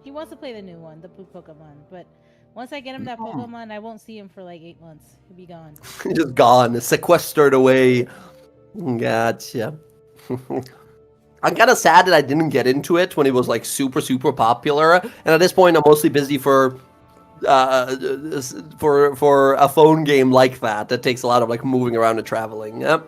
He wants to play the new one, the blue Pokemon. But once I get him that Pokemon, I won't see him for like 8 months. He'll be gone. Just gone, sequestered away. Gotcha. I'm kind of sad that I didn't get into it when it was like super super popular, and at this point I'm mostly busy uh, for a phone game like that that takes a lot of like moving around and traveling. Yep.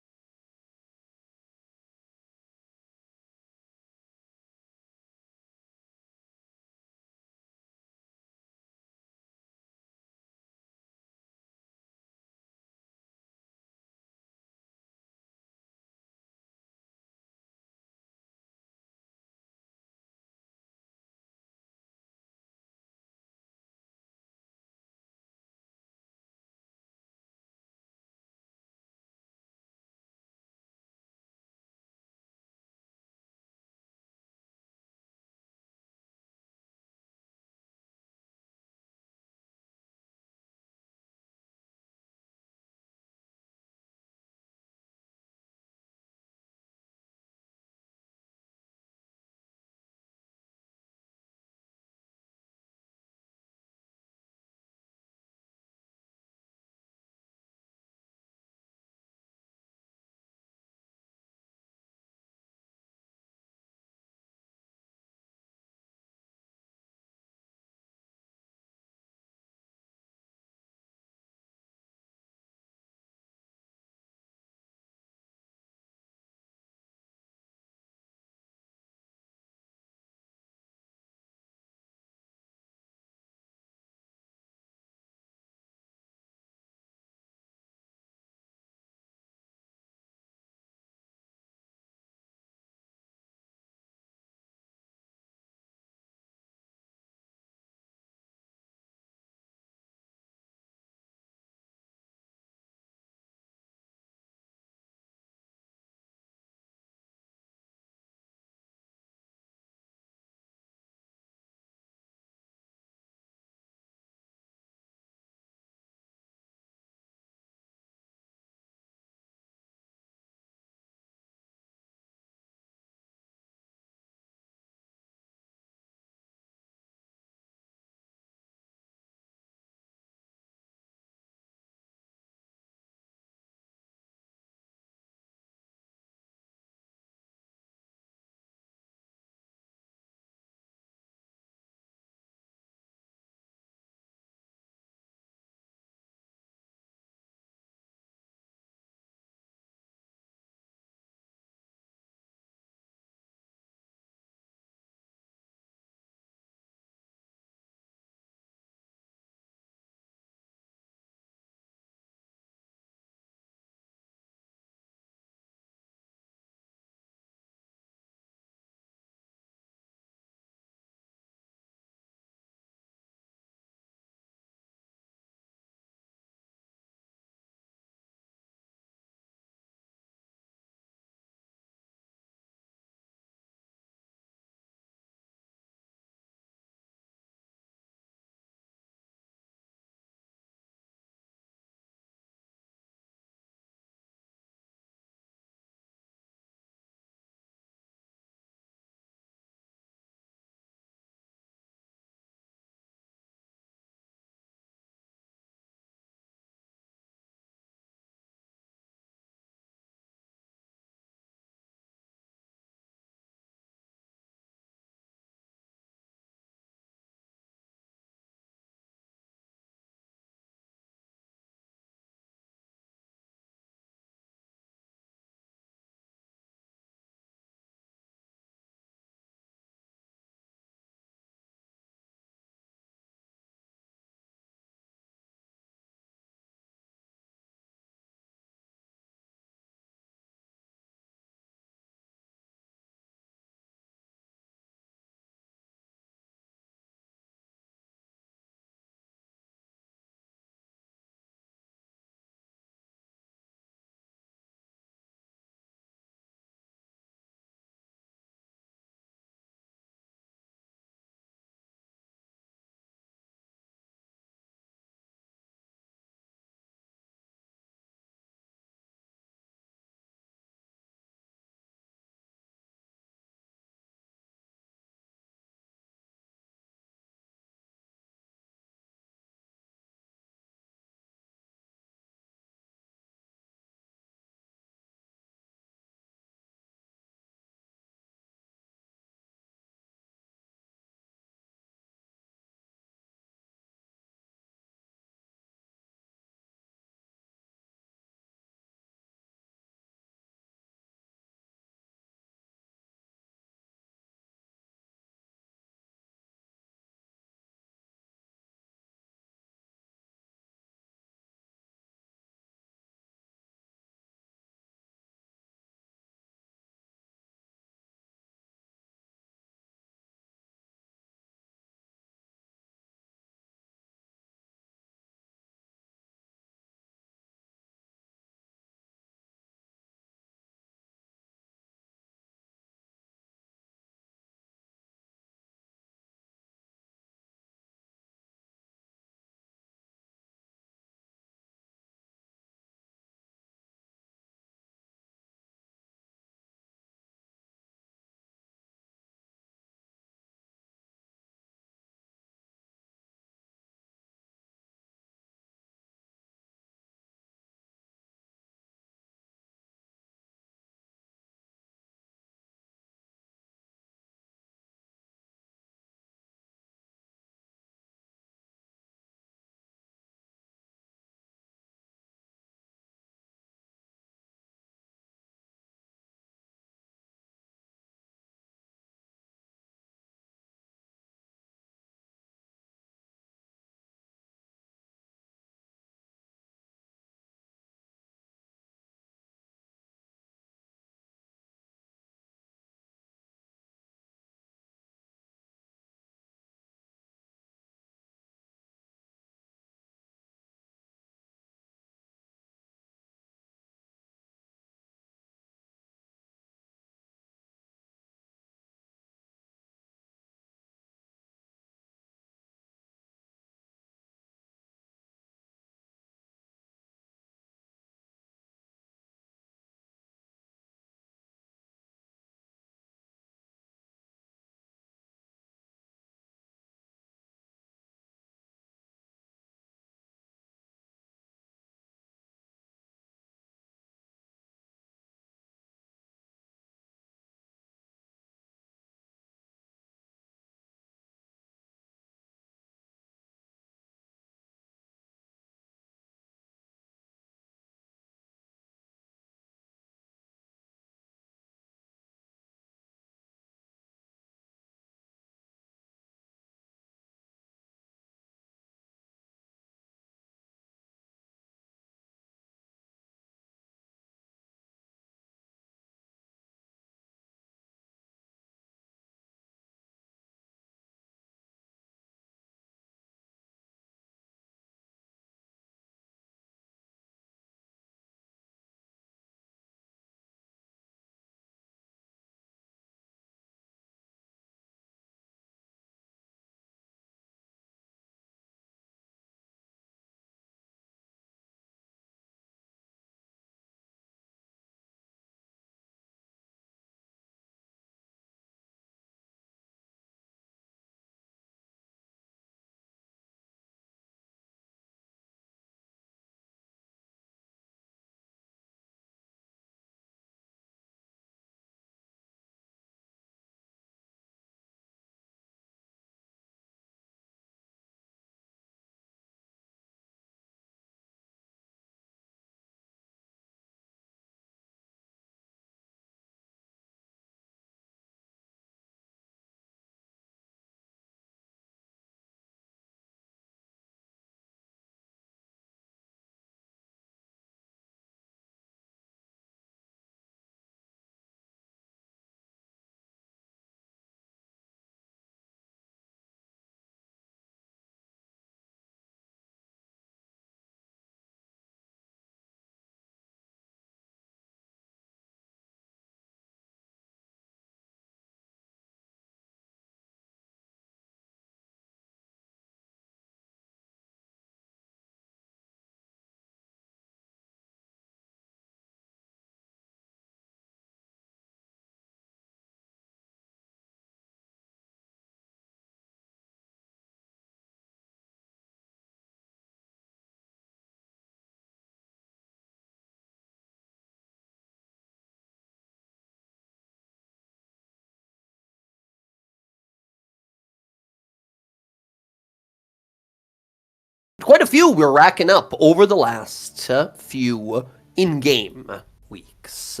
quite a few we're racking up over the last few in-game weeks.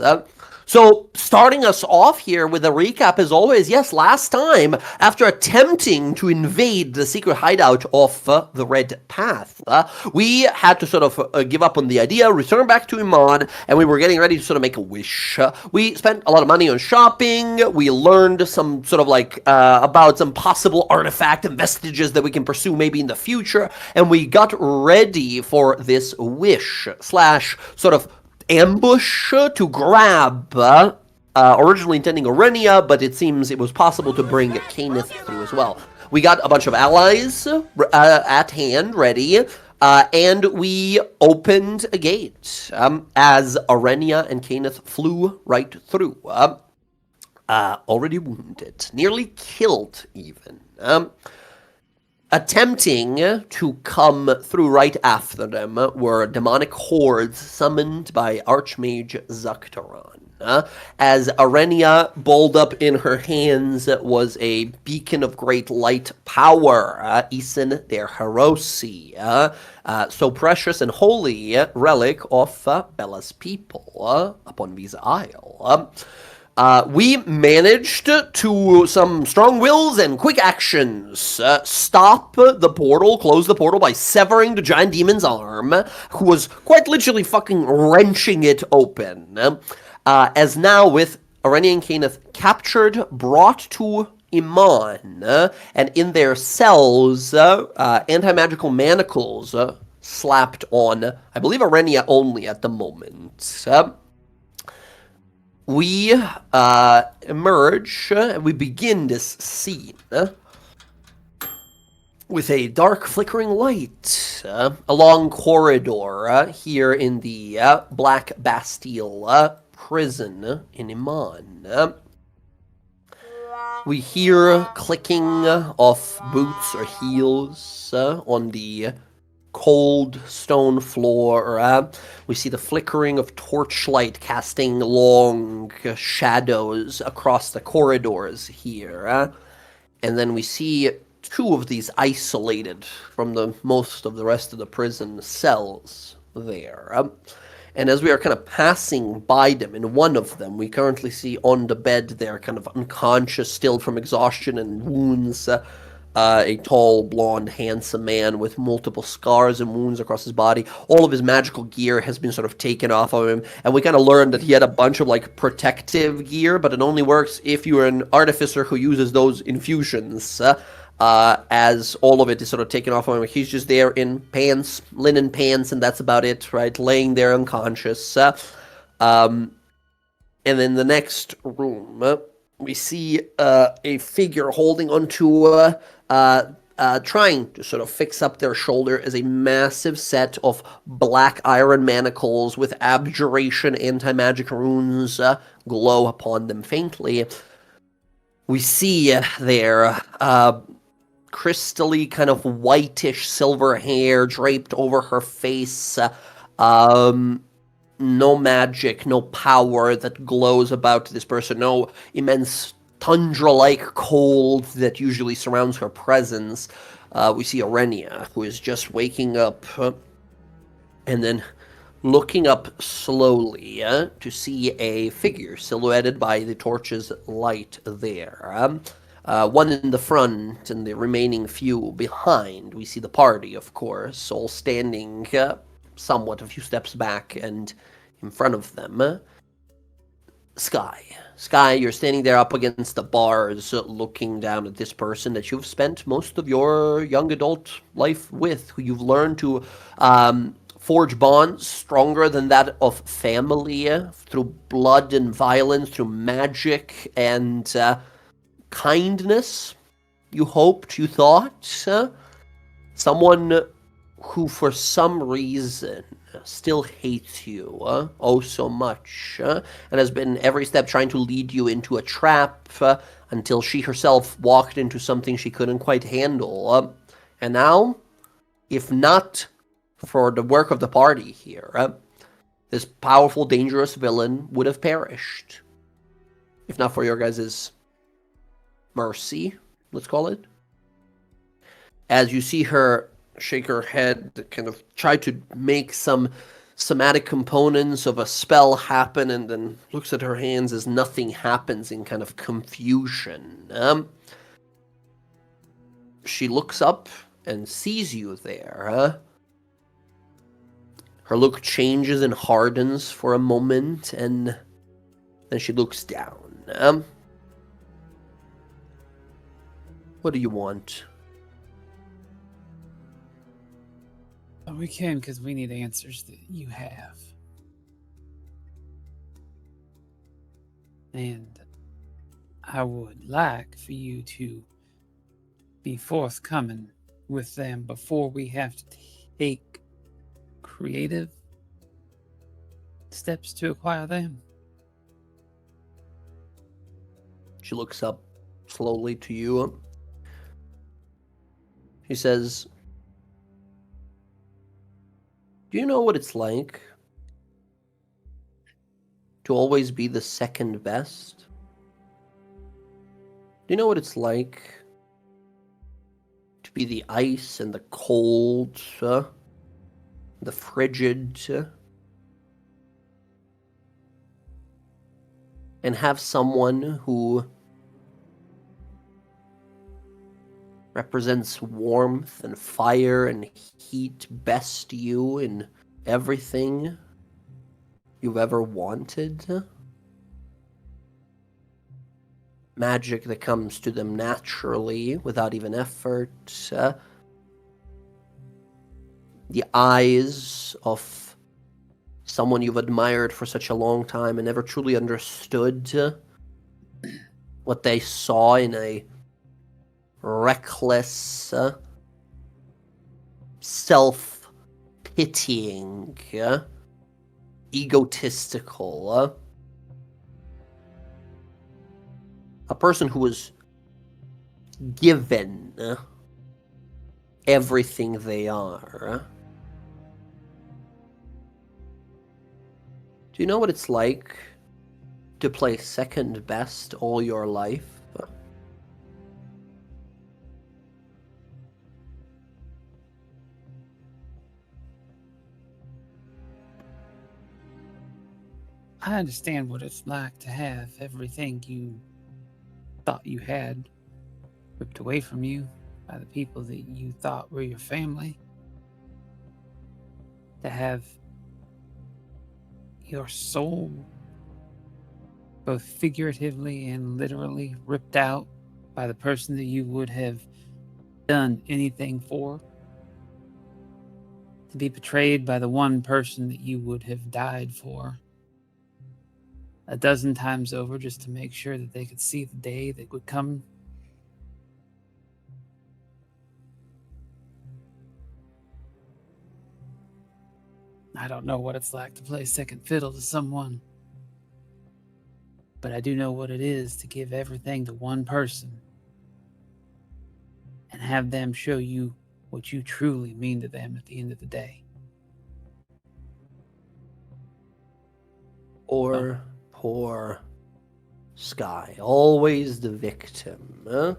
So, starting us off here with a recap, as always, yes, last time, after attempting to invade the secret hideout of the Red Path, we had to sort of give up on the idea, return back to Iman, and we were getting ready to sort of make a wish. We spent a lot of money on shopping, we learned some sort of like, about some possible artifact and vestiges that we can pursue maybe in the future, and we got ready for this wish, slash sort of ambush to grab, originally intending Orenia, but it seems it was possible to bring Cainith through as well. We got a bunch of allies at hand, ready, and we opened a gate as Orenia and Cainith flew right through. Already wounded, nearly killed even. Attempting to come through right after them were demonic hordes summoned by Archmage Zaktaran. As Orenia, balled up in her hands, was a beacon of great light power, Isen der Herosi, so precious and holy relic of Bella's people upon Visa Isle. We managed to some strong wills and quick actions stop the portal, close the portal by severing the giant demon's arm, who was quite literally fucking wrenching it open. As now with Orenia and Cainith captured, brought to Iman, and in their cells, anti-magical manacles slapped on, I believe, Orenia only at the moment. We emerge, and we begin this scene with a dark flickering light, a long corridor here in the Black Bastille prison in Iman. We hear clicking of boots or heels on the cold stone floor. We see the flickering of torchlight casting long shadows across the corridors here. And then we see two of these isolated from the most of the rest of the prison cells there. And as we are kind of passing by them, in one of them, we currently see on the bed there, kind of unconscious still from exhaustion and wounds, a tall, blonde, handsome man with multiple scars and wounds across his body. All of his magical gear has been sort of taken off of him, and we kind of learned that he had a bunch of, like, protective gear, but it only works if you're an artificer who uses those infusions, as all of it is sort of taken off of him. He's just there in pants, linen pants, and that's about it, right? Laying there unconscious. And in the next room, we see a figure holding onto trying to sort of fix up their shoulder as a massive set of black iron manacles with abjuration anti-magic runes glow upon them faintly. We see there crystally kind of whitish silver hair draped over her face. No magic, no power that glows about this person, no immense tundra-like cold that usually surrounds her presence. We see Orenia, who is just waking up and then looking up slowly to see a figure silhouetted by the torch's light there. One in the front and the remaining few behind. We see the party, of course, all standing somewhat a few steps back and in front of them. Sky, you're standing there up against the bars looking down at this person that you've spent most of your young adult life with, who you've learned to forge bonds stronger than that of family through blood and violence, through magic and kindness, you hoped, you thought. Someone who for some reason still hates you oh so much, and has been every step trying to lead you into a trap until she herself walked into something she couldn't quite handle. And now, if not for the work of the party here, this powerful, dangerous villain would have perished. If not for your guys' mercy, let's call it. As you see her shake her head, kind of try to make some somatic components of a spell happen, and then looks at her hands as nothing happens in kind of confusion. She looks up and sees you there. Her look changes and hardens for a moment, and then she looks down. What do you want? We can, because we need answers that you have. And I would like for you to be forthcoming with them before we have to take creative steps to acquire them. She looks up slowly to you. She says, do you know what it's like to always be the second best? Do you know what it's like to be the ice and the cold, the frigid, and have someone who represents warmth and fire and heat best you in everything you've ever wanted? Magic that comes to them naturally without even effort. The eyes of someone you've admired for such a long time and never truly understood what they saw in a reckless, self-pitying, egotistical, a person who was given everything they are. Do you know what it's like to play second best all your life? I understand what it's like to have everything you thought you had ripped away from you by the people that you thought were your family. To have your soul, both figuratively and literally, ripped out by the person that you would have done anything for. To be betrayed by the one person that you would have died for 12 times over just to make sure that they could see the day that would come. I don't know what it's like to play second fiddle to someone, but I do know what it is to give everything to one person and have them show you what you truly mean to them at the end of the day. Poor Sky, always the victim,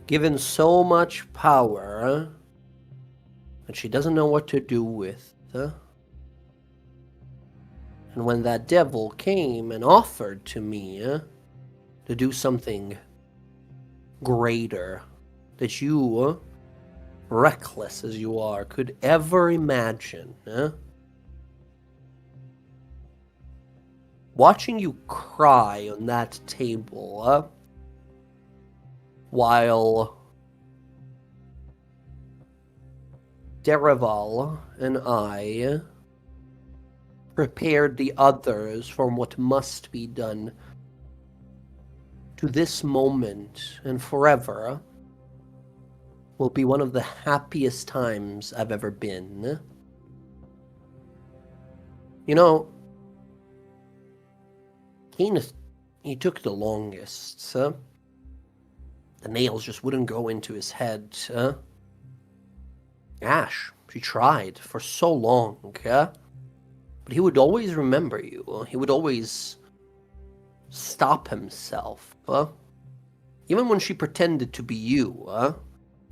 given so much power that she doesn't know what to do with. And when that devil came and offered to me to do something greater that you, reckless as you are, could ever imagine, watching you cry on that table, while Derival and I prepared the others for what must be done, to this moment and forever will be one of the happiest times I've ever been. You know, Keeneth, he took the longest. The nails just wouldn't go into his head. Ash, she tried for so long, but he would always remember you. He would always stop himself. Even when she pretended to be you,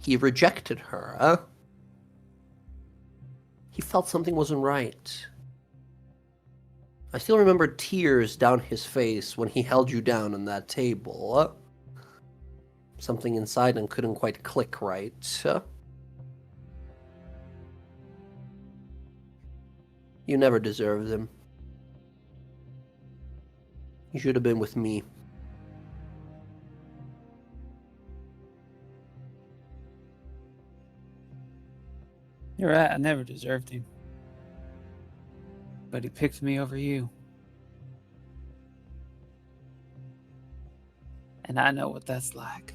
he rejected her. he felt something wasn't right. I still remember tears down his face when he held you down on that table. Something inside him couldn't quite click right. You never deserved him. You should have been with me. You're right, I never deserved him. But he picked me over you. And I know what that's like.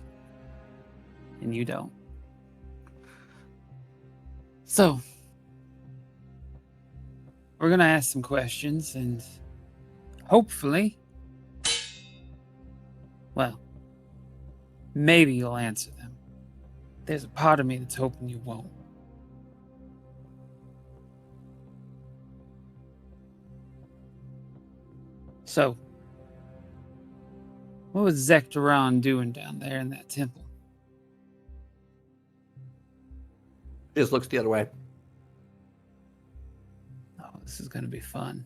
And you don't. So, we're going to ask some questions and hopefully, well, maybe you'll answer them. There's a part of me that's hoping you won't. So, what was Zektaron doing down there in that temple? He just looks the other way. Oh, this is going to be fun.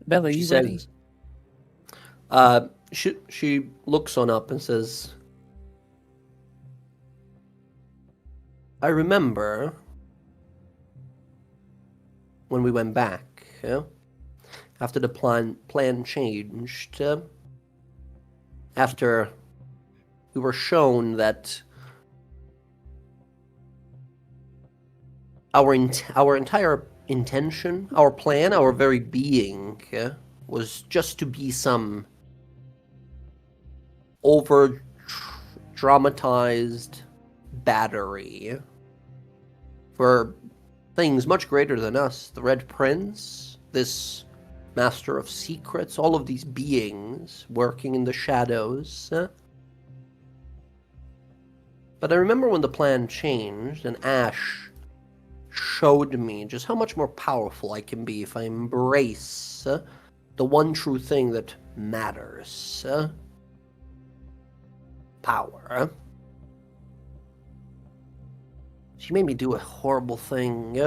Bella, She you says, ready? she looks on up and says, I remember when we went back, after the plan changed, after we were shown that our entire intention, our plan, our very being was just to be some over dramatized battery for things much greater than us. The Red Prince, this Master of Secrets, all of these beings working in the shadows. But I remember when the plan changed and Ash showed me just how much more powerful I can be if I embrace the one true thing that matters. Power. She made me do a horrible thing.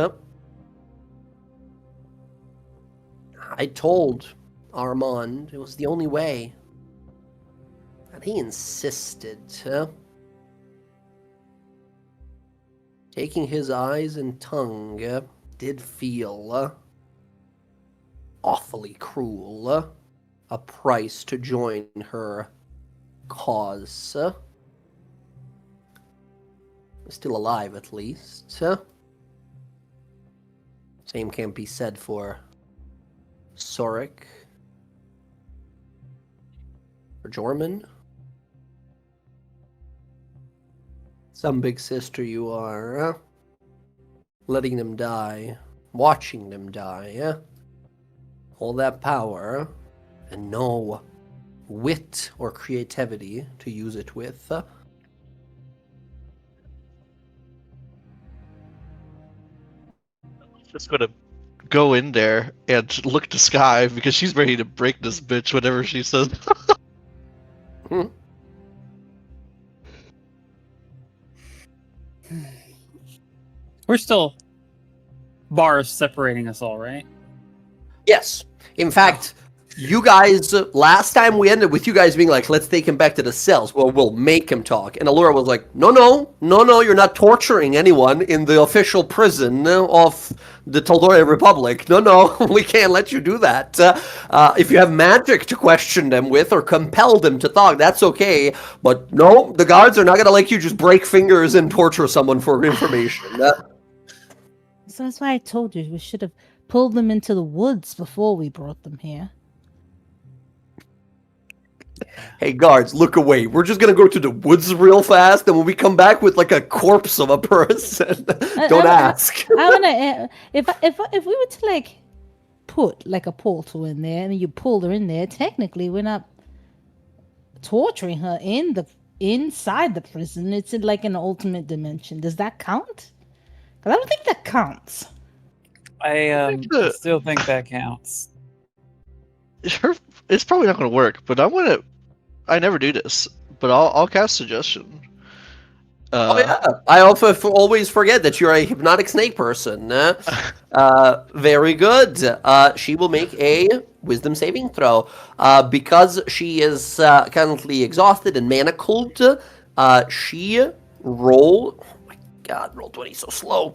I told Armand it was the only way. And he insisted. Taking his eyes and tongue did feel awfully cruel. A price to join her cause. Still alive, at least. Same can't be said for Sorik. Or Jorman. Some big sister you are, letting them die, watching them die, all that power, and no wit or creativity to use it with. Just gonna go in there and look to Sky because she's ready to break this bitch whatever she says. We're still bars separating us all, right? Yes. In fact, you guys, last time we ended with you guys being like, let's take him back to the cells. Well, we'll make him talk. And Allura was like, no, you're not torturing anyone in the official prison of the Tal'dorei Republic. No, we can't let you do that. If you have magic to question them with or compel them to talk, that's okay. But no, the guards are not going to let you just break fingers and torture someone for information. So that's why I told you we should have pulled them into the woods before we brought them here. Hey guards, look away. We're just gonna go to the woods real fast, and when we come back with like a corpse of a person, don't ask. I wanna if we were to like put like a portal in there and you pulled her in there, technically we're not torturing her inside the prison. It's in like an ultimate dimension. Does that count? Because I don't think that counts. I still think that counts. It's probably not going to work, but I never do this, but I'll cast suggestion. Oh yeah, I also always forget that you're a hypnotic snake person. Very good. She will make a wisdom saving throw. Because she is currently exhausted and manacled, she roll. Oh my god, roll 20 so slow.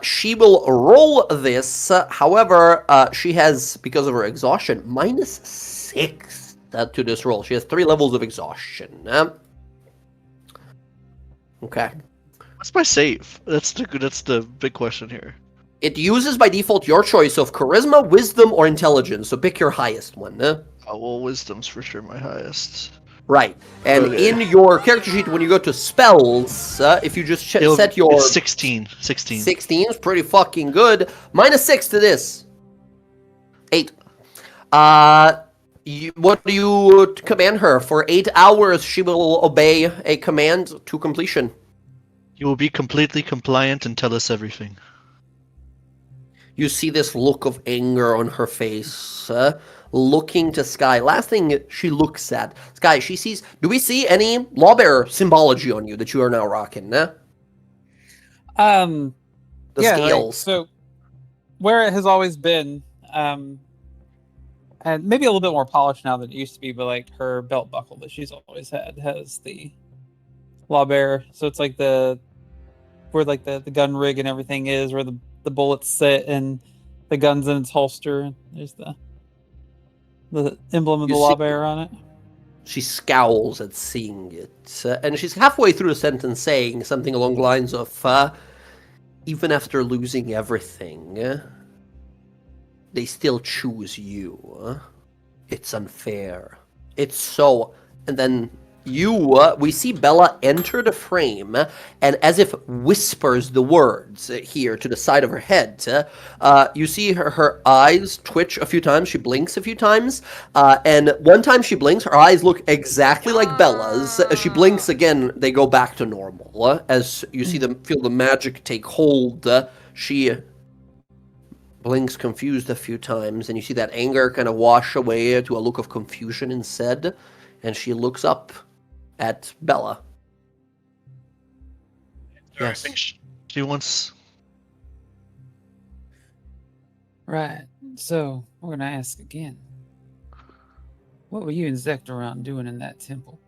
She will roll this. However, she has, because of her exhaustion, -6 to this roll. She has 3 levels of exhaustion. Okay. What's my save? That's the big question here. It uses by default your choice of charisma, wisdom, or intelligence. So pick your highest one. Oh, well, wisdom's for sure my highest. Right. And Okay. in your character sheet, when you go to spells, if you just set your... It's 16. 16 is pretty fucking good. -6 to this. 8. What do you command her? For 8 hours, she will obey a command to completion. You will be completely compliant and tell us everything. You see this look of anger on her face, looking to Sky. Last thing she looks at, Sky, she sees, do we see any lawbearer symbology on you that you are now rocking? The scales. So where it has always been, and maybe a little bit more polished now than it used to be, but like her belt buckle that she's always had has the lawbearer. So it's like where like the gun rig and everything is, where the bullets sit and the gun's in its holster. There's the emblem of the lawbearer on it. She scowls at seeing it, and she's halfway through the sentence saying something along the lines of, even after losing everything, they still choose you. It's unfair. It's so... And then we see Bella enter the frame, and as if whispers the words here to the side of her head. You see her eyes twitch a few times. She blinks a few times, and one time she blinks, her eyes look exactly like Bella's. As she blinks again, they go back to normal. As you see them feel the magic take hold, she blinks confused a few times, and you see that anger kind of wash away to a look of confusion instead, and she looks up at Bella. Yes. I think she wants... Right. So we're gonna ask again. What were you and Zektoron doing in that temple?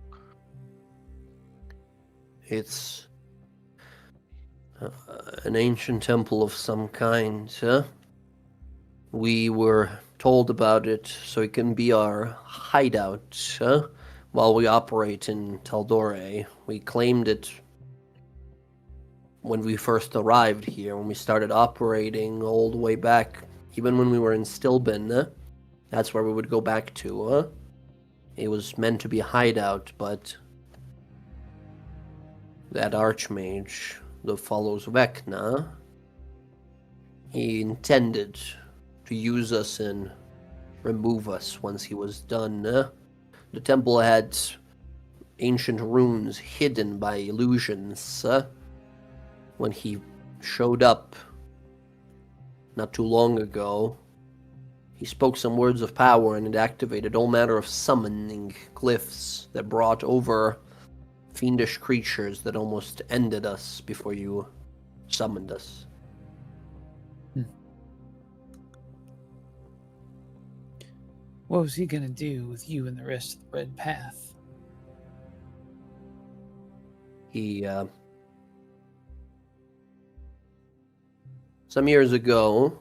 It's an ancient temple of some kind. We were told about it so it can be our hideout while we operate in Tal'dorei. We claimed it when we first arrived here, when we started operating all the way back, even when we were in Stilben. That's where we would go back to. It was meant to be a hideout, but that archmage that follows Vecna, he intended to use us and remove us once he was done. The temple had ancient runes hidden by illusions. When he showed up not too long ago, he spoke some words of power, and it activated all manner of summoning glyphs that brought over fiendish creatures that almost ended us before you summoned us. What was he gonna do with you and the rest of the Red Path? He, some years ago,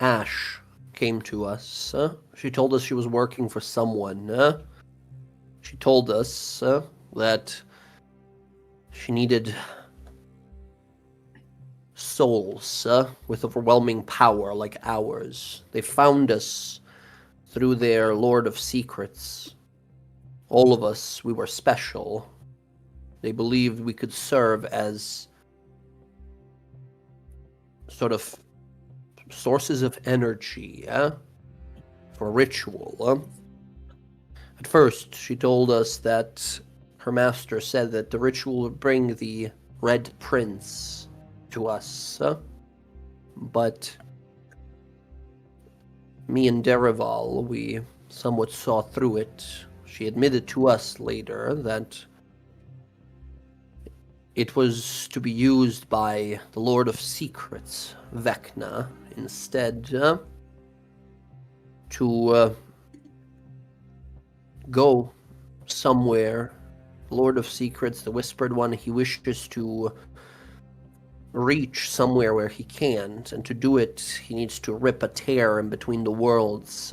Ash came to us. She told us she was working for someone. She told us that she needed souls with overwhelming power like ours. They found us through their Lord of Secrets. All of us, we were special. They believed we could serve as sort of sources of energy for ritual. At first, she told us that her master said that the ritual would bring the Red Prince to us, but me and Derival, we somewhat saw through it. She admitted to us later that it was to be used by the Lord of Secrets, Vecna, instead, to go somewhere. Lord of Secrets, the Whispered One, he wishes to reach somewhere where he can't, and to do it, he needs to rip a tear in between the worlds.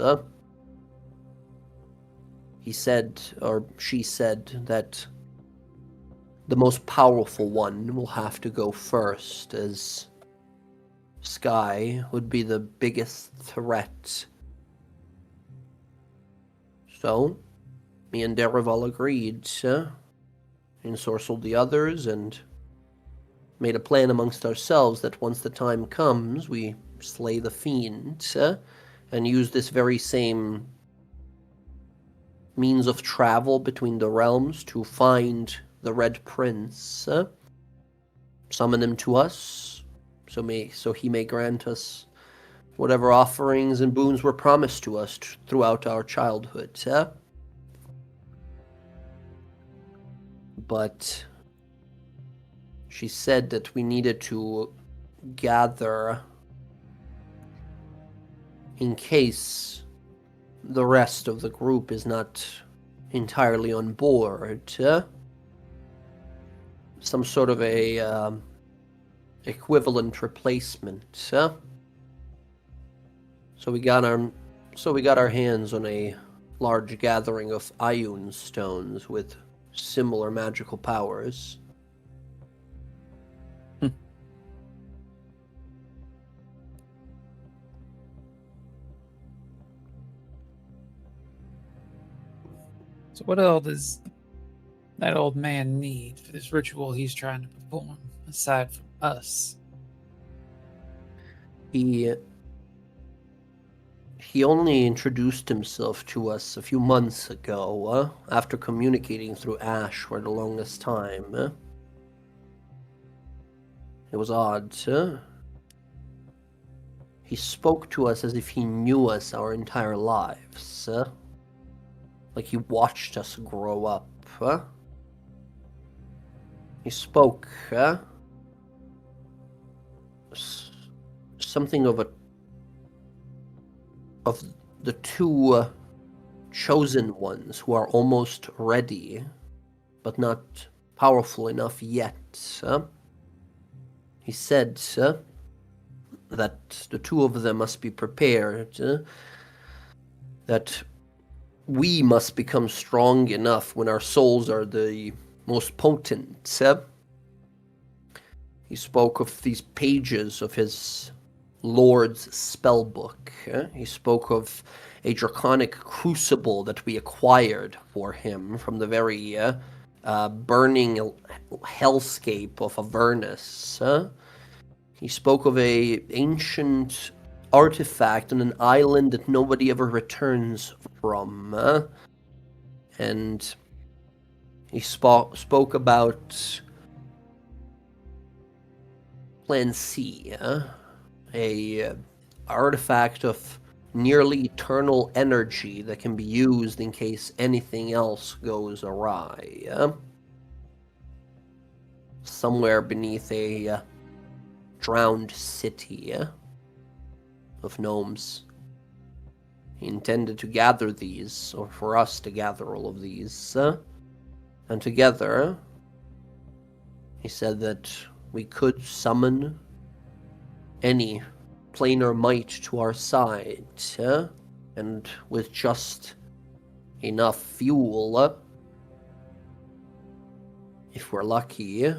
He said, or she said, that the most powerful one will have to go first, as Sky would be the biggest threat. So, me and Derival agreed, ensorcelled the others, and made a plan amongst ourselves that once the time comes, we slay the fiend, and use this very same means of travel between the realms to find the Red Prince, summon him to us, so he may grant us whatever offerings and boons were promised to us throughout our childhood. But she said that we needed to gather in case the rest of the group is not entirely on board. Some sort of a equivalent replacement. So we got our hands on a large gathering of Ioun stones with similar magical powers. So what all does that old man need for this ritual he's trying to perform, aside from us? He only introduced himself to us a few months ago, after communicating through Ash for the longest time. It was odd. He spoke to us as if he knew us our entire lives. Like he watched us grow up. He spoke something of the two chosen ones who are almost ready, but not powerful enough yet. He said that the two of them must be prepared, that we must become strong enough when our souls are the most potent. He spoke of these pages of his Lord's spellbook. He spoke of a draconic crucible that we acquired for him from the very burning hellscape of Avernus. He spoke of a ancient artifact on an island that nobody ever returns from. And he spoke about Plan C, a artifact of nearly eternal energy that can be used in case anything else goes awry. Somewhere beneath a drowned city of gnomes. He intended to gather these, or for us to gather all of these, and together, he said that we could summon any planar might to our side, and with just enough fuel, if we're lucky,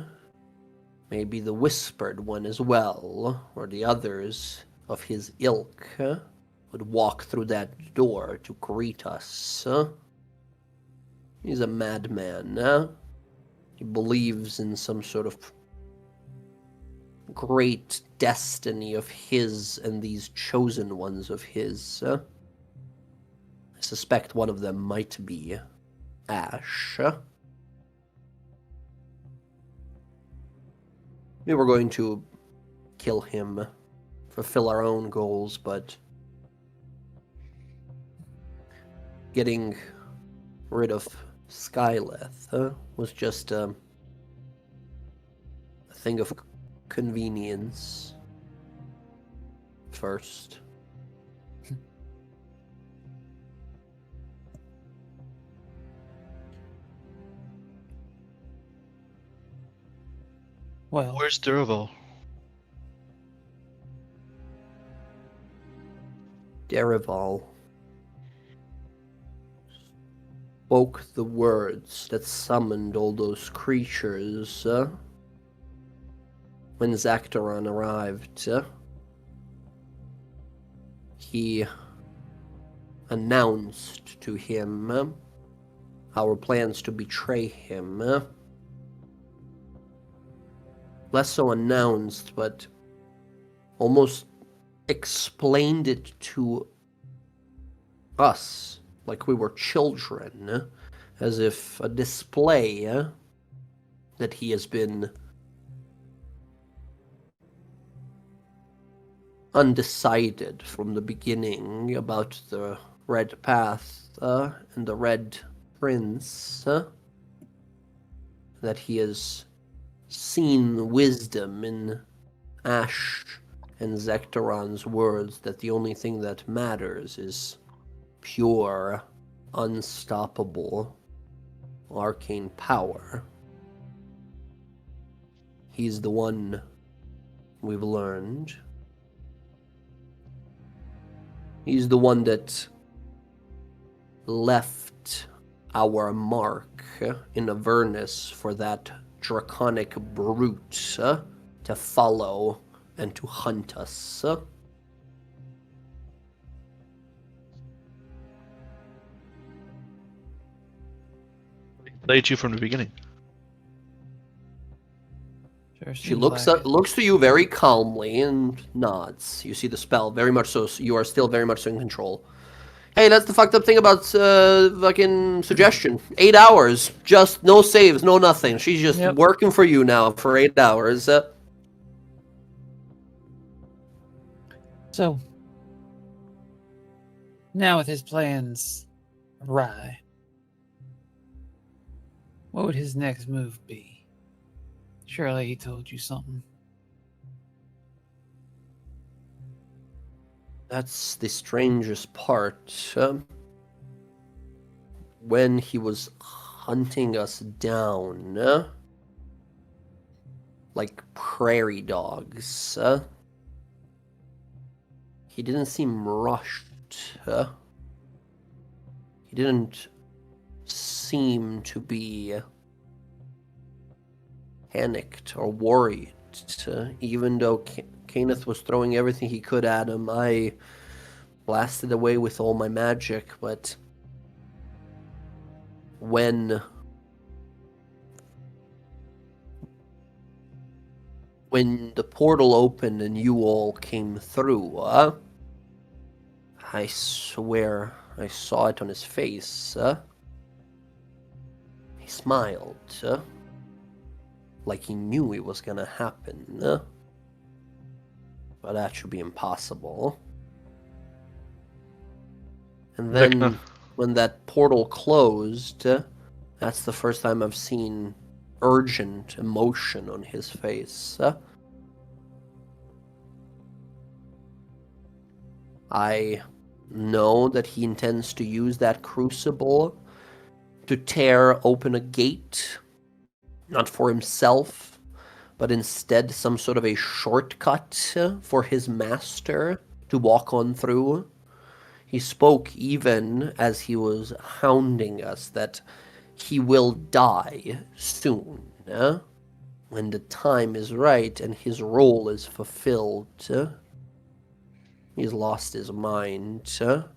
maybe the Whispered One as well, or the others of his ilk, would walk through that door to greet us. He's a madman. He believes in some sort of great destiny of his and these chosen ones of his. I suspect one of them might be Ash. We were going to kill him, fulfill our own goals, but getting rid of Skyleth was just a thing of convenience first. Well, Where's Duravel? Derival spoke the words that summoned all those creatures when Zactaron arrived. He announced to him our plans to betray him. Less so announced, but almost explained it to us like we were children, as if a display that he has been undecided from the beginning about the Red Path and the Red Prince, that he has seen wisdom in Ash and Zektaron's words, that the only thing that matters is pure, unstoppable, arcane power. He's the one we've learned. He's the one that left our mark in Avernus for that draconic brute to follow and to hunt us. Played you from the beginning. sure She seems looks like it. looks to you very calmly and nods. You see the spell very much so. You are still very much in control. Hey, that's the fucked up thing about fucking suggestion. 8 hours, just no saves, no nothing. She's just Yep. working for you now for 8 hours. So, now with his plans awry, what would his next move be? Surely he told you something. That's the strangest part. When he was hunting us down, like prairie dogs, he didn't seem rushed. He didn't seem to be panicked or worried. Even though Kenneth was throwing everything he could at him, I blasted away with all my magic, but when the portal opened and you all came through, I swear I saw it on his face. He smiled, like he knew it was gonna happen. But that should be impossible. And then Vecna. when that portal closed, that's the first time I've seen urgent emotion on his face. I know that he intends to use that crucible to tear open a gate, not for himself, but instead some sort of a shortcut for his master to walk on through. He spoke even as he was hounding us that he will die soon, when the time is right and his role is fulfilled. He's lost his mind, a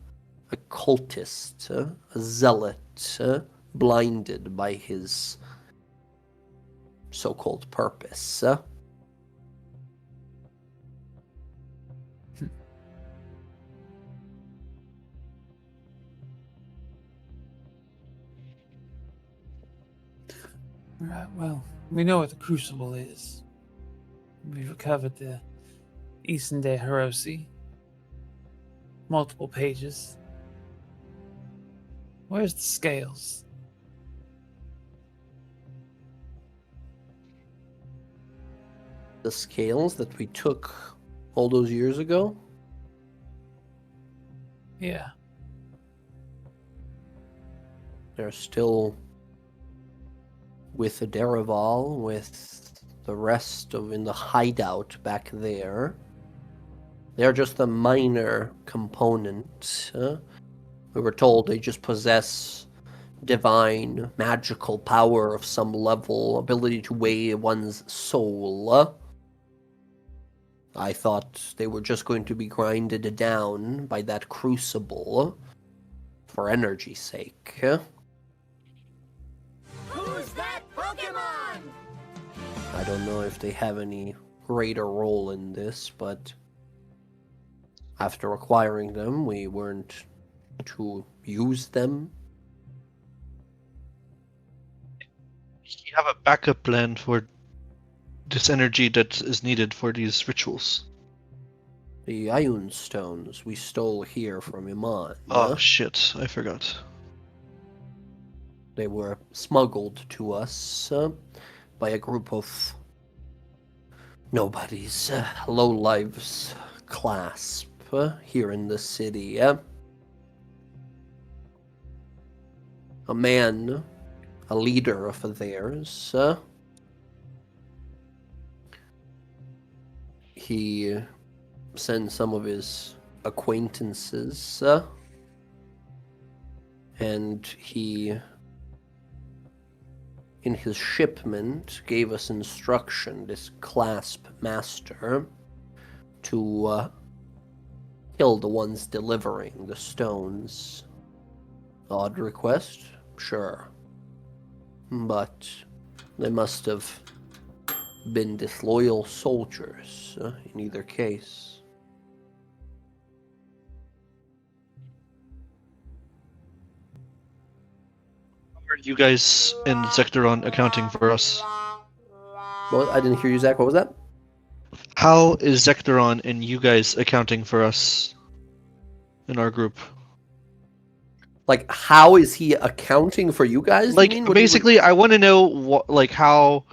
cultist, a zealot, blinded by his so-called purpose. Right, well, we know what the Crucible is. We've recovered the Eastern Day Herosi. Multiple pages. Where's the scales? the scales that we took all those years ago? Yeah. They're still with the Derival, with the rest of in the hideout back there. They're just a minor component. We were told they just possess divine, magical power of some level, ability to weigh one's soul. I thought they were just going to be grinded down by that crucible for energy's sake. Who's that Pokemon? I don't know if they have any greater role in this, but after acquiring them, we weren't to use them. You have a backup plan for this energy that is needed for these rituals. The Ioun stones we stole here from Iman. Oh shit, I forgot. They were smuggled to us by a group of nobodies, lowlifes clasp here in the city. A man, a leader of theirs, he sent some of his acquaintances, and he, in his shipment, gave us instruction, this clasp master, to kill the ones delivering the stones. Odd request? Sure. But they must have been disloyal soldiers in either case. How are you guys in Zektoron accounting for us? Well, I didn't hear you, Zach. What was that? How is Zektoron and you guys accounting for us in our group? Like, how is he accounting for you guys? Like, you mean? basically, I want to know what, like, how,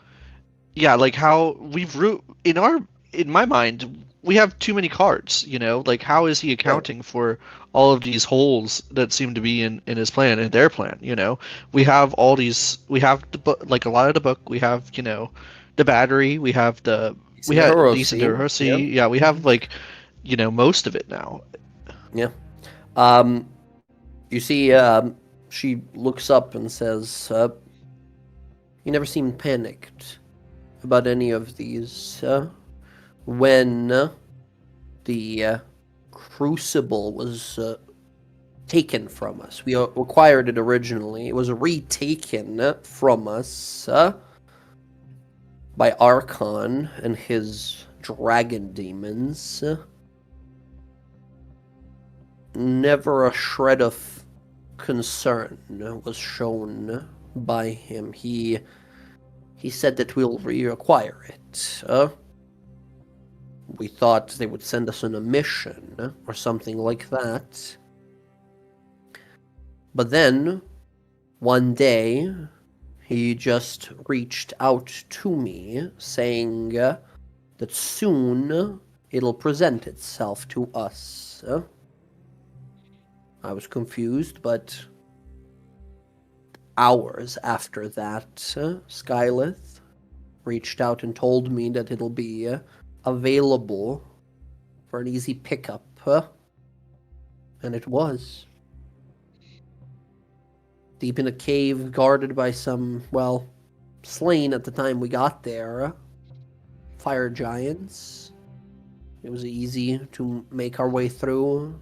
yeah, like how we've in my mind, we have too many cards. You know, like how is he accounting for all of these holes that seem to be in his plan, in their plan? You know, we have all these, we have the book, like a lot of the book. We have, you know, the battery. We have Lisa DeRossi. Yeah, we have like, you know, most of it now. Yeah. You see, she looks up and says, "You never seem panicked about any of these. When the crucible was taken from us, we acquired it originally. It was retaken from us by Archon and his dragon demons. Never a shred of concern was shown by him. He said that we'll reacquire it. We thought they would send us on a mission or something like that. But then, one day, he just reached out to me saying that soon it'll present itself to us. I was confused, but hours after that, Skylith reached out and told me that it'll be available for an easy pickup, and it was. Deep in a cave, guarded by some, well, slain at the time we got there, fire giants. It was easy to make our way through,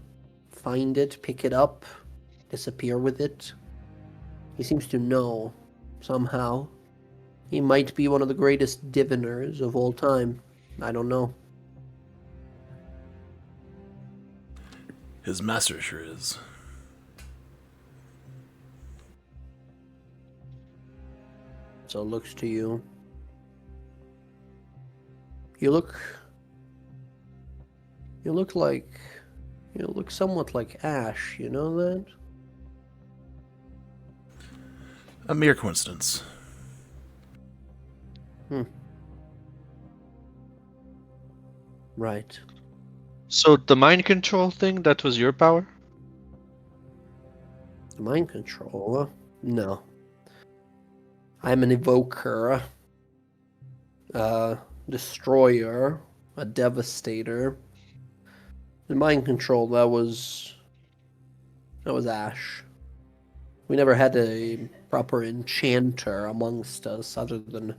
find it, pick it up, disappear with it. He seems to know, somehow. He might be one of the greatest diviners of all time. I don't know. His master sure is. So looks to you. You look somewhat like Ash, you know that? A mere coincidence. Right. So the mind control thing, that was your power? Mind control? No. I'm an evoker, a destroyer, a devastator. The mind control, that was Ash. We never had a proper enchanter amongst us other than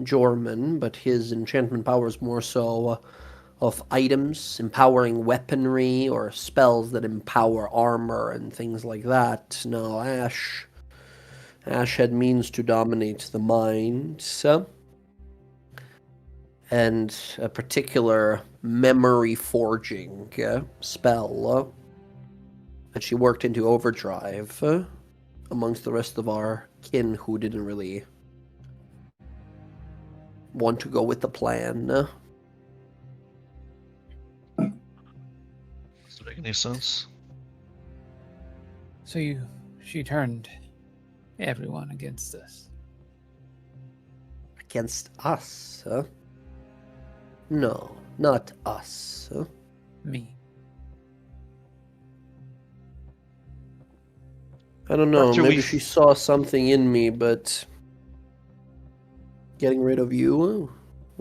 Jorman, but his enchantment power is more so of items, empowering weaponry, or spells that empower armor and things like that. No, Ash had means to dominate the mind, and a particular memory forging spell that she worked into overdrive amongst the rest of our kin who didn't really want to go with the plan. Does that make any sense? So she turned everyone against us. Against us, huh? No, not us. Huh? Me. I don't know, After maybe we- she saw something in me, but getting rid of you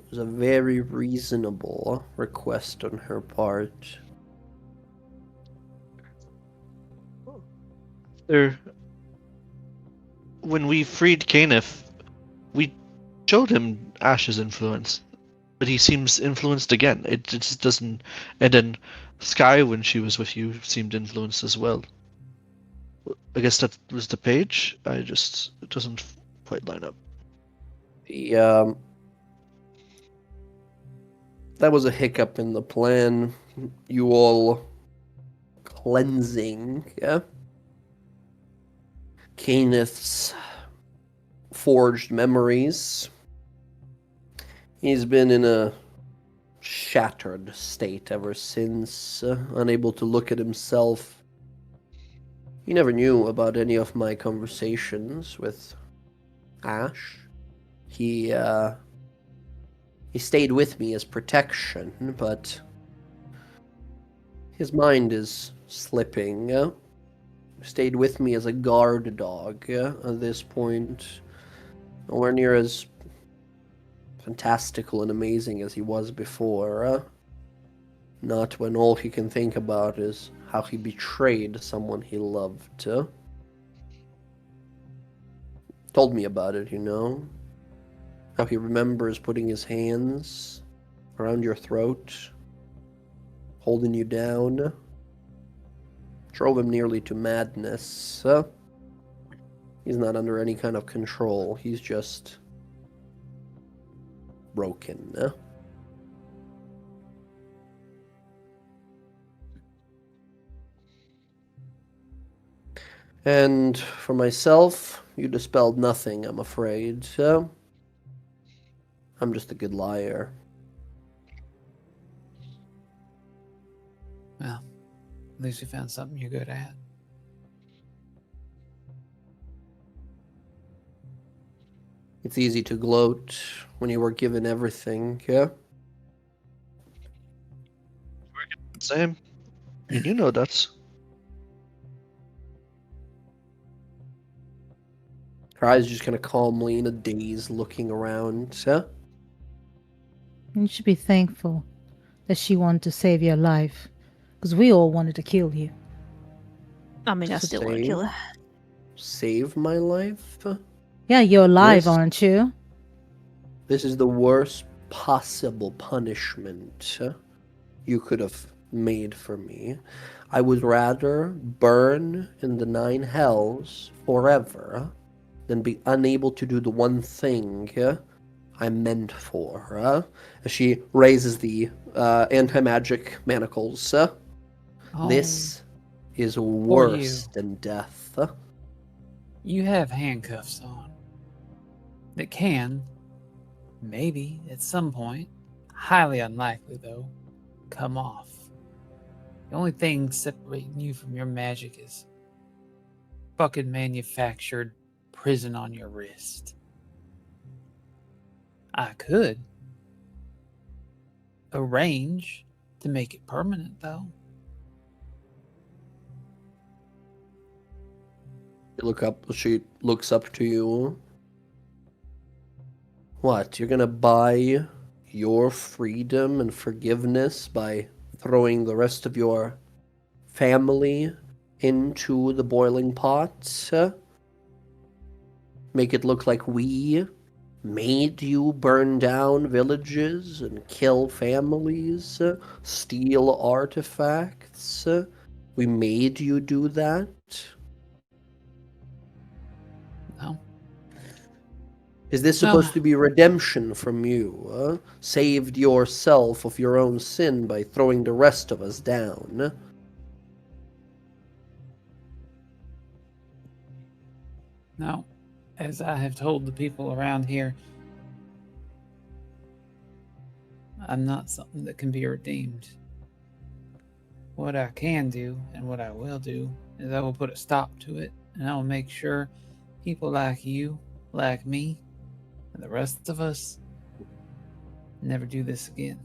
was a very reasonable request on her part. When we freed Caneth, we showed him Ash's influence, but he seems influenced again. It just doesn't. And then Sky, when she was with you, seemed influenced as well. I guess that was the page. It doesn't quite line up. That was a hiccup in the plan. You all cleansing, Caneth's forged memories. He's been in a shattered state ever since, unable to look at himself. He never knew about any of my conversations with Ash. He stayed with me as protection, but his mind is slipping. Stayed with me as a guard dog at this point. Nowhere near as fantastical and amazing as he was before. Not when all he can think about is how he betrayed someone he loved. Told me about it, How he remembers putting his hands around your throat, holding you down. Drove him nearly to madness. He's not under any kind of control. He's just broken. And for myself, you dispelled nothing, I'm afraid. I'm just a good liar. Well, at least you found something you're good at. It's easy to gloat when you were given everything, Same. And you know that. Her eyes just kind of calmly in a daze looking around, You should be thankful that she wanted to save your life, because we all wanted to kill you. I mean, I Just still want to saying. kill her. Save my life? Yeah, you're alive, Yes. aren't you? This is the worst possible punishment you could have made for me. I would rather burn in the 9 hells forever than be unable to do the one thing I'm meant for. As she raises the anti-magic manacles. This is worse than death. You have handcuffs on that can, maybe at some point, highly unlikely though, come off. The only thing separating you from your magic is fucking manufactured prison on your wrist. I could arrange to make it permanent, though. She looks up to you. What? You're gonna buy your freedom and forgiveness by throwing the rest of your family into the boiling pot? Make it look like we made you burn down villages and kill families, steal artifacts? We made you do that? No. Is this No. supposed to be redemption from you? Saved yourself of your own sin by throwing the rest of us down? No. As I have told the people around here, I'm not something that can be redeemed. What I can do and what I will do is I will put a stop to it, and I will make sure people like you, like me, and the rest of us never do this again.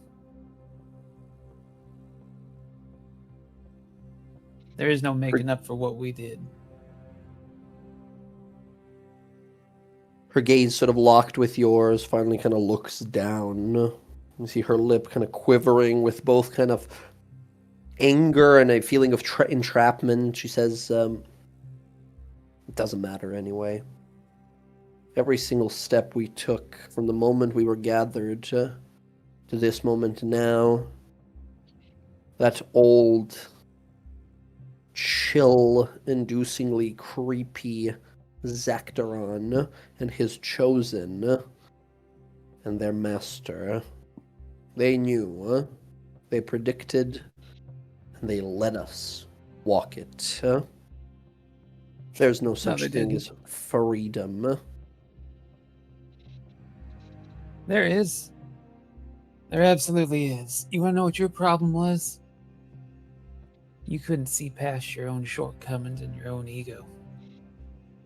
There is no making up for what we did. Her gaze sort of locked with yours, finally kind of looks down. You see her lip kind of quivering with both kind of anger and a feeling of entrapment. She says, it doesn't matter anyway. Every single step we took from the moment we were gathered to this moment now, that old, chill-inducingly creepy Zaktaron and his chosen and their master, they knew, they predicted, and they let us walk it. There's no such they thing didn't. as freedom. There is. There absolutely is. You want to know what your problem was? You couldn't see past your own shortcomings and your own ego.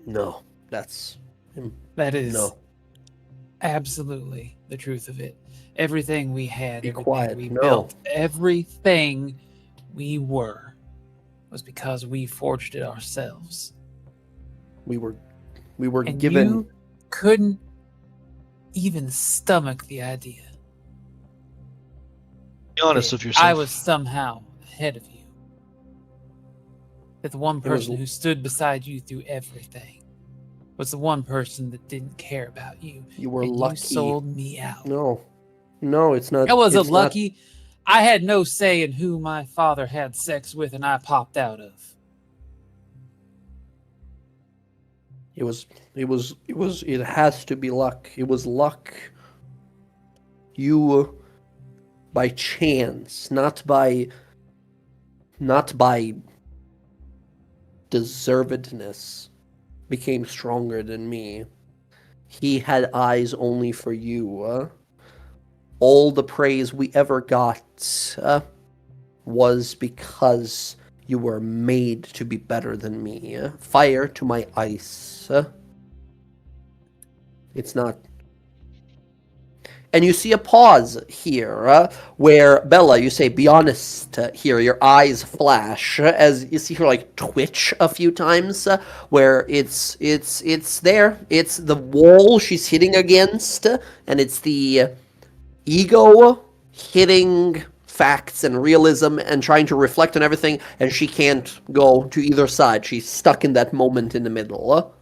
No, that's... That is No. absolutely the truth of it. Everything we had, Be everything quiet. we No. built, everything we were was because we forged it ourselves. We were And given... you couldn't even stomach the idea Be honest that with yourself. I was somehow ahead of you. That the one It was- person who stood beside you through everything was the one person that didn't care about you. You were and lucky. You sold me out. No, it's not... I wasn't it's not- lucky. I had no say in who my father had sex with and I popped out of. It has to be luck. It was luck. You, by chance, not by deservedness, became stronger than me. He had eyes only for you. All the praise we ever got was because you were made to be better than me. Fire to my ice. It's not... And you see a pause here, where Bella, you say, "Be honest here." Your eyes flash as you see her like twitch a few times, where it's there. It's the wall she's hitting against, and it's the ego hitting facts and realism and trying to reflect on everything, and she can't go to either side. She's stuck in that moment in the middle.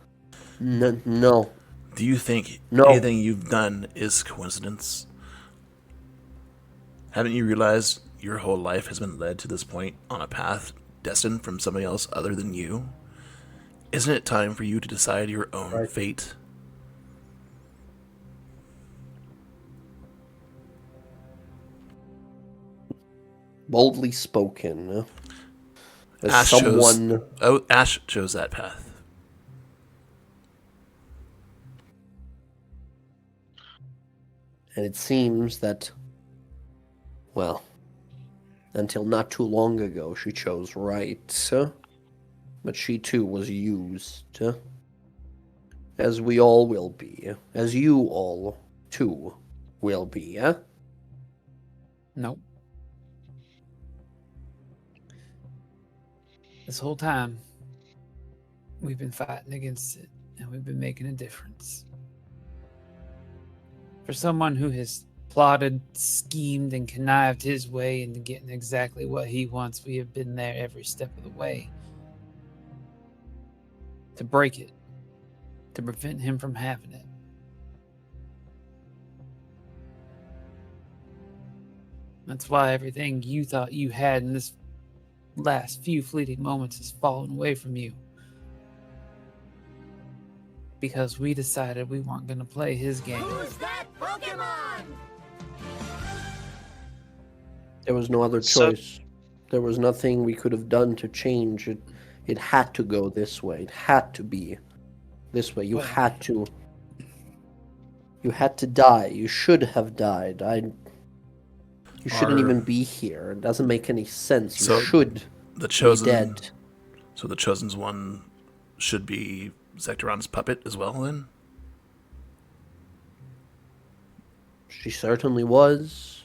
No. Do you think No. anything you've done is coincidence? Haven't you realized your whole life has been led to this point on a path destined from somebody else other than you? Isn't it time for you to decide your own fate? Boldly spoken. As Ash someone... Ash chose that path. And it seems that, well, until not too long ago, she chose right. But she too was used. As we all will be. As you all, too, will be. Nope. This whole time, we've been fighting against it, and we've been making a difference. For someone who has plotted, schemed, and connived his way into getting exactly what he wants, we have been there every step of the way to break it, to prevent him from having it. That's why everything you thought you had in this last few fleeting moments has fallen away from you. Because we decided we weren't going to play his game. Who's that Pokemon? There was no other So- choice. There was nothing we could have done to change it. It had to go this way. It had to be this way. You Well- had to. You had to die. You should have died. You shouldn't Are- even be here. It doesn't make any sense. You So, should The be chosen. dead. So the chosen's one should be Zektoron's puppet as well. Then. She certainly was.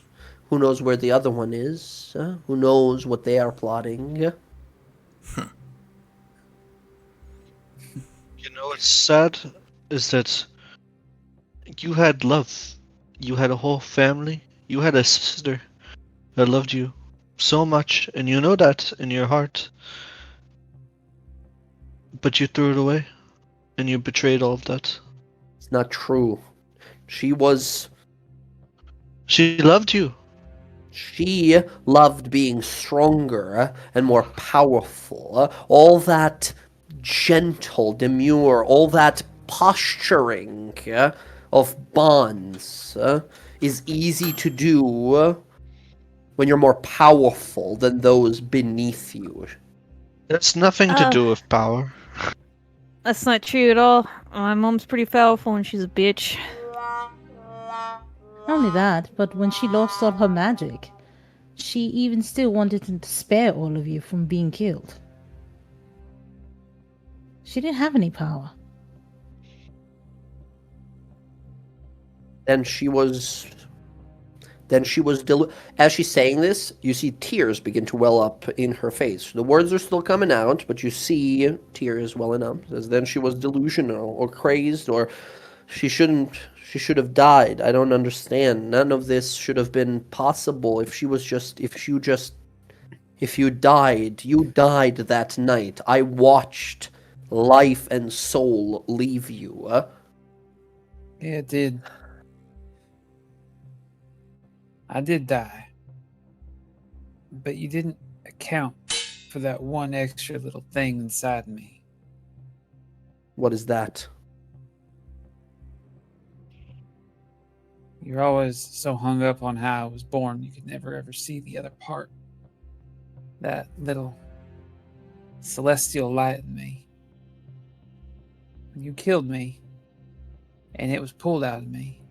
Who knows where the other one is? Who knows what they are plotting? You know what's sad is that you had love. You had a whole family. You had a sister that loved you so much, and you know that in your heart. But you threw it away, and you betrayed all of that. It's not true. She loved you. She loved being stronger and more powerful. All that gentle, demure, all that posturing of bonds is easy to do when you're more powerful than those beneath you. That's nothing to do with power. That's not true at all. My mom's pretty powerful and she's a bitch. Not only that, but when she lost all her magic, she even still wanted to spare all of you from being killed. She didn't have any power. Then she was as she's saying this, you see tears begin to well up in her face. The words are still coming out, but you see tears welling up. As then she was delusional or crazed, or she should have died. I don't understand. None of this should have been possible if you died. You died that night. I watched life and soul leave you. Yeah, it did. I did die. But you didn't account for that one extra little thing inside me. What is that? You're always so hung up on how I was born, you could never ever see the other part. That little celestial light in me. When you killed me, and it was pulled out of me,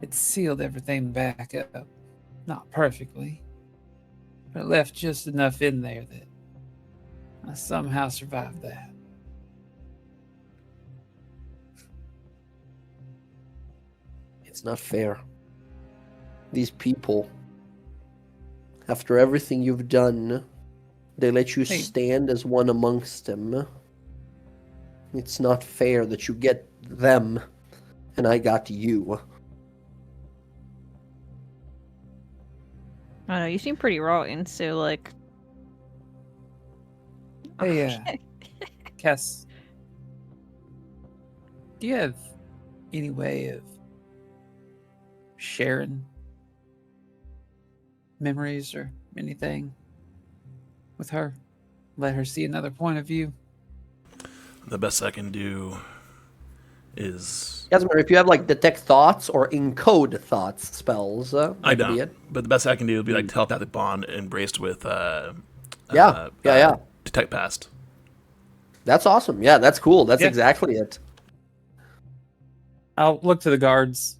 it sealed everything back up. Not perfectly, but it left just enough in there that I somehow survived that. It's not fair. These people, after everything you've done, they let you Hey. stand as one amongst them. It's not fair that you get them and I got you. I don't know, you seem pretty rotten, so like... Hey, Cass, do you have any way of sharing memories or anything with her? Let her see another point of view? The best I can do is Doesn't matter if you have like detect thoughts or encode thoughts spells. I that could be don't. it. But the best I can do would be like telepathic bond embraced with Yeah. detect past. That's awesome. Yeah, that's cool. That's Yeah. exactly it. I'll look to the guards.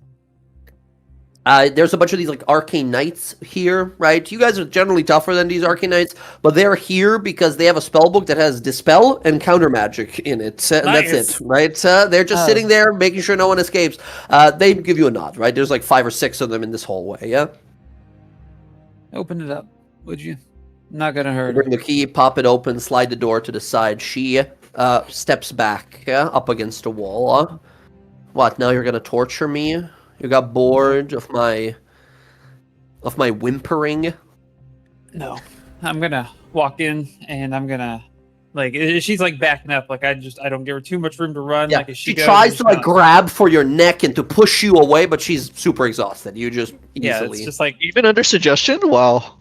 There's a bunch of these like arcane knights here, right? You guys are generally tougher than these arcane knights, but they're here because they have a spell book that has dispel and counter magic in it. And Nice. that's it, right? They're just sitting there making sure no one escapes. They give you a nod, right? There's like 5 or 6 of them in this hallway, yeah? Open it up, would you? Not gonna hurt Bring her. the key, pop it open, slide the door to the side. She steps back up against a wall. What? Now you're gonna torture me? You got bored of my whimpering? No, I'm gonna walk in and I'm gonna she's like backing up. Like I don't give her too much room to run. Yeah, Like if she goes, tries I'm to just kinda grab for your neck and to push you away, but she's super exhausted. You just yeah, easily. it's just like Even under suggestion? Wow.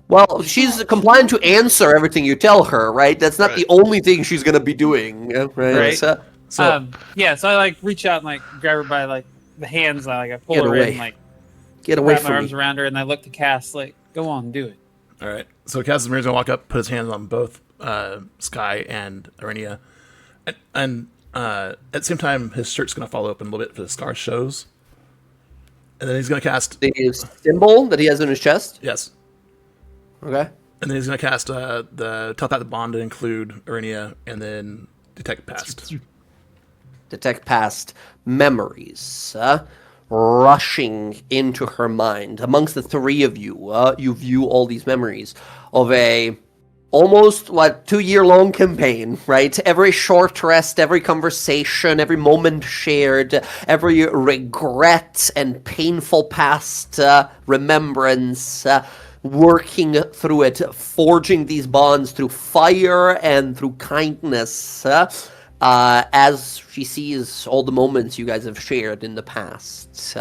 Well, she's compliant to answer everything you tell her, right? That's not the only thing she's gonna be doing, right? Right. So, So so I reach out and grab her by the hands and I pull Get her away. in, get away wrap my from arms me. around her and I look to Cass go on, do it. all right. So Casimir's gonna walk up, put his hands on both Sky and Arenia, and at the same time, his shirt's gonna fall open a little bit for the scar shows, and then he's gonna cast The symbol that he has on his chest. yes, Okay. and then he's gonna cast the telepathic bond to include Arenia, and then detect past. Detect past memories rushing into her mind. Amongst the three of you, you view all these memories of a almost 2-year-long campaign, right? Every short rest, every conversation, every moment shared, every regret and painful past remembrance, working through it, forging these bonds through fire and through kindness, as she sees all the moments you guys have shared in the past.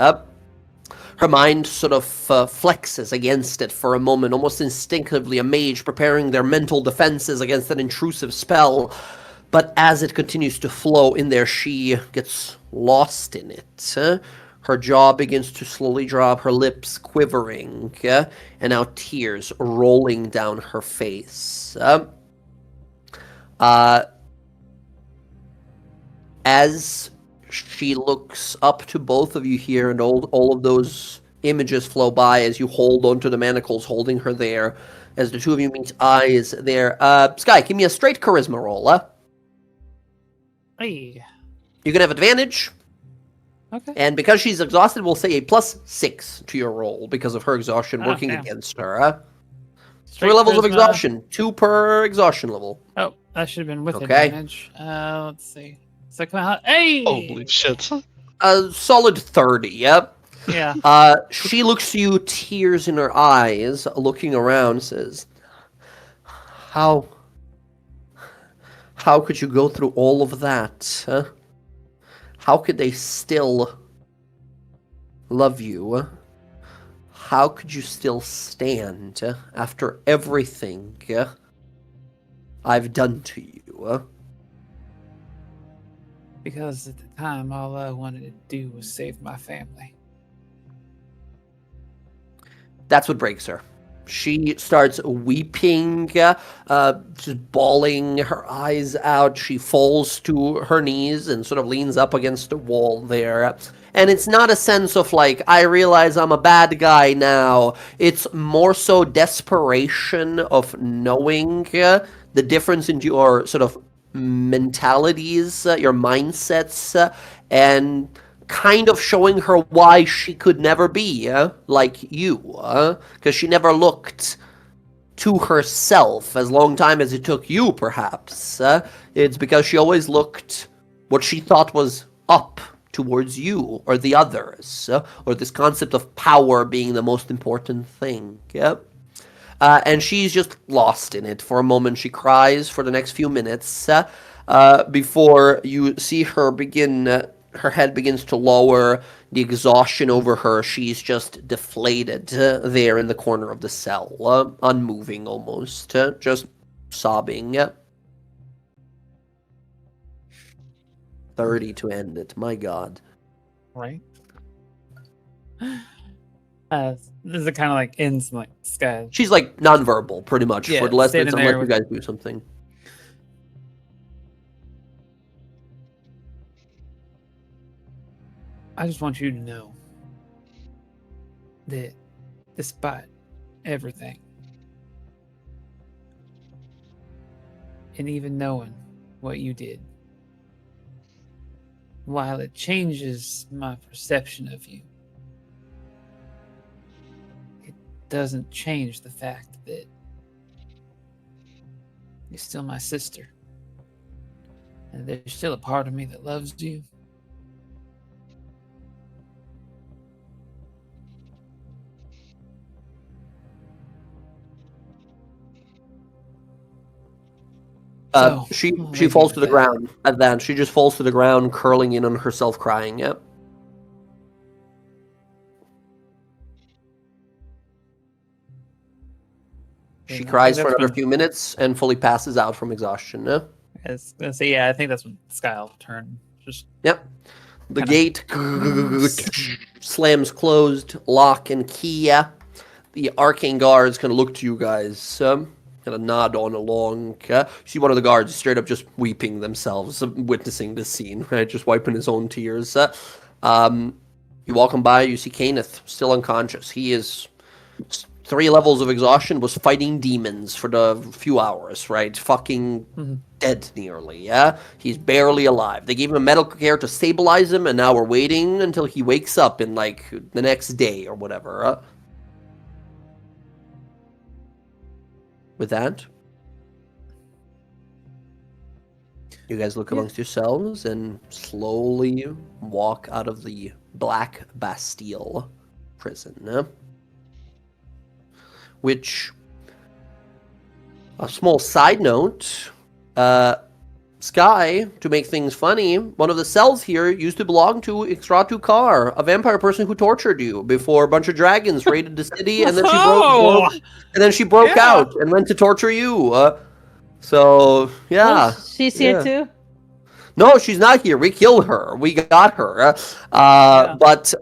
Her mind sort of flexes against it for a moment, almost instinctively, a mage preparing their mental defenses against an intrusive spell. But as it continues to flow in there, she gets lost in it. Her jaw begins to slowly drop, her lips quivering, and now tears rolling down her face. As she looks up to both of you here, and all of those images flow by as you hold onto the manacles, holding her there, as the two of you meet eyes there. Sky, give me a straight charisma roll. Hey. You can have advantage, Okay. and because she's exhausted, we'll say a +6 to your roll because of her exhaustion working damn. against her. Straight 3 levels of charisma. exhaustion, 2 per exhaustion level. Oh, that should have been with Okay. advantage. Let's see. So come out. Hey. Holy shit. A solid 30, yep. Yeah. She looks to you, tears in her eyes, looking around, says, How could you go through all of that? Huh? How could they still love you? How could you still stand after everything I've done to you? Because at the time, all I wanted to do was save my family. That's what breaks her. She starts weeping, just bawling her eyes out. She falls to her knees and sort of leans up against the wall there. And it's not a sense of I realize I'm a bad guy now. It's more so desperation of knowing the difference in your sort of mentalities, your mindsets, and kind of showing her why she could never be like you, because she never looked to herself as long time as it took you, perhaps. It's because she always looked what she thought was up towards you or the others, or this concept of power being the most important thing. And she's just lost in it for a moment. She cries for the next few minutes before you see her begin. Her head begins to lower, the exhaustion over her. She's just deflated there in the corner of the cell, unmoving almost, just sobbing. 30 to end it, my god. Right. This is kind of ends Sky. She's nonverbal, pretty much, Yeah, for the less standing minutes, unless there you guys do something. I just want you to know that despite everything, and even knowing what you did, while it changes my perception of you, it doesn't change the fact that you're still my sister. And there's still a part of me that loves you. So, she we'll leave she you falls to with the that. ground. At that, she just falls to the ground, curling in on herself, crying. Yep. She And I cries think for that's another when- few minutes and fully passes out from exhaustion. Yeah? So yeah, I think that's when Sky will turn. Just Yep. The Kinda- gate slams closed, lock and key. Yeah. The arcane guards kind of look to you guys, kind of nod on along. You see one of the guards straight up just weeping themselves, witnessing this scene, right? Just wiping his own tears. You walk him by, you see Kenneth still unconscious. He is 3 levels of exhaustion, was fighting demons for the few hours, right? Fucking dead nearly, yeah? He's barely alive. They gave him medical care to stabilize him, and now we're waiting until he wakes up in, like, the next day or whatever. With that, you guys look amongst yourselves and slowly walk out of the Black Bastille prison. Which, a small side note, Sky, to make things funny, one of the cells here used to belong to Extratu Kar, a vampire person who tortured you before a bunch of dragons raided the city, and then she broke Yeah. out and went to torture you. So yeah, Oh, she's here too. no, she's not here. We killed her. We got her. Yeah. But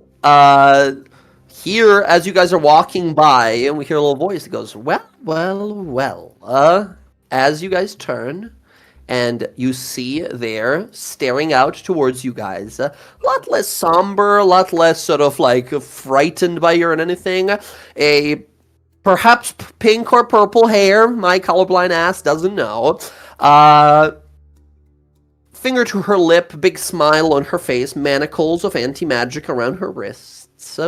here, as you guys are walking by, and we hear a little voice that goes, well. As you guys turn, and you see there, staring out towards you guys, a lot less somber, a lot less sort of like frightened by you or anything, a perhaps pink or purple hair, my colorblind ass doesn't know, finger to her lip, big smile on her face, manacles of anti-magic around her wrists.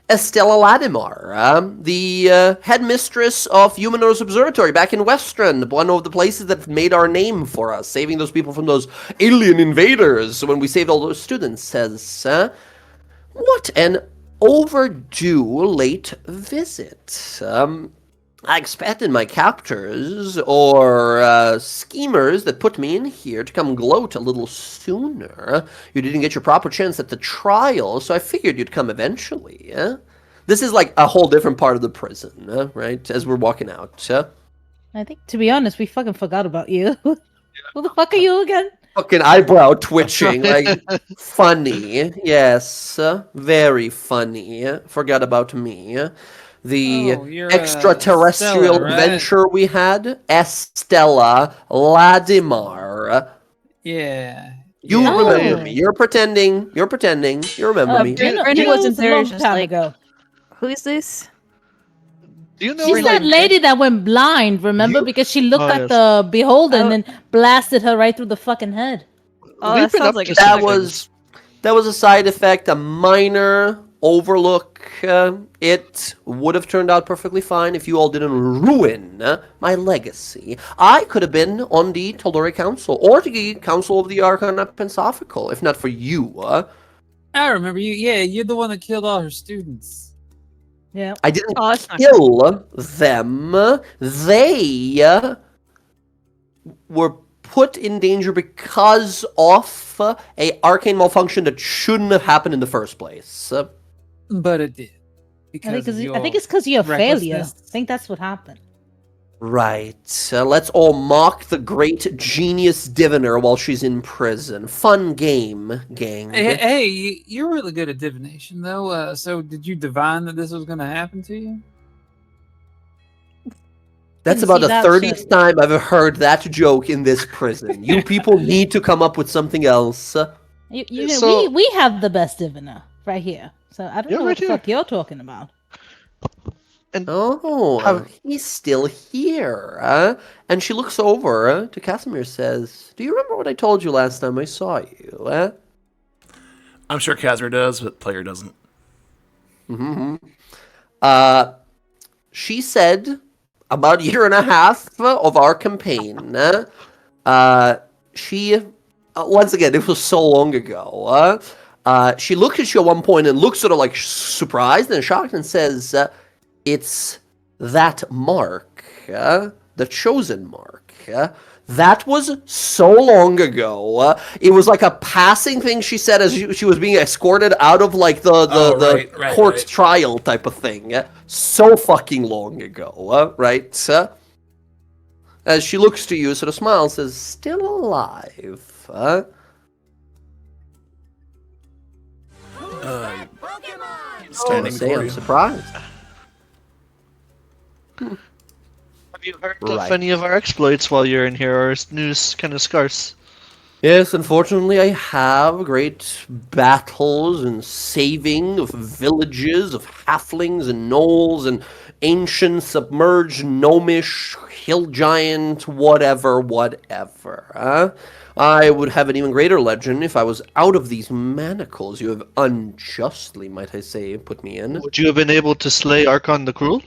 Estella Ladimar, the headmistress of Humanos Observatory back in Western, one of the places that made our name for us, saving those people from those alien invaders when we saved all those students, says, what an overdue late visit. I expected my captors or schemers that put me in here to come gloat a little sooner. You didn't get your proper chance at the trial, so I figured you'd come eventually. This is like a whole different part of the prison, right? As we're walking out. I think, to be honest, we fucking forgot about you. Who the fuck are you again? Fucking eyebrow twitching, like funny. Yes, very funny. Forgot about me. The Oh, you're, extraterrestrial Stella, right? adventure we had, Estella Ladimar. Yeah. You yeah. remember Oh. me. You're pretending. You remember me. Randy was wasn't a there, long just time like- ago. Who is this? Do you know? She's that lady that went blind, remember? You- Because she looked Oh, at yes. the beholden Oh. and blasted her right through the fucking head. Oh, We've that been sounds up like to a That something. was a side effect, a minor overlook. It would have turned out perfectly fine if you all didn't ruin my legacy. I could have been on the Tal'dorei Council or the Council of the Arcana Pensophical, if not for you. I remember you. Yeah, you're the one that killed all her students. Yeah. I didn't Oh, that's not kill them. They were put in danger because of a arcane malfunction that shouldn't have happened in the first place. But it did. I Because think it's because you're a failure. I recklessness. think that's what happened. Right. Let's all mock the great genius diviner while she's in prison. Fun game, gang. Hey, you're really good at divination, though. So, did you divine that this was going to happen to you? That's Didn't about see the that 30th shit. time I've heard that joke in this prison. You people need to come up with something else. So- we have the best diviner right here. So I don't Yeah, know right what the here. fuck you're talking about. Oh, Have- he's still here. And she looks over to Casimir, says, do you remember what I told you last time I saw you? I'm sure Casimir does, but player doesn't. Mm-hmm. she said about a year and a half of our campaign, she, once again, it was so long ago, she looked at you at one point and looked sort of like surprised and shocked and says, it's that mark, the chosen mark. That was so long ago. It was like a passing thing she said as she was being escorted out of like the court trial type of thing. So fucking long ago, right? As she looks to you, sort of smiles, says, still alive. Standing Say before I'm you. surprised. Have you heard of any of our exploits while you're in here, or is news kind of scarce? Yes, unfortunately, I have great battles and saving of villages, of halflings and gnolls and ancient, submerged, gnomish, hill giant, whatever. I would have an even greater legend if I was out of these manacles you have unjustly, might I say, put me in. Would you have been able to slay Archon the Cruel?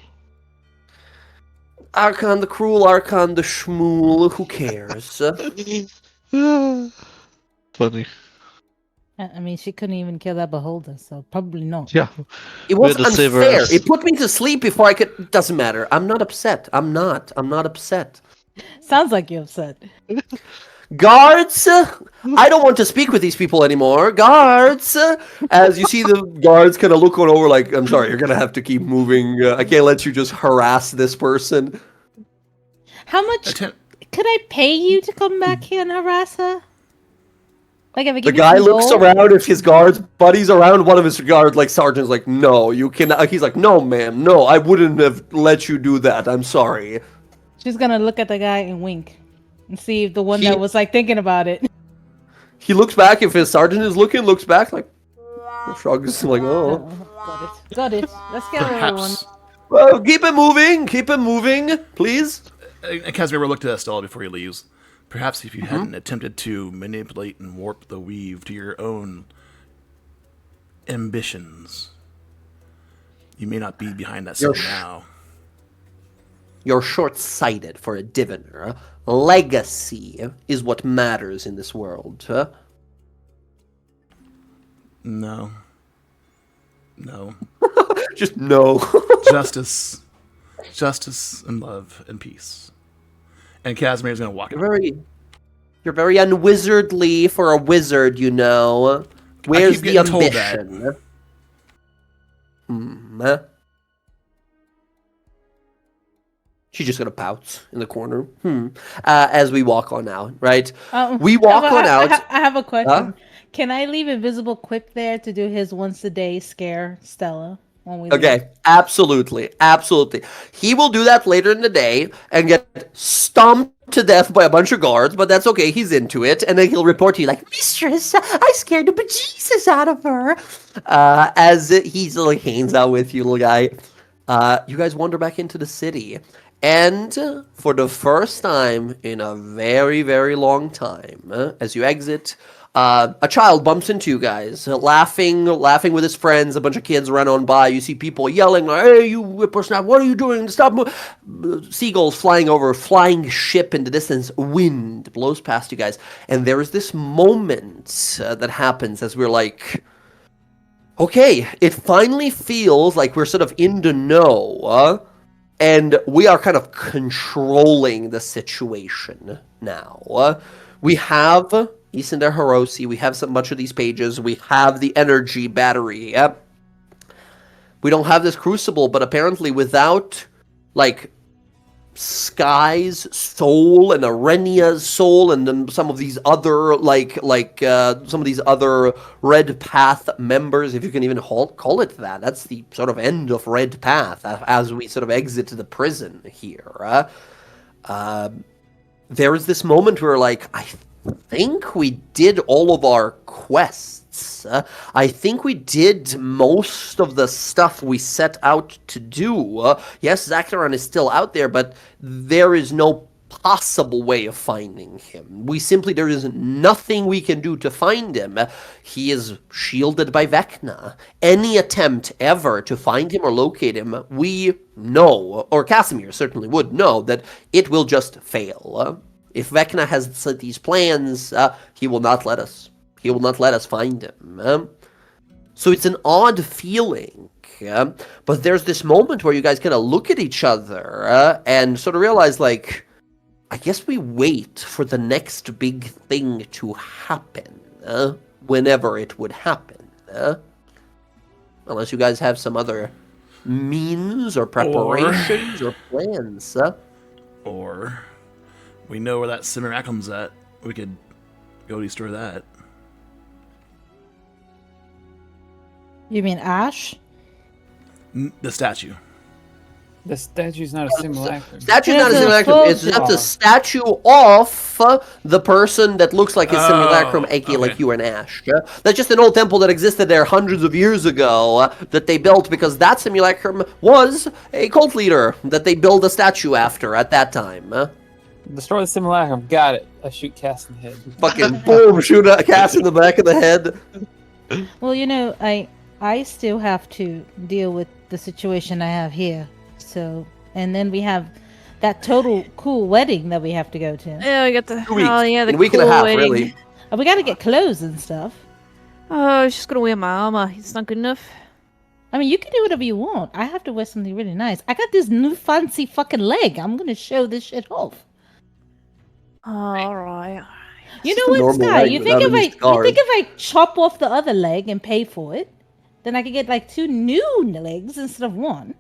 Archon the Cruel, Archon the Shmool, who cares? Funny. I mean, she couldn't even kill that beholder, so probably not. Yeah. It was We had to save her unfair. ass. It put me to sleep before I could... Doesn't matter. I'm not upset. I'm not upset. Sounds like you're upset. Guards! I don't want to speak with these people anymore. Guards! As you see the guards kind of look on over like, I'm sorry, you're going to have to keep moving. I can't let you just harass this person. How much could I pay you to come back here and harass her? Like, if I The give you guy some looks gold? around if his guards, buddies around, one of his guards, like sergeant's like, no, you cannot. He's like, no, ma'am, no, I wouldn't have let you do that. I'm sorry. She's gonna look at the guy and wink. And see if the one He- that was, like, thinking about it. He looks back, if his sergeant is looking, looks back, like, shrugs, like, oh. Got it. Let's get everyone. Perhaps. Well, keep it moving, please. Casimir will look to Estella before he leaves. Perhaps if you hadn't attempted to manipulate and warp the weave to your own ambitions, you may not be behind that You're scene now. You're short-sighted for a diviner. Legacy is what matters in this world, huh? No. Just no. Justice and love and peace. And Casimir's gonna walk. You're very unwizardly for a wizard, you know. Where's the getting told that. ambition? She's just gonna pout in the corner. As we walk on out, right? We walk on out. I have a question. Can I leave invisible Quip there to do his once a day scare Stella when we leave? Okay, absolutely. He will do that later in the day and get stomped to death by a bunch of guards, but that's okay. He's into it, and then he'll report to you like, "Mistress, I scared the bejesus out of her." As he's like hangs out with you, little guy. You guys wander back into the city, and for the first time in a very, very long time, as you exit. A child bumps into you guys, laughing with his friends. A bunch of kids run on by. You see people yelling, like, "Hey, you whippersnapper, what are you doing? Stop!" Seagulls flying over, flying ship in the distance. Wind blows past you guys. And there is this moment that happens as we're like, okay, it finally feels like we're sort of in the know. And we are kind of controlling the situation now. We have... Isender Hiroshi, we have much of these pages, we have the energy battery, yep. We don't have this crucible, but apparently without, like, Sky's soul and Arenia's soul and then some of these other, some of these other Red Path members, if you can even call it that. That's the sort of end of Red Path as we sort of exit the prison here. There is this moment where, like, I think we did all of our quests. I think we did most of the stuff we set out to do. Yes, Zactaron is still out there, but there is no possible way of finding him. There is nothing we can do to find him. He is shielded by Vecna. Any attempt ever to find him or locate him, we know, or Casimir certainly would know, that it will just fail. If Vecna has set these plans, he will not let us. He will not let us find him. So it's an odd feeling. But there's this moment where you guys kind of look at each other and sort of realize, like, I guess we wait for the next big thing to happen, whenever it would happen. Unless you guys have some other means or preparations or plans. Or we know where that simulacrum's at. We could go destroy that. You mean Ash? The statue. The statue's not a simulacrum. Statue's not a It's a simulacrum. It's just a photo. statue of the person that looks like a simulacrum, aka okay. like you and Ash. That's just an old temple that existed there hundreds of years ago that they built because that simulacrum was a cult leader that they built a statue after at that time. Destroy the simulacrum. Got it. I shoot Cass in the head. Fucking boom, shoot a cast in the back of the head. Well, I still have to deal with the situation I have here. So, and then we have that total cool wedding that we have to go to. Yeah, we got the. 2 weeks. Oh yeah, the A week cool and a half, wedding. really. We got to get clothes and stuff. Oh, I was just gonna wear my armor. It's not good enough. I mean, you can do whatever you want. I have to wear something really nice. I got this new fancy fucking leg. I'm gonna show this shit off. All right. You Just know a what, normal Sky? leg You think without any if scars. I chop off the other leg and pay for it, then I could get like 2 new legs instead of 1.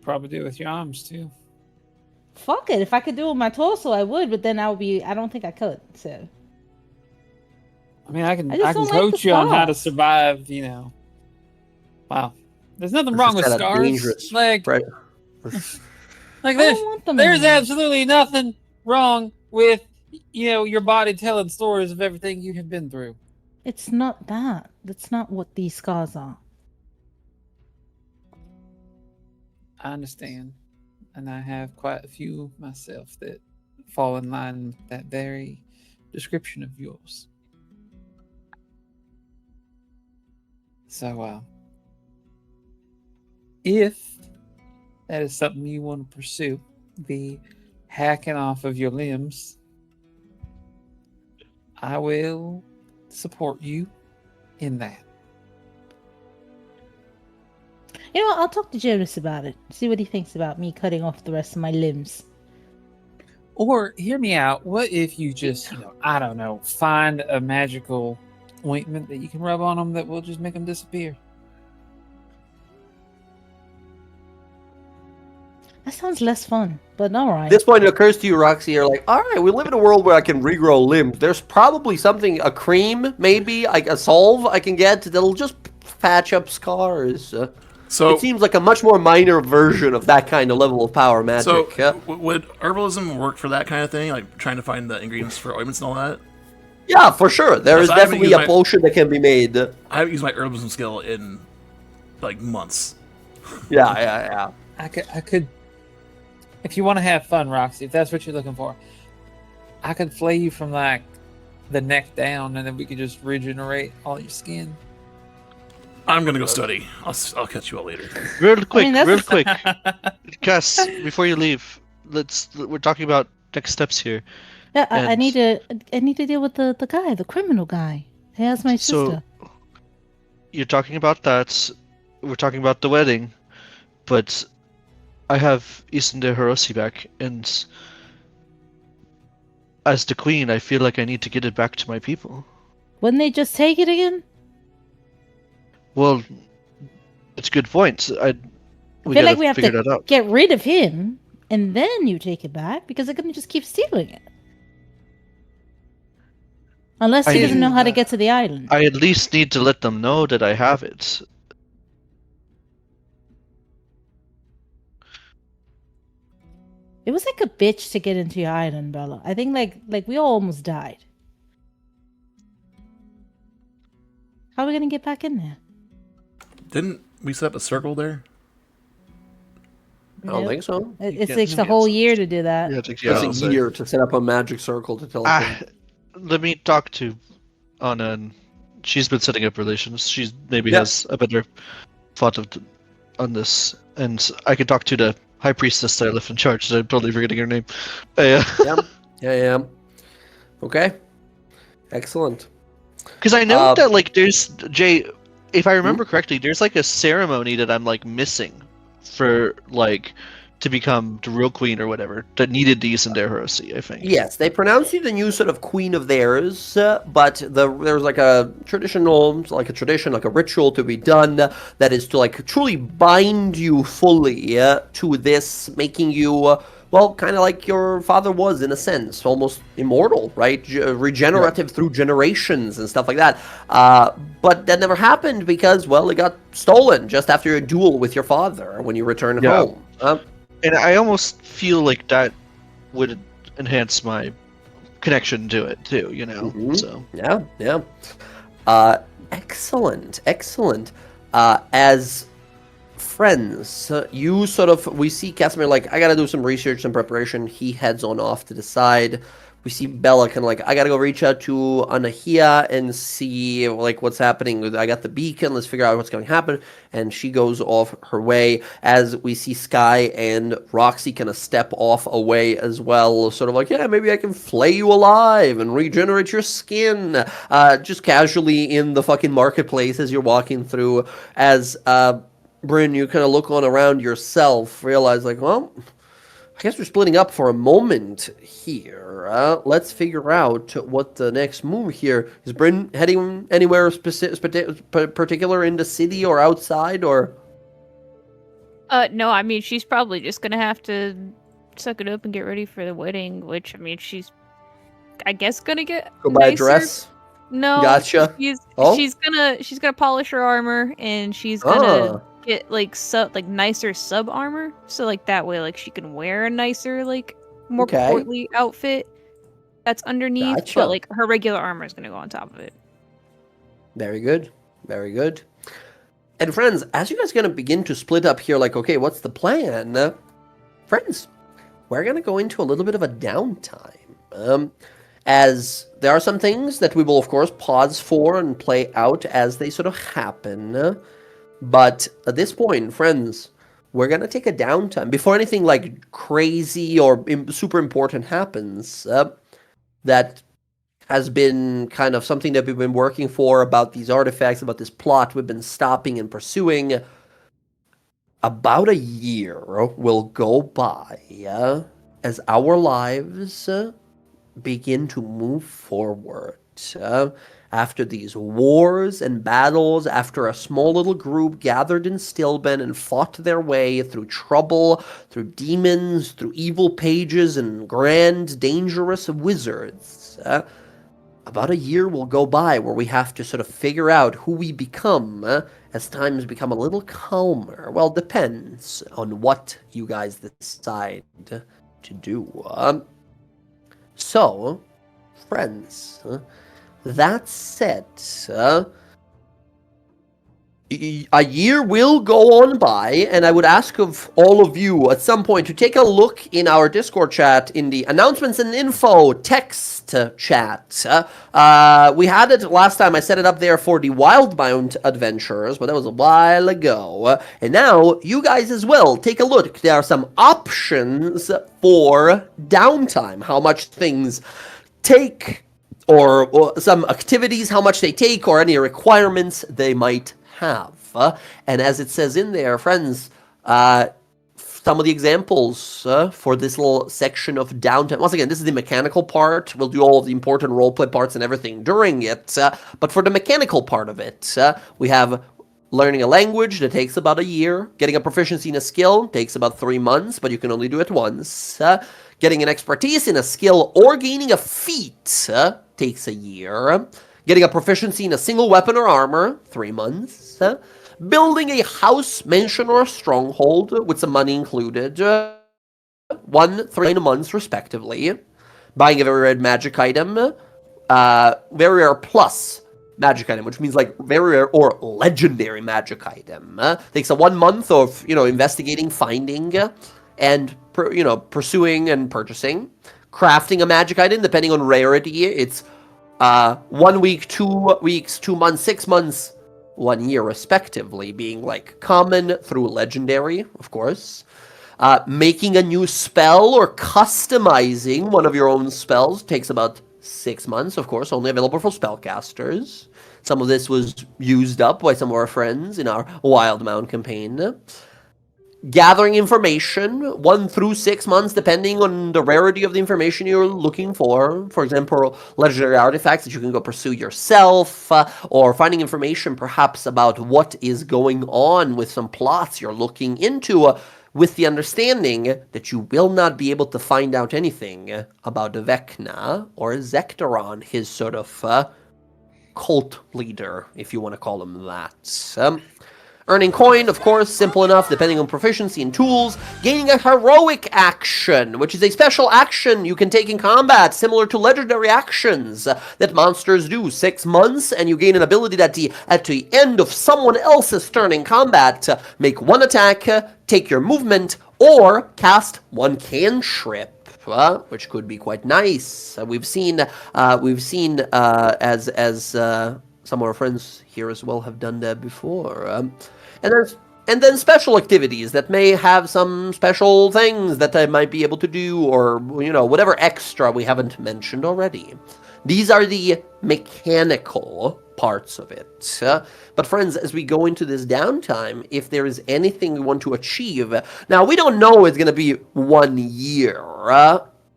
Probably do it with your arms too. Fuck it. If I could do it with my torso, I would. But then I don't think I could. So I mean, I can I just don't like coach the you on how to scars. survive. Wow, there's nothing wrong with Just kinda scars. dangerous, Like, right? like I this. don't want them. There's anymore. absolutely nothing wrong with your body telling stories of everything you have been through. It's not that. That's not what these scars are. I understand, and I have quite a few myself that fall in line with that very description of yours. So, if that is something you want to pursue, the hacking off of your limbs, I will support you in that. You know what? I'll talk to Jonas about it. See what he thinks about me cutting off the rest of my limbs. Or hear me out. What if you just, I don't know, find a magical ointment that you can rub on them that will just make them disappear? That sounds less fun, but all right. At this point, it occurs to you, Roxy, you're like, all right, we live in a world where I can regrow limbs. There's probably something, a cream, maybe, like a salve I can get that'll just patch up scars. So It seems like a much more minor version of that kind of level of power magic. So, would herbalism work for that kind of thing? Like trying to find the ingredients for ointments and all that? Yeah, for sure. There is Yes, I haven't definitely used a my- potion that can be made. I haven't used my herbalism skill in like months. Yeah. I could, if you want to have fun, Roxy, if that's what you're looking for, I could flay you from like the neck down, and then we could just regenerate all your skin. I'm gonna go study. I'll catch you all later. Real quick, that's- real quick. Cass, before you leave, we're talking about next steps here. Yeah, I and- need to deal with the guy, the criminal guy. He has my So- sister. You're talking about that. We're talking about the wedding, but I have Isende Hiroshi back, and as the queen, I feel like I need to get it back to my people. Wouldn't they just take it again? Well, it's a good point. I feel like we have figure to that out. get rid of him, and then you take it back, because they're gonna just keep stealing it. Unless he I- doesn't know how to get to the island. I at least need to let them know that I have it. It was like a bitch to get into your island, Bella. I think like we all almost died. How are we gonna get back in there? Didn't we set up a circle there? I don't Nope. think so. It get takes a some whole answers. year to do that. Yeah, it takes It's I'll a say. year to set up a magic circle to teleport. Let me talk to Anna. And she's been setting up relations. She maybe Yeah. has a better thought on this. And I can talk to the high priestess that I left in charge. I'm totally forgetting her name. Yeah. Okay. Excellent. Because I know Uh, that like there's Jay, if I remember correctly, there's like a ceremony that I'm like missing for like to become the real queen or whatever that needed these in their heresy. I think. Yes, they pronounce you the new sort of queen of theirs, but there's like a tradition, like a ritual to be done that is to like truly bind you fully to this, making you, well, kind of like your father was in a sense, almost immortal, right? Regenerative through generations and stuff like that. But that never happened because, well, it got stolen just after your duel with your father when you returned Yeah. home. And I almost feel like that would enhance my connection to it too. You know. Mhm. So. Yeah. Excellent. As friends, we see Casimir like, I gotta do some research and preparation. He heads on off to the side. We see Bella kind of like, I gotta go reach out to Anahia and see like what's happening. I got the beacon. Let's figure out what's going to happen. And she goes off her way. As we see Sky and Roxy kind of step off away as well, sort of like, yeah, maybe I can flay you alive and regenerate your skin. Just casually in the fucking marketplace as you're walking through. As Bryn, you kind of look on around yourself, realize like, well, I guess we're splitting up for a moment here. Let's figure out what the next move here is. Bryn heading anywhere particular in the city or outside, or? No, I mean, she's probably just gonna have to suck it up and get ready for the wedding, which, I mean, she's, I guess, gonna get Go buy a nicer. dress? No, Gotcha. She's Oh? she's gonna polish her armor, and she's gonna get like nicer sub armor, so like that way like she can wear a nicer, like more Okay. portly outfit that's underneath, Gotcha. but like her regular armor is gonna go on top of it. Very good. And friends, as you guys are going to begin to split up here, like, okay, what's the plan? Friends, we're going to go into a little bit of a downtime. As there are some things that we will, of course, pause for and play out as they sort of happen. But at this point, friends, we're going to take a downtime. Before anything like crazy or super important happens, that has been kind of something that we've been working for about these artifacts, about this plot we've been stopping and pursuing. About a year will go by as our lives begin to move forward. After these wars and battles, after a small little group gathered in Stilben and fought their way through trouble, through demons, through evil pages and grand, dangerous wizards, about a year will go by where we have to sort of figure out who we become as times become a little calmer. Well, depends on what you guys decide to do. So, friends, that said, a year will go on by, and I would ask of all of you at some point to take a look in our Discord chat in the announcements and info text chat. We had it last time. I set it up there for the Wildbound adventures, but that was a while ago. And now you guys as well take a look. There are some options for downtime, how much things take, or some activities, how much they take, or any requirements they might have. And as it says in there, friends, some of the examples for this little section of downtime. Once again, this is the mechanical part. We'll do all of the important roleplay parts and everything during it. But for the mechanical part of it, we have learning a language that takes about a year. Getting a proficiency in a skill takes about 3 months, but you can only do it once. Getting an expertise in a skill or gaining a feat takes a year. Getting a proficiency in a single weapon or armor, 3 months. Building a house, mansion, or a stronghold with some money included, 3 months respectively. Buying a very rare magic item, very rare plus magic item, which means like very rare or legendary magic item. Takes a 1 month of investigating, finding, and pursuing and purchasing. Crafting a magic item, depending on rarity, it's 1 week, 2 weeks, 2 months, 6 months, 1 year, respectively, being like common through legendary, of course. Making a new spell or customizing one of your own spells takes about 6 months, of course, only available for spellcasters. Some of this was used up by some of our friends in our Wildmount campaign. Gathering information, 1 through 6 months, depending on the rarity of the information you're looking for. For example, legendary artifacts that you can go pursue yourself, or finding information perhaps about what is going on with some plots you're looking into, with the understanding that you will not be able to find out anything about Vecna or Zektaron, his sort of cult leader, if you want to call him that. Earning coin, of course, simple enough, depending on proficiency and tools. Gaining a heroic action, which is a special action you can take in combat, similar to legendary actions that monsters do. 6 months, and you gain an ability that at the end of someone else's turn in combat, make 1 attack, take your movement, or cast 1 cantrip. Which could be quite nice. We've seen as some of our friends here as well have done that before. And then special activities that may have some special things that I might be able to do, or whatever extra we haven't mentioned already. These are the mechanical parts of it. But friends, as we go into this downtime, if there is anything we want to achieve, now we don't know it's going to be 1 year,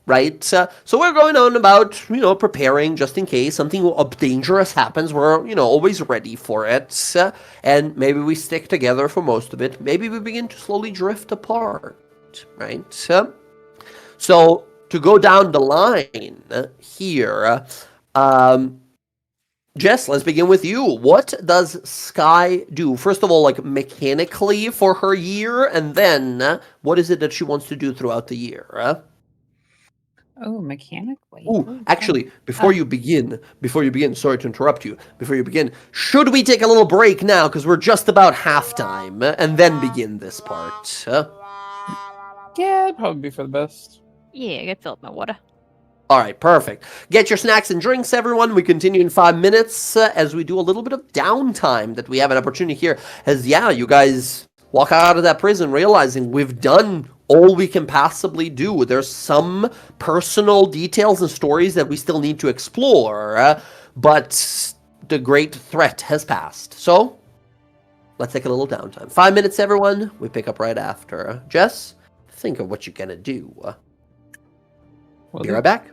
right? So we're going on about, preparing just in case something dangerous happens. We're, always ready for it. And maybe we stick together for most of it. Maybe we begin to slowly drift apart, right? So to go down the line here, Jess, let's begin with you. What does Sky do? First of all, like mechanically for her year, and then what is it that she wants to do throughout the year? Oh, mechanically. Ooh, actually, before you begin, sorry to interrupt you. Before you begin, should we take a little break now, because we're just about halftime, and then begin this part? Yeah, it'd probably be for the best. Yeah, I gotta fill up my water. All right, perfect. Get your snacks and drinks, everyone. We continue in 5 minutes as we do a little bit of downtime that we have an opportunity here. As, you guys walk out of that prison realizing we've done all we can possibly do. There's some personal details and stories that we still need to explore, but the great threat has passed. So, let's take a little downtime. 5 minutes, everyone. We pick up right after. Jess, think of what you're going to do. Be right back.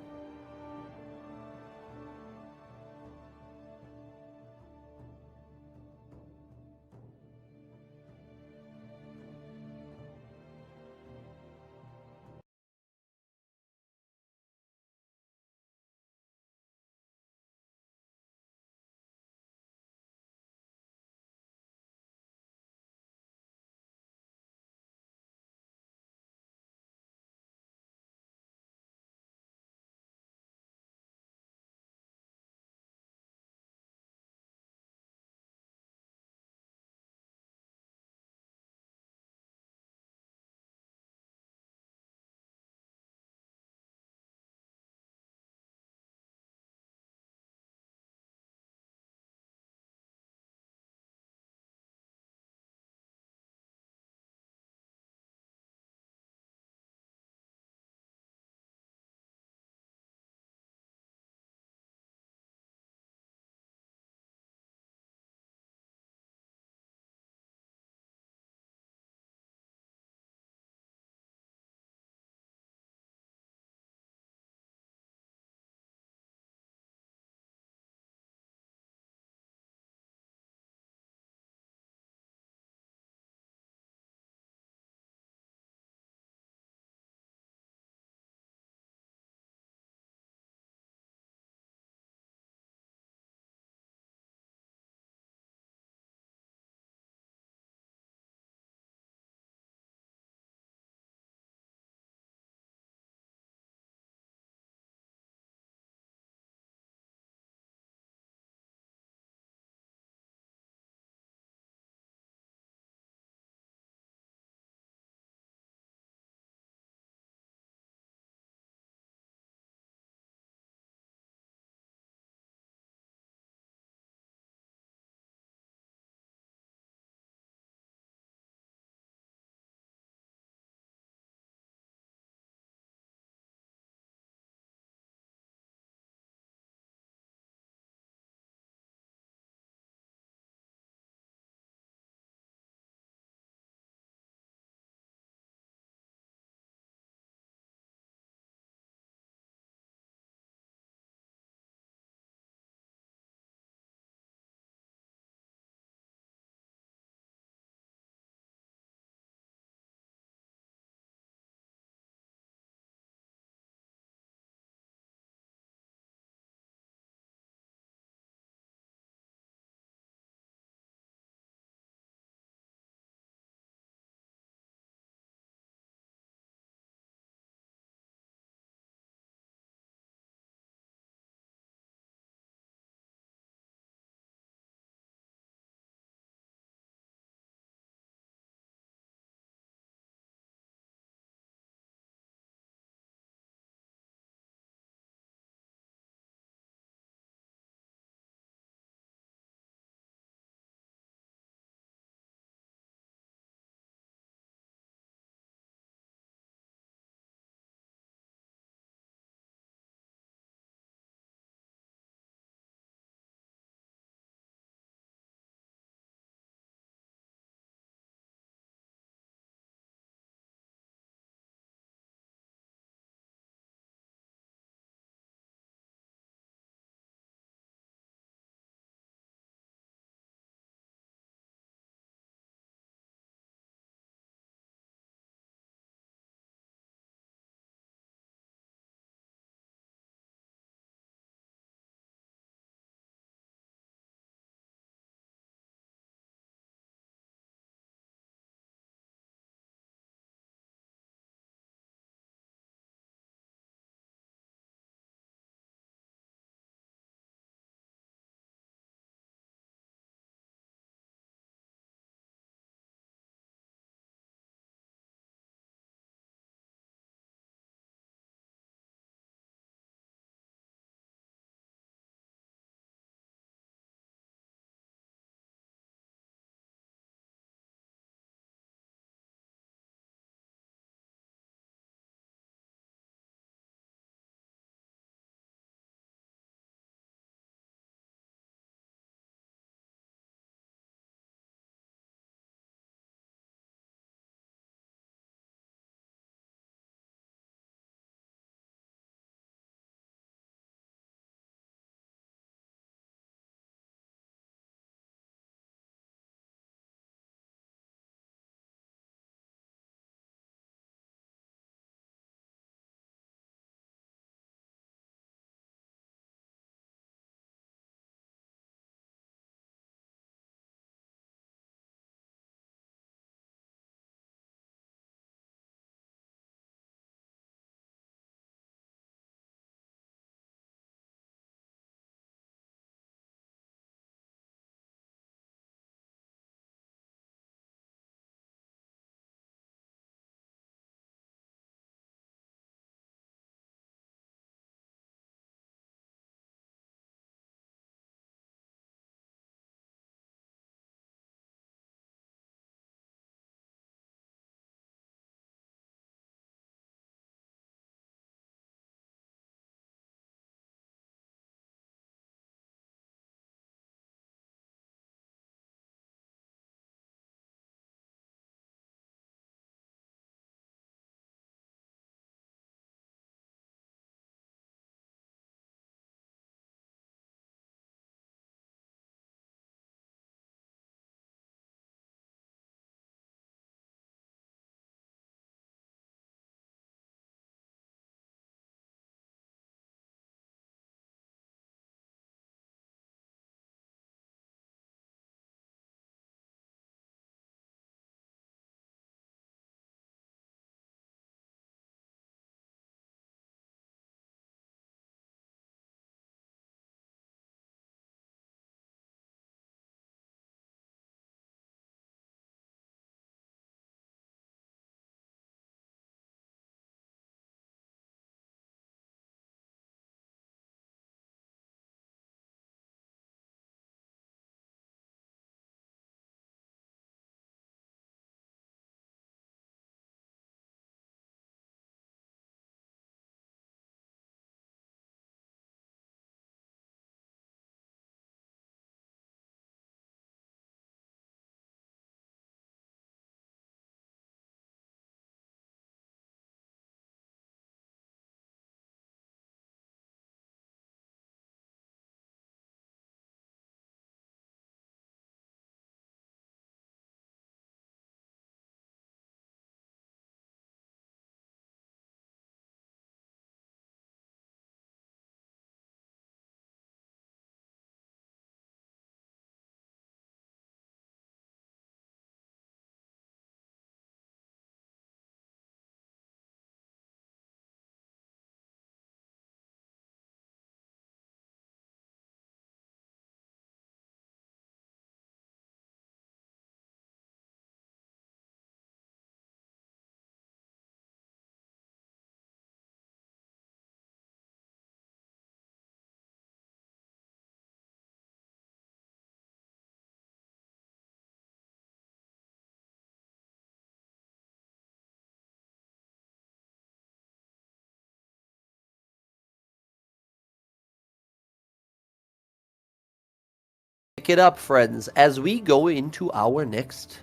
it up, friends, as we go into our next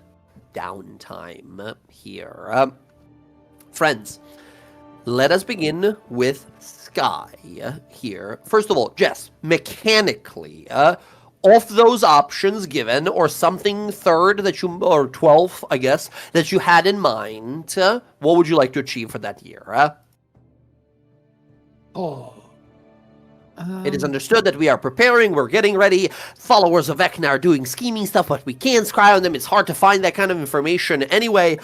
downtime here. Friends, let us begin with Sky here. First of all, Jess, mechanically, of those options given, or something third that you, or 12th, I guess, that you had in mind, what would you like to achieve for that year? It is understood that we are preparing, we're getting ready. Followers of Vecna are doing scheming stuff, but we can't scry on them. It's hard to find that kind of information. Anyway,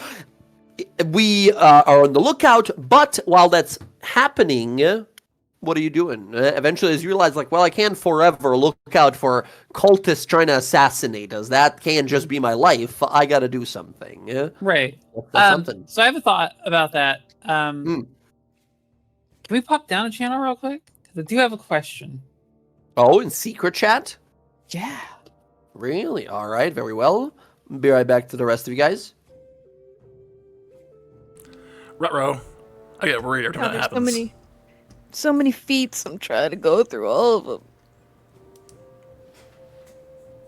we are on the lookout, but while that's happening, what are you doing? Eventually, as you realize, like, well, I can't forever look out for cultists trying to assassinate us. That can't just be my life. I gotta do something. Right. Something. So I have a thought about that. Hmm. Can we pop down a channel real quick? Because I do have a question. Oh, in secret chat? Yeah. Really? All right, very well. Be right back to the rest of you guys. Ruh-roh. I get worried every time that there's happens. so many feats. I'm trying to go through all of them.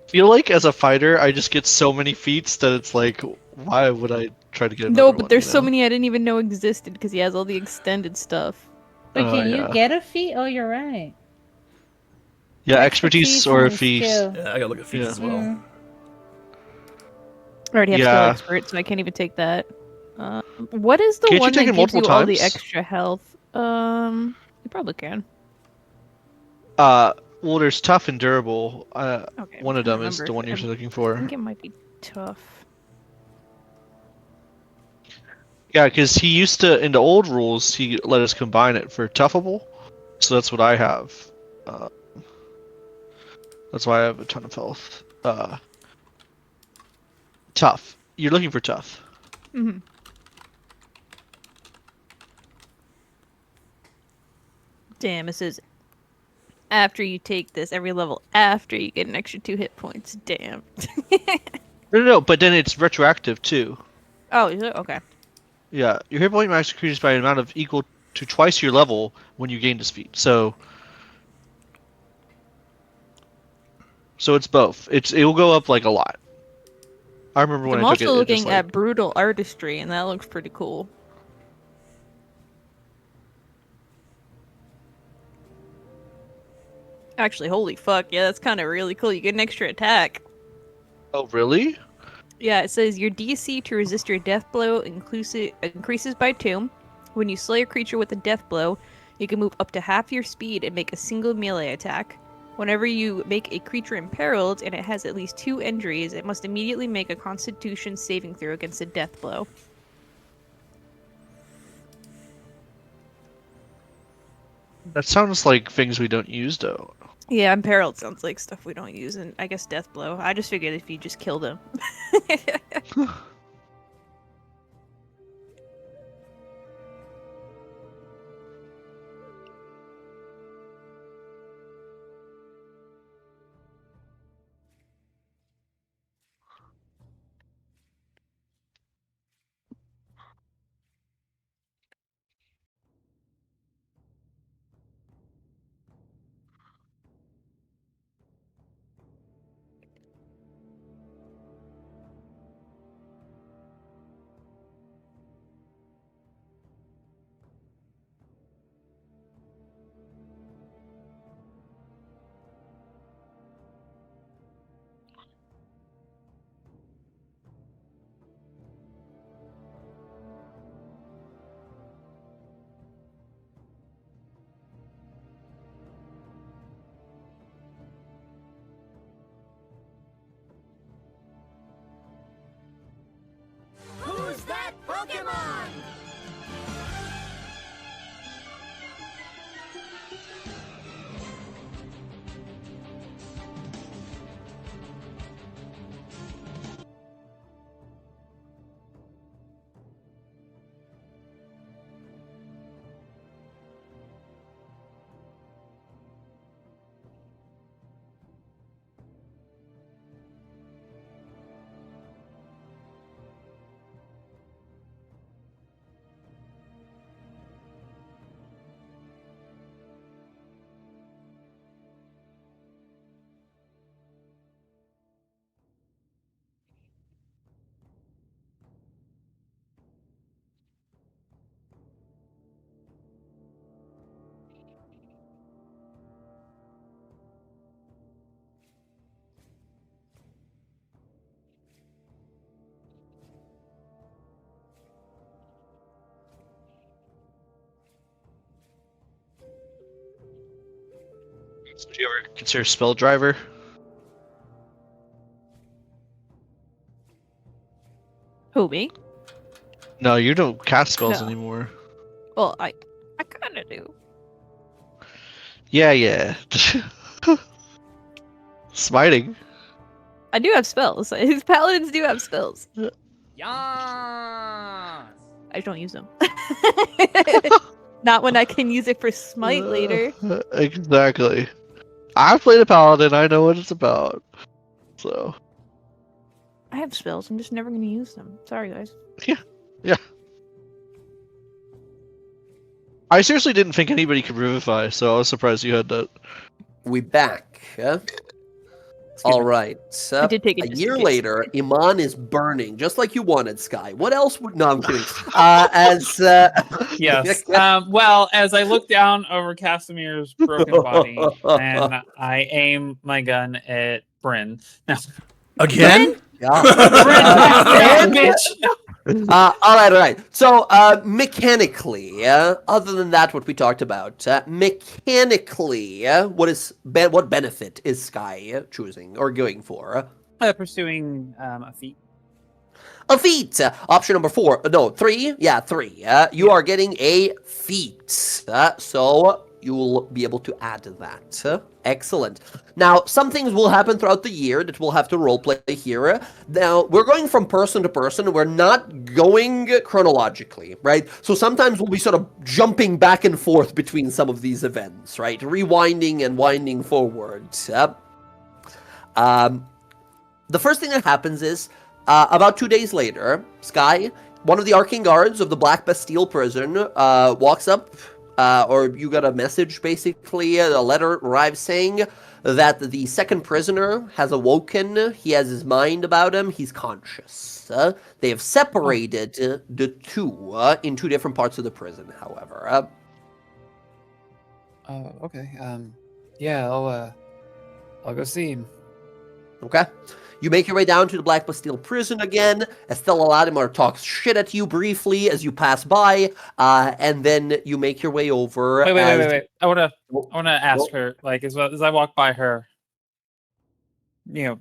Feel like as a fighter, I just get so many feats that it's like, why would I try to get another No, but one, there's you so know? many I didn't even know existed because he has all the extended stuff. But Oh, can you yeah. get a feat? Oh, you're right. Yeah, expertise or a and feat. skill. Yeah, I gotta look at feats Yeah. as well. Mm. I already have skill Yeah. expert, so I can't even take that. What is the Can't you one take that it gives you multiple all the times? extra health? You probably can. Well, there's tough and durable. Okay, One I'm of trying them to is the remember one you're if looking I for. think it might be tough. Yeah, because he used to, in the old rules, he let us combine it for toughable. So that's what I have. That's why I have a ton of health. Tough. You're looking for tough. Mm-hmm. Damn, it says after you take this, every level after you get an extra 2 hit points. Damn. No, but then it's retroactive too. Oh, is it? Okay. Yeah, your hit point max increases by an amount of equal to twice your level when you gain this feat. So it's both. It will go up like a lot. I remember when I'm I took also it, it just looking like at brutal artistry, and that looks pretty cool. Actually, holy fuck, yeah, that's kind of really cool. You get an extra attack. oh really? Yeah, it says your DC to resist your death blow increases by 2. When you slay a creature with a death blow, you can move up to half your speed and make a single melee attack. Whenever you make a creature imperiled and it has at least 2 injuries, it must immediately make a Constitution saving throw against a death blow. That sounds like things we don't use though. Yeah, imperiled sounds like stuff we don't use, and I guess death blow. I just figured if you just killed him. Would you ever consider spell driver? Who, me? No, you don't cast spells No. anymore. Well, I kind of do. Yeah. Smiting. I do have spells. His paladins do have spells. Yes. I just don't use them. Not when I can use it for smite later. Exactly. I've played a paladin. I know what it's about. So. I have spells. I'm just never going to use them. Sorry, guys. Yeah. I seriously didn't think anybody could revivify, so I was surprised you had that. We back. All right. I did take it A just year in case. later, Iman is burning, just like you wanted, Sky. What else would? No, I'm kidding. Yes. Well, as I look down over Casimir's broken body, and I aim my gun at Bryn. Now, Again? Yeah. Bryn, bitch. All right. So, mechanically, other than that, what we talked about, mechanically, what benefit is Sky choosing or going for? Pursuing a feat. A feat. Option number 4. No, 3. Yeah, 3. You are getting a feat. So you'll be able to add that. Excellent. Now, some things will happen throughout the year that we'll have to roleplay here. Now, we're going from person to person. We're not going chronologically, right? So sometimes we'll be sort of jumping back and forth between some of these events, right? Rewinding and winding forwards. The first thing that happens is, about 2 days later, Sky, one of the arcane guards of the Black Bastille prison, walks up, or you got a message, basically, a letter arrives saying that the second prisoner has awoken, he has his mind about him, he's conscious. They have separated the two in 2 different parts of the prison, however. Okay. Yeah, I'll go see him. Okay. You make your way down to the Black Bastille prison again. Estella Latimer talks shit at you briefly as you pass by, and then you make your way over. Wait. I wanna ask her, like, as I walk by her,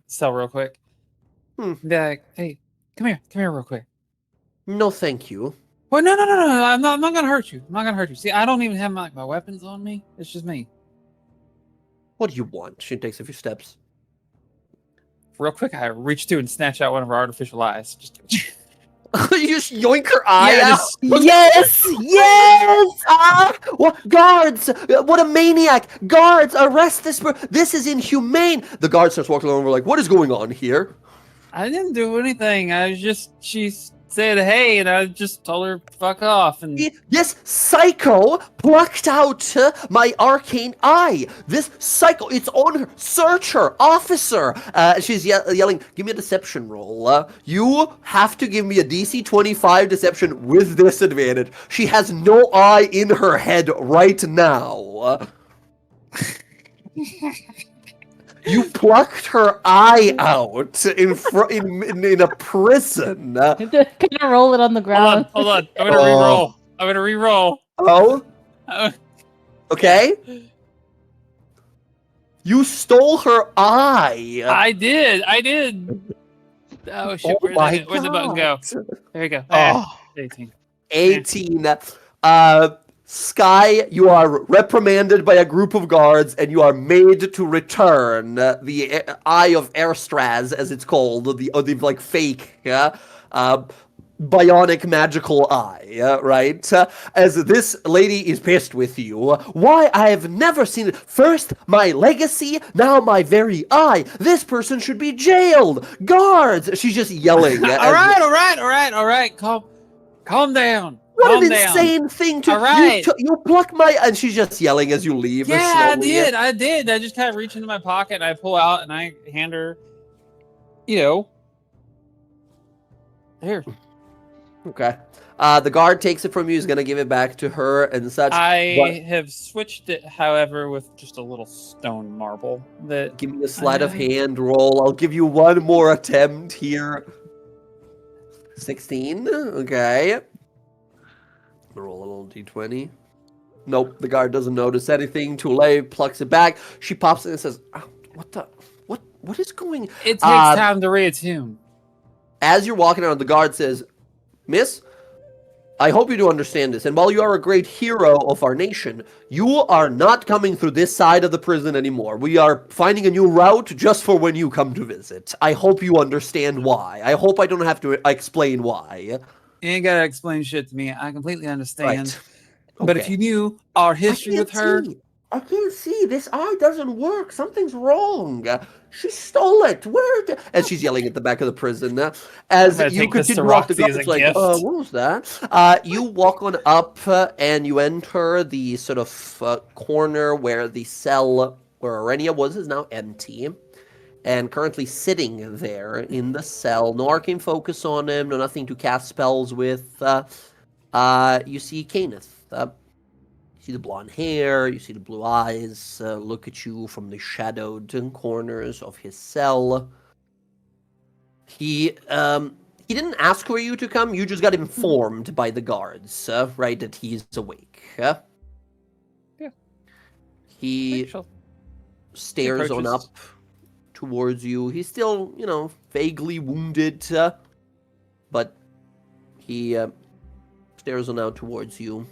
Cell real quick. Be like, hey, come here real quick. No, thank you. Well, no. I'm not gonna hurt you. I'm not gonna hurt you. See, I don't even have my weapons on me. It's just me. What do you want? She takes a few steps. Real quick, I reach through and snatch out one of her artificial eyes. Just You just yoink her eye out. Yes! What guards? What a maniac! Guards, arrest this! This is inhumane. The guard starts walking along. We're like, what is going on here? I didn't do anything. She said hey, and I just told her fuck off. And This psycho plucked out my arcane eye. This psycho, it's on her. Search her, officer. She's yelling, give me a deception roll. You have to give me a DC 25 deception with disadvantage. She has no eye in her head right now. You plucked her eye out in a prison. Can I roll it on the ground? hold on. I'm gonna re-roll. I'm gonna re-roll. Oh? Okay. You stole her eye. I did. Oh shit! Oh my Where'd the button go? There you go. Oh. 18. 18. Sky, you are reprimanded by a group of guards, and you are made to return the Eye of Erstraz, as it's called, the like fake, bionic magical eye, right? As this lady is pissed with you. Why, I have never seen it. First, my legacy, now my very eye. This person should be jailed. Guards! She's just yelling. All right. Calm down. What Calm an down. insane thing to All right. you pluck my, and she's just yelling as you leave. Yeah, slowly. I did. I just kind of reach into my pocket and I pull out and I hand her, here. Okay. The guard takes it from you. He's gonna give it back to her and such. I have switched it, however, with just a little stone marble. That Give me a sleight of hand roll. I'll give you one more attempt here. 16. Okay. Roll a little d20. Nope, the guard doesn't notice anything. Tule plucks it back. She pops in and says, "Oh, what is going?" It takes time to reattune. As you're walking out, the guard says, "Miss, I hope you do understand this. And while you are a great hero of our nation, you are not coming through this side of the prison anymore. We are finding a new route just for when you come to visit. I hope you understand why. I hope I don't have to explain why." You ain't gotta explain shit to me. I completely understand. Right. But if Okay. you knew our history with her, I can't see. This eye doesn't work. Something's wrong. She stole it. And she's yelling at the back of the prison. As gonna you take this to continue to walk, the Roxy as a guard's like, gift. what was that? You walk on up and you enter the sort of corner where the cell where Arenia was is now empty. And currently sitting there in the cell. No arcane focus on him. No nothing to cast spells with. You see Kenneth. You see the blonde hair, you see the blue eyes look at you from the shadowed corners of his cell. He didn't ask for you to come, you just got informed by the guards, right, that he's awake. Yeah. He stares on up towards you. He's still, vaguely wounded, but he stares on out towards you.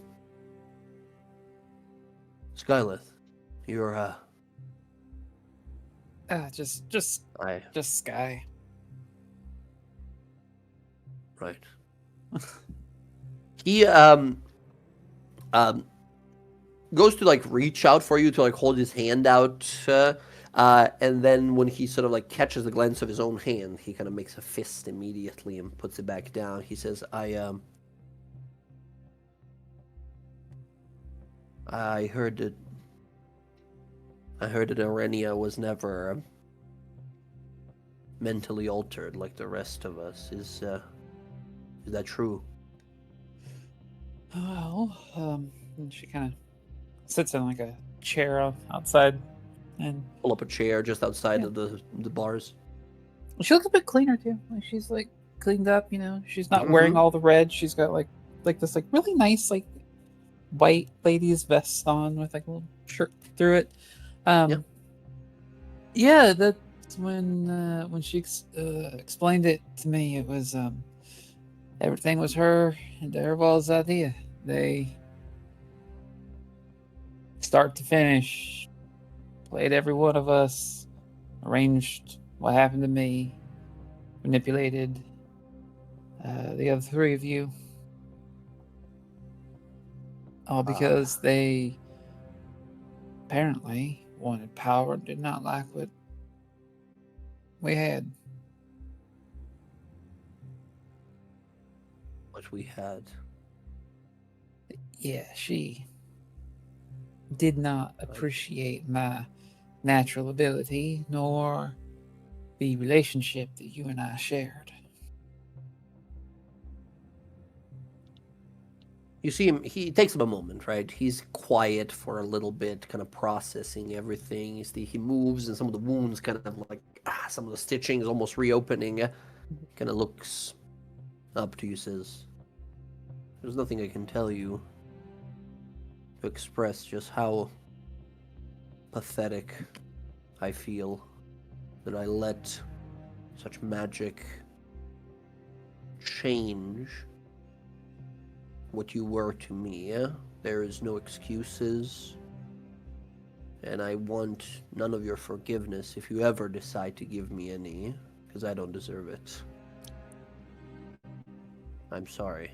Skyleth, you're just Sky. Right. He goes to reach out for you to hold his hand out, and then when he sort of catches the glance of his own hand, he kind of makes a fist immediately and puts it back down. He says, I heard that Arenia was never mentally altered like the rest of us. Is that true? Well, and she kind of sits in a chair outside and Pull up a chair just outside of the bars. she looks a bit cleaner too. She's cleaned up, She's not wearing all the red. She's got this really nice white ladies vest on with a little shirt through it. Yeah, that's when she explained it to me. It was everything was her and Derval's idea. They start to finish played every one of us, arranged what happened to me, manipulated the other three of you. All because they apparently wanted power and did not like what we had. What we had. Yeah, she did not appreciate my natural ability nor the relationship that you and I shared. You see him, he takes him a moment, right? He's quiet for a little bit, kind of processing everything. You see he moves and some of the wounds kind of some of the stitching is almost reopening. Kind of looks up to you, says, "There's nothing I can tell you to express just how pathetic I feel that I let such magic change what you were to me. There is no excuses, and I want none of your forgiveness if you ever decide to give me any, because I don't deserve it. I'm sorry.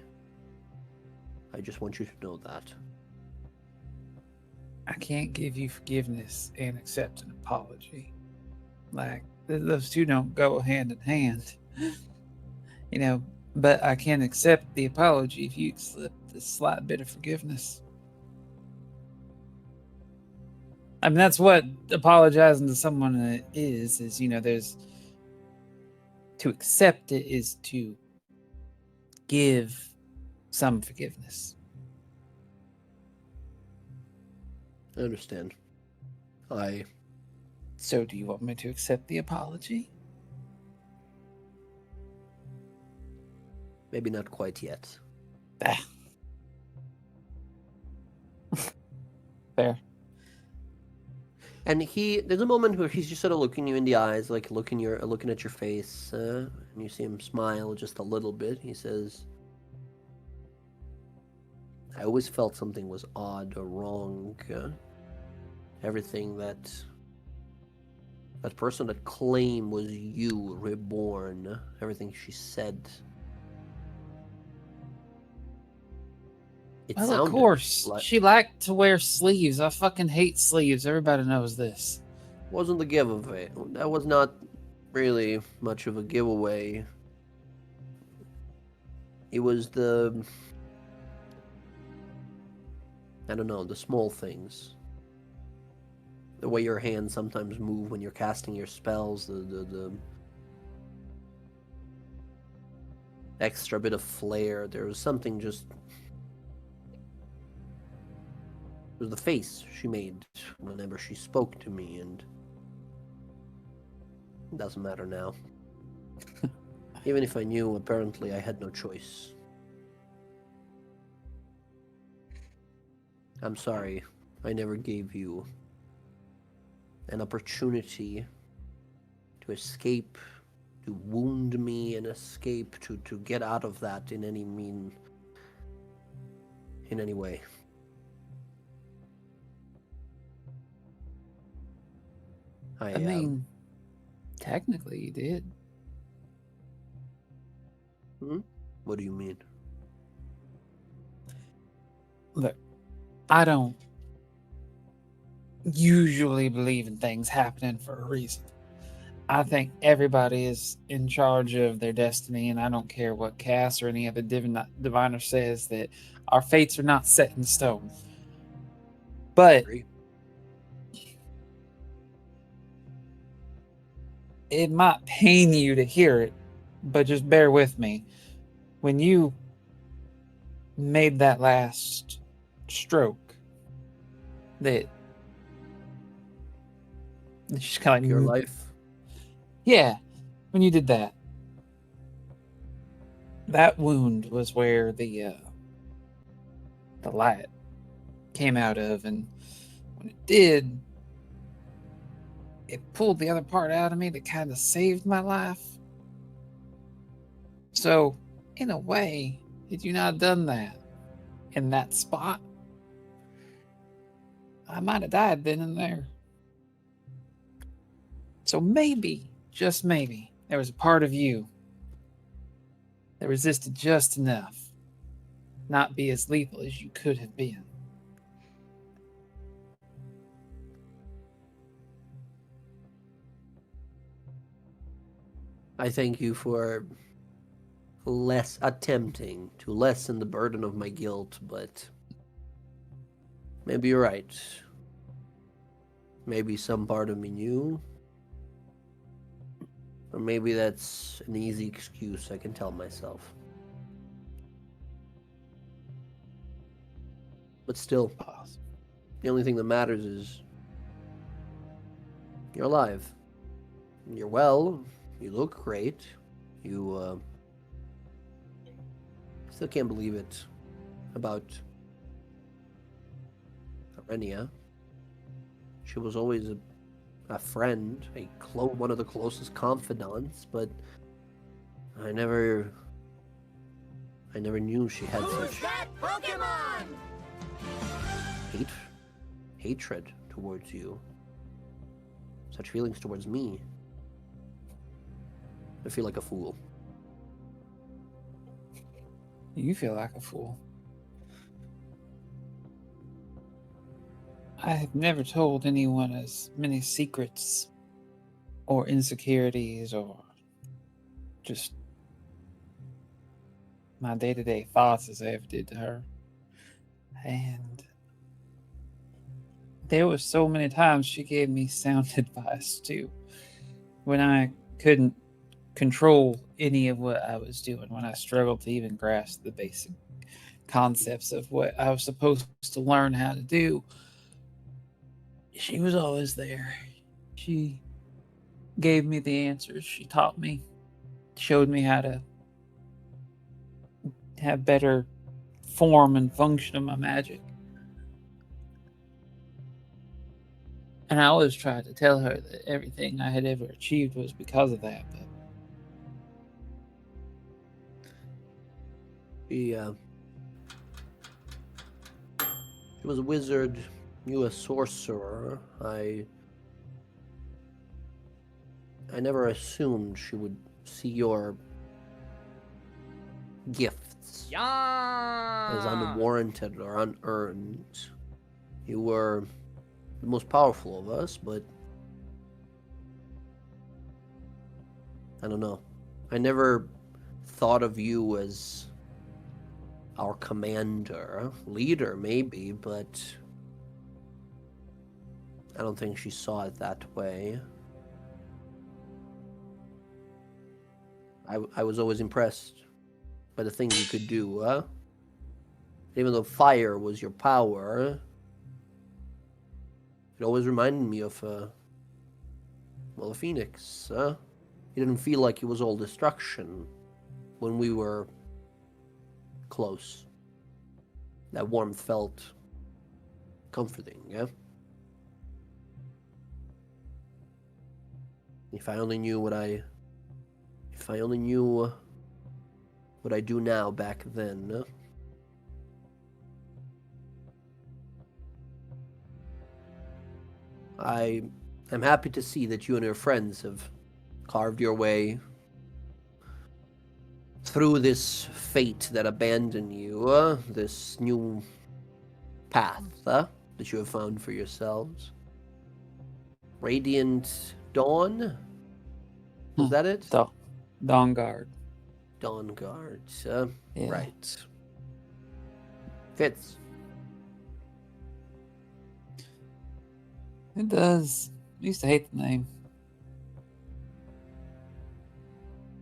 I just want you to know that." I can't give you forgiveness and accept an apology. Those two don't go hand in hand. But I can accept the apology if you accept a slight bit of forgiveness. I mean, that's what apologizing to someone is, there's to accept it is to give some forgiveness. I understand. So do you want me to accept the apology? Maybe not quite yet. Fair. And there's a moment where he's just sort of looking you in the eyes, like looking at your face, and you see him smile just a little bit. He says, I always felt something was odd or wrong. Everything that person that claimed was you, reborn, everything she said. It Well, of sounded course. like She liked to wear sleeves. I fucking hate sleeves. Everybody knows this. wasn't the giveaway. That was not really much of a giveaway. It was I don't know, the small things. The way your hands sometimes move when you're casting your spells, the extra bit of flair. There was something just... It was the face she made whenever she spoke to me, and it doesn't matter now. Even if I knew, apparently I had no choice. I'm sorry, I never gave you an opportunity to escape, to wound me and escape, to get out of that in any way. I mean, technically you did. What do you mean? Look, I don't usually believe in things happening for a reason. I think everybody is in charge of their destiny, and I don't care what Cass or any other diviner says, that our fates are not set in stone. But it might pain you to hear it, but just bear with me. When you made that last stroke, that just kind of Your life? Yeah, when you did that, that wound was where the light came out of, and when it did, it pulled the other part out of me that kind of saved my life. So, in a way, had you not done that in that spot, I might have died then and there. So maybe, just maybe, there was a part of you that resisted just enough, not be as lethal as you could have been. I thank you for attempting to lessen the burden of my guilt, but maybe you're right. Maybe some part of me knew, or maybe that's an easy excuse I can tell myself. But still, the only thing that matters is you're alive. You're well. You look great. You still can't believe it about Arenia. She was always a friend, one of the closest confidants, but I never knew she had Who's such that Pokemon? hatred towards you, such feelings towards me. I feel like a fool. You feel like a fool. I have never told anyone as many secrets or insecurities or just my day-to-day thoughts as I ever did to her. And there were so many times she gave me sound advice too, when I couldn't control any of what I was doing, when I struggled to even grasp the basic concepts of what I was supposed to learn how to do. She was always there. She gave me the answers. She taught me, showed me how to have better form and function of my magic. And I always tried to tell her that everything I had ever achieved was because of that. But She was a wizard, you a sorcerer. I never assumed she would see your gifts as unwarranted or unearned. You were the most powerful of us, but I don't know. I never thought of you as our commander, leader maybe, but I don't think she saw it that way. I was always impressed by the things you could do, huh? Even though fire was your power, it always reminded me of, well, a phoenix, huh? It didn't feel like it was all destruction when we were close. That warmth felt comforting, yeah? If I only knew what I do now back then. I am happy to see that you and your friends have carved your way through this fate that abandoned you, this new path that you have found for yourselves. Radiant Dawn? Was that it? DawnGuard. DawnGuard. Yeah. Right. Fits. It does. I used to hate the name.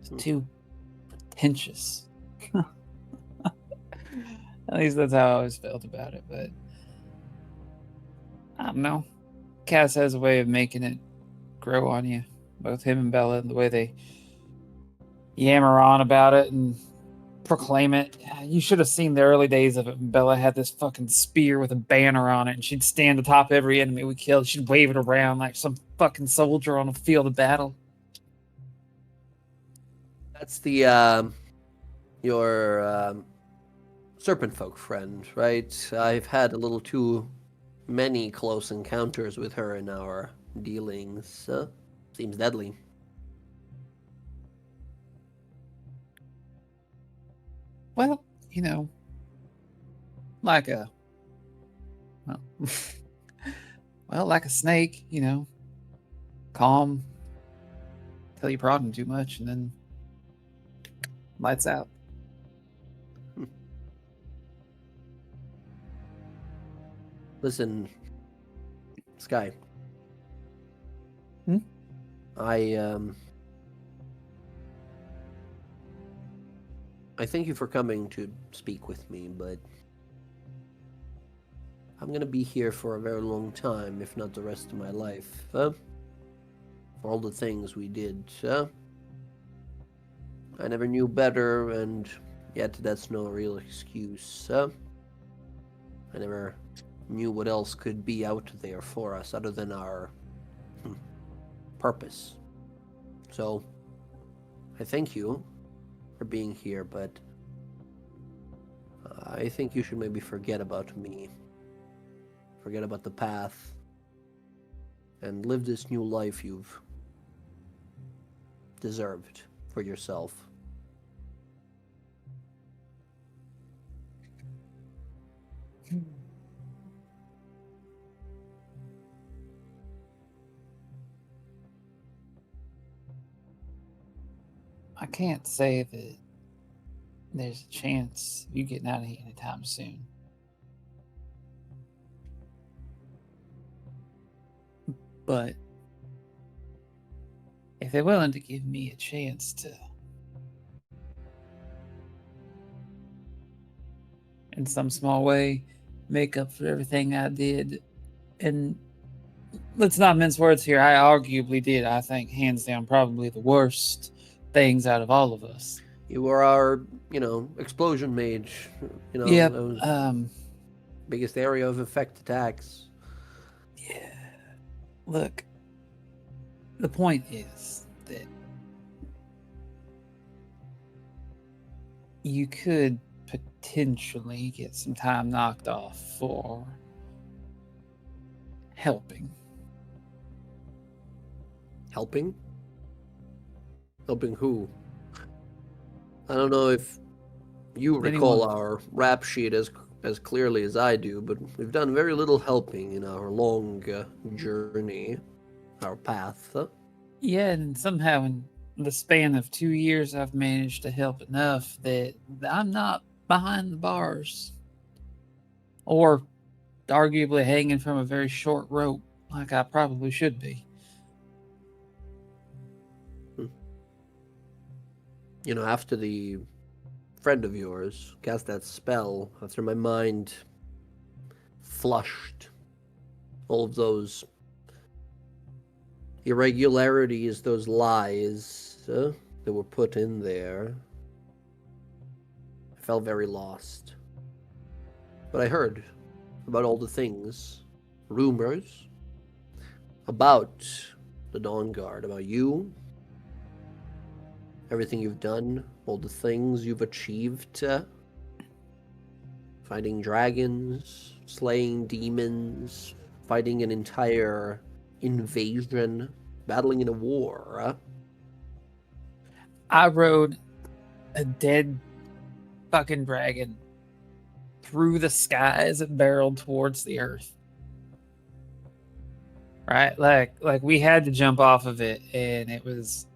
It's too pretentious. At least that's how I always felt about it, but I don't know. Cass has a way of making it grow on you. Both him and Bella, and the way they yammer on about it and proclaim it. You should have seen the early days of it when Bella had this fucking spear with a banner on it, and she'd stand atop every enemy we killed. She'd wave it around like some fucking soldier on a field of battle. That's the, your, serpent folk friend, right? I've had a little too many close encounters with her in our dealings. Seems deadly. Well, you know, like a like a snake, you know, calm till you prod him too much, and then lights out. Listen, Sky. Hmm? I thank you for coming to speak with me, but I'm gonna be here for a very long time, if not the rest of my life. For all the things we did. I never knew better, and yet that's no real excuse. I never knew what else could be out there for us other than our purpose. So, I thank you for being here, but I think you should maybe forget about me. Forget about the path. And live this new life you've deserved for yourself. I can't say that there's a chance of you getting out of here anytime soon. But if they're willing to give me a chance to, in some small way, make up for everything I did, and let's not mince words here, I arguably did, I think, hands down, probably the worst things out of all of us. You were our, explosion mage. Yep. That was biggest area of effect attacks. Yeah. Look, the point is that you could potentially get some time knocked off for helping. Helping? Helping who? I don't know if you recall Anyone. our rap sheet as clearly as I do, but we've done very little helping in our long journey, our path. Yeah, and somehow in the span of 2 years, I've managed to help enough that I'm not behind the bars. Or arguably hanging from a very short rope like I probably should be. You know, after the friend of yours cast that spell, after my mind flushed all of those irregularities, those lies that were put in there, I felt very lost. But I heard about all the things, rumors, about the DawnGuard, about you, everything you've done, all the things you've achieved, fighting dragons, slaying demons, fighting an entire invasion, battling in a war. I rode a dead fucking dragon through the sky as it barreled towards the earth. Right? Like we had to jump off of it, and it was,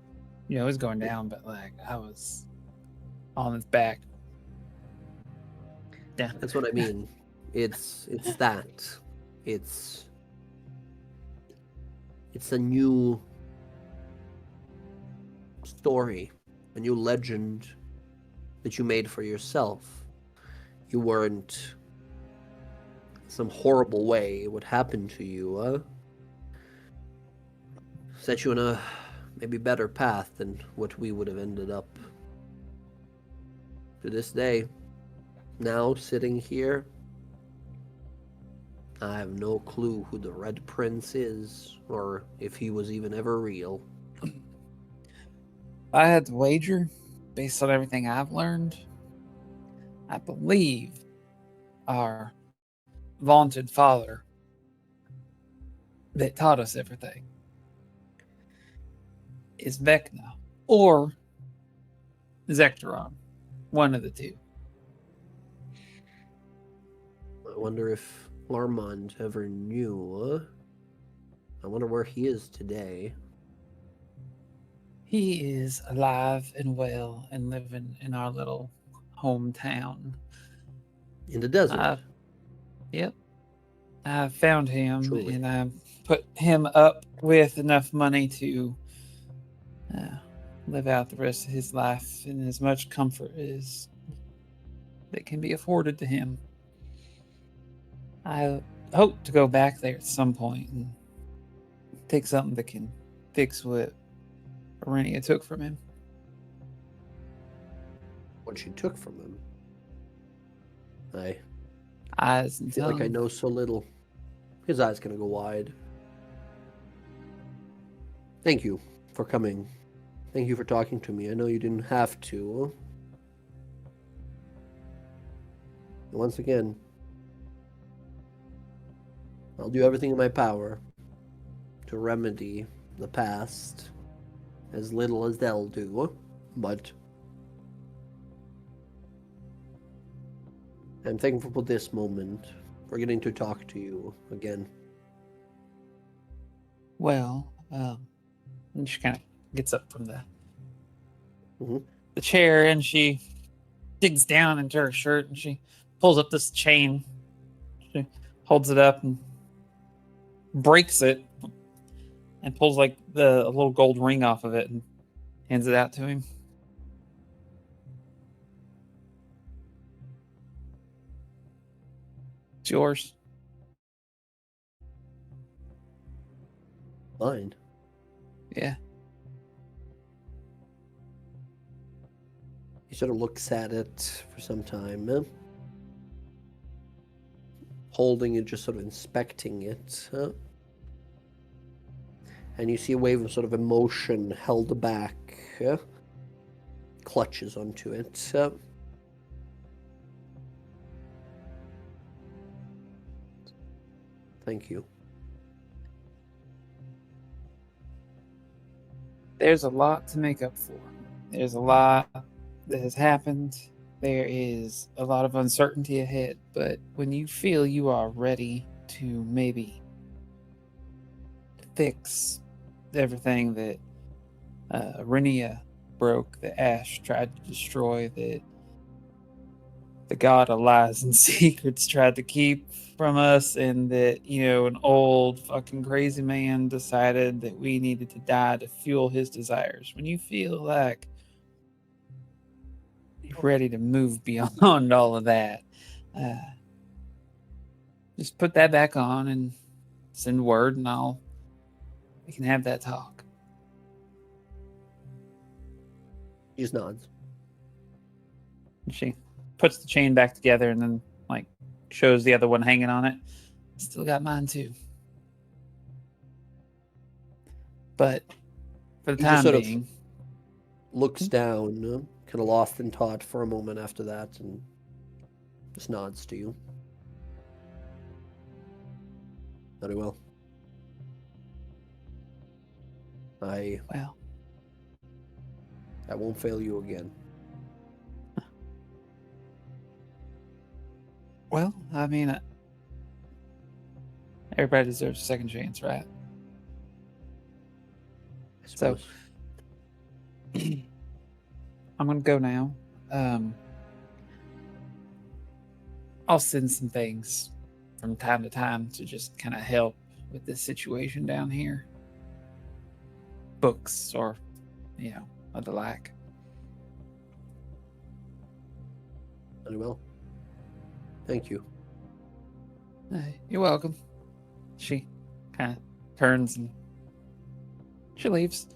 it was going down, but like I was on its back. Yeah. That's what I mean. It's that. It's a new story, a new legend that you made for yourself. You weren't some horrible way what happened to you, set you on a maybe better path than what we would have ended up. To this day, now sitting here, I have no clue who the Red Prince is, or if he was even ever real. I had to wager, based on everything I've learned, I believe our vaunted father that taught us everything is Vecna or Zekteron, one of the two. I wonder if Larmond ever knew. I wonder where he is today. He is alive and well and living in our little hometown. In the desert. Yep. I found him Truly. and I put him up with enough money to live out the rest of his life in as much comfort as that can be afforded to him. I hope to go back there at some point and take something that can fix what Arenia took from him. What she took from him. I Eyes and feel like I tongue. know so little. His eyes gonna go wide. Thank you for coming. Thank you for talking to me. I know you didn't have to. And once again, I'll do everything in my power to remedy the past, as little as they'll do, but I'm thankful for this moment, for getting to talk to you again. Well, and she kind of gets up from Mhm. the chair and she digs down into her shirt and she pulls up this chain. She holds it up and breaks it and pulls like a little gold ring off of it and hands it out to him. It's yours. Fine. Yeah. He sort of looks at it for some time, holding it, just sort of inspecting it. and you see a wave of sort of emotion held back, clutches onto it. Thank you. There's a lot to make up for. There's a lot that has happened. There is a lot of uncertainty ahead, but when you feel you are ready to maybe fix everything that Renia broke, that Ash tried to destroy, that the god of lies and secrets tried to keep from us, and that, an old fucking crazy man decided that we needed to die to fuel his desires. When you feel like you're ready to move beyond all of that, just put that back on and send word, and we can have that talk. He just nods. She puts the chain back together and then shows the other one hanging on it. Still got mine too. But for the He just time sort of being, looks down, kind of lost in thought for a moment after that, and just nods to you. Very well. I won't fail you again. well, I mean, everybody deserves a second chance, right? I So- suppose. I'm gonna go now. I'll send some things from time to time to just kind of help with this situation down here. Books or, of the like. Very well. Thank you. You're welcome. She kind of turns and she leaves.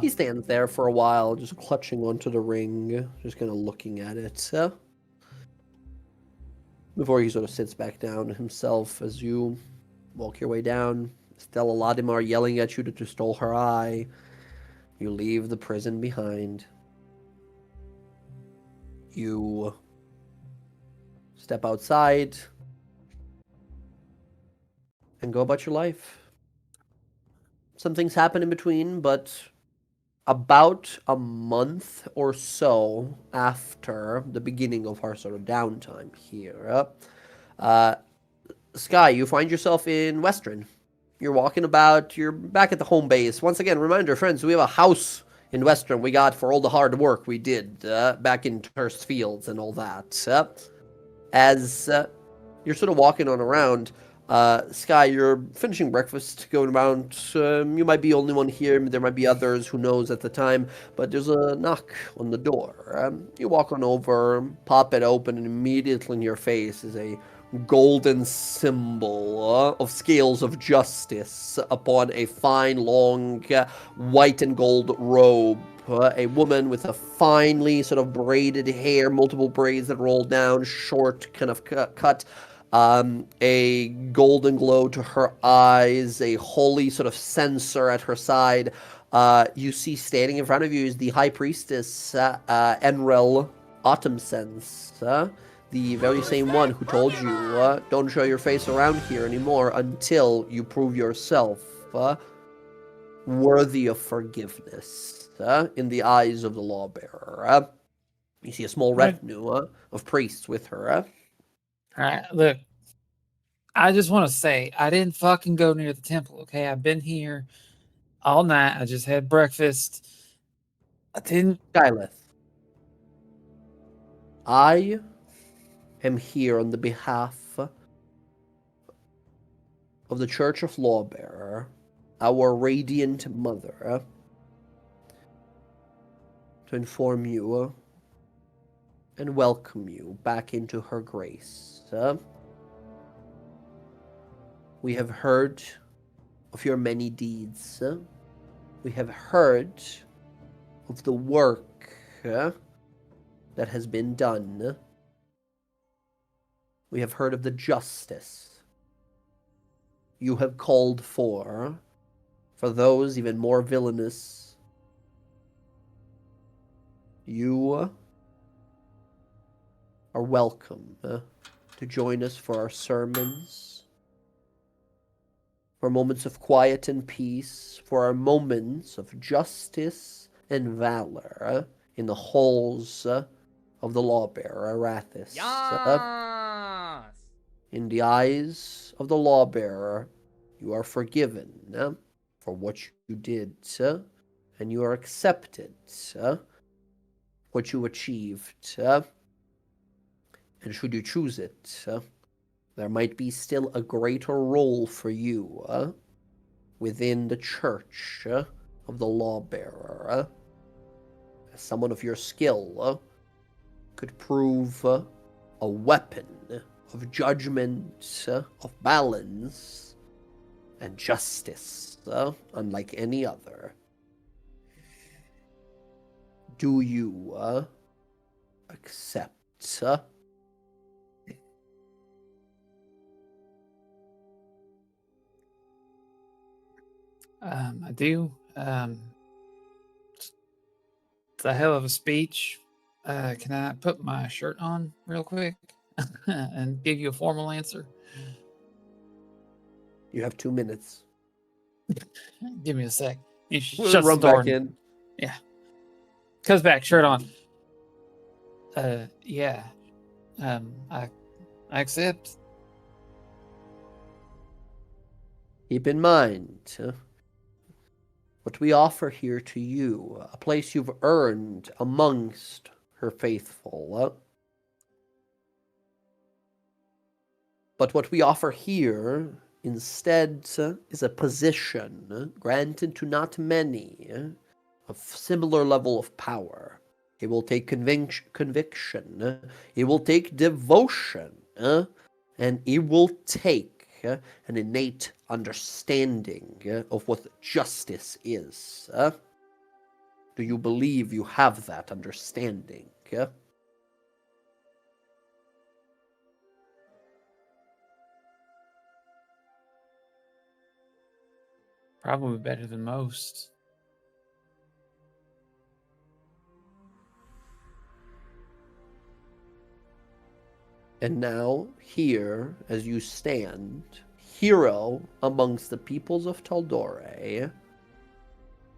He stands there for a while, just clutching onto the ring, just kind of looking at it. Before he sort of sits back down himself as you walk your way down. Stella Latimer yelling at you that you stole her eye. You leave the prison behind. You step outside and go about your life. Some things happen in between, but about a month or so after the beginning of our sort of downtime here, Sky, you find yourself in Western. You're walking about, you're back at the home base. Once again, reminder, friends, we have a house in Western we got for all the hard work we did back in Turst Fields and all that. As you're sort of walking on around, Sky, you're finishing breakfast, going around. You might be the only one here. There might be others, who knows at the time. But there's a knock on the door. You walk on over, pop it open, and immediately in your face is a golden symbol of scales of justice upon a fine, long, white and gold robe. A woman with a finely sort of braided hair, multiple braids that roll down, short kind of cut. A golden glow to her eyes, a holy sort of censer at her side. You see standing in front of you is the High Priestess, Enrel Autumnsense, the very same one who told you, don't show your face around here anymore until you prove yourself worthy of forgiveness in the eyes of the lawbearer. You see a small retinue of priests with her. All right, look, I just want to say, I didn't fucking go near the temple, okay? I've been here all night. I just had breakfast. I didn't... Skyleth, I am here on the behalf of the Church of Lawbearer, our Radiant Mother, to inform you and welcome you back into her grace. We have heard of your many deeds. We have heard of the work that has been done. We have heard of the justice you have called for For those even more villainous, you are welcome to join us for our sermons, for moments of quiet and peace, for our moments of justice and valor in the halls of the lawbearer Arathis. In the eyes of the lawbearer, you are forgiven for what you did, and you are accepted what you achieved. And should you choose it, there might be still a greater role for you within the church of the lawbearer. As someone of your skill could prove a weapon of judgment, of balance, and justice, unlike any other. Do you accept? I do. It's a hell of a speech. Can I put my shirt on real quick and give you a formal answer? You have 2 minutes. Give me a sec. He We'll shuts run the door. back in. Yeah. Comes back, shirt on. Yeah. I accept. Keep in mind what we offer here to you, a place you've earned amongst her faithful. But what we offer here instead is a position granted to not many of similar level of power. It will take conviction, it will take devotion, and it will take an innate understanding of what justice is. Do you believe you have that understanding? Probably better than most. And now, here, as you stand, hero amongst the peoples of Tal'dorei,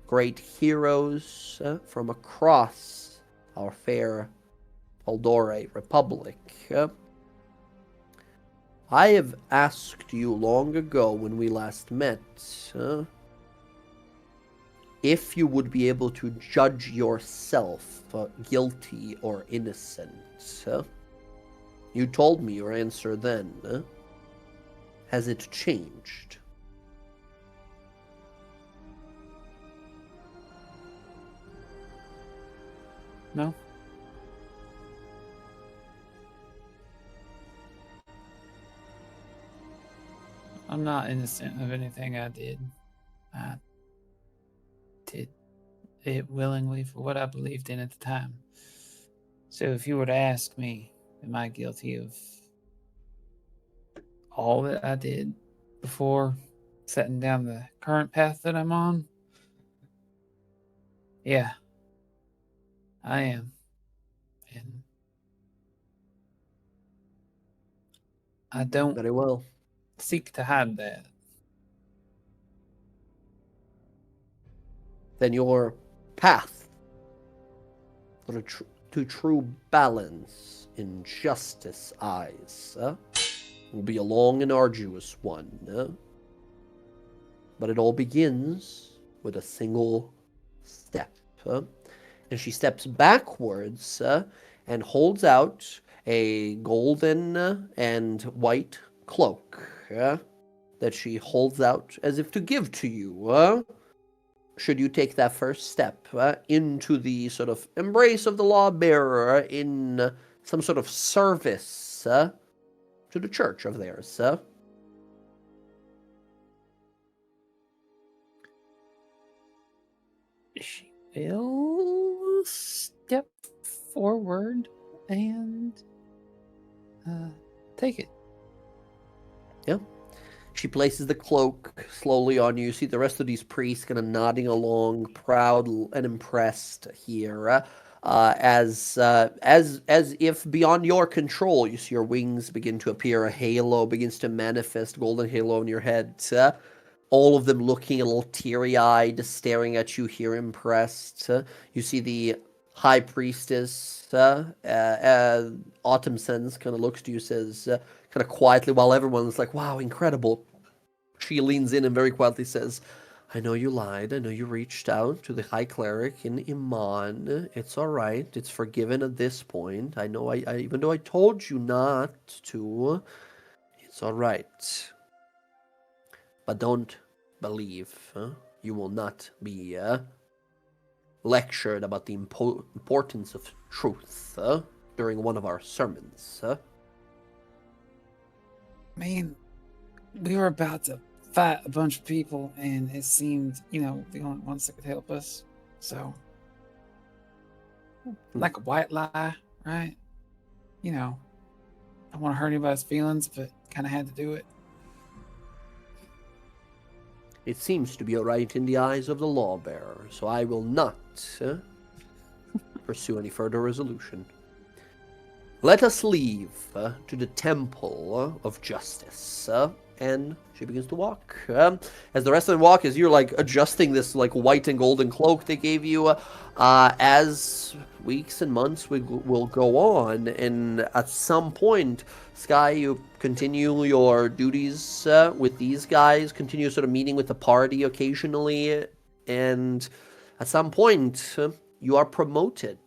great heroes from across our fair Tal'dorei Republic, I have asked you long ago when we last met if you would be able to judge yourself guilty or innocent. You told me your answer then. Has it changed? No? I'm not innocent of anything I did. I did it willingly for what I believed in at the time. So if you were to ask me, am I guilty of all that I did before setting down the current path that I'm on? Yeah, I am. And I don't Very well. seek to hide that. Then your path to true balance in justice eyes will be a long and arduous one. But it all begins with a single step. And she steps backwards and holds out a golden and white cloak that she holds out as if to give to you. Should you take that first step into the sort of embrace of the lawbearer in some sort of service to the church of theirs. She will step forward and take it. Yeah. She places the cloak slowly on you. You see the rest of these priests kind of nodding along, proud and impressed here. As if beyond your control, you see your wings begin to appear. A halo begins to manifest, golden halo on your head. All of them looking a little teary-eyed, staring at you here, impressed. You see the high priestess, Autumn Sense, kind of looks to you, says, kind of quietly, while everyone's like, wow, incredible. She leans in and very quietly says, I know you lied. I know you reached out to the High Cleric in Iman. It's all right. It's forgiven at this point. I know I even though I told you not to, it's all right. But don't believe. You will not be lectured about the importance of truth during one of our sermons. I mean, we were about to fight a bunch of people, and it seemed, the only ones that could help us. So, like a white lie, right? I don't want to hurt anybody's feelings, but kind of had to do it. It seems to be all right in the eyes of the lawbearer, so I will not pursue any further resolution. Let us leave to the Temple of Justice. And she begins to walk. As the rest of them walk, as you're adjusting this white and golden cloak they gave you, as weeks and months will go on, and at some point, Sky, you continue your duties with these guys, continue sort of meeting with the party occasionally, and at some point, you are promoted,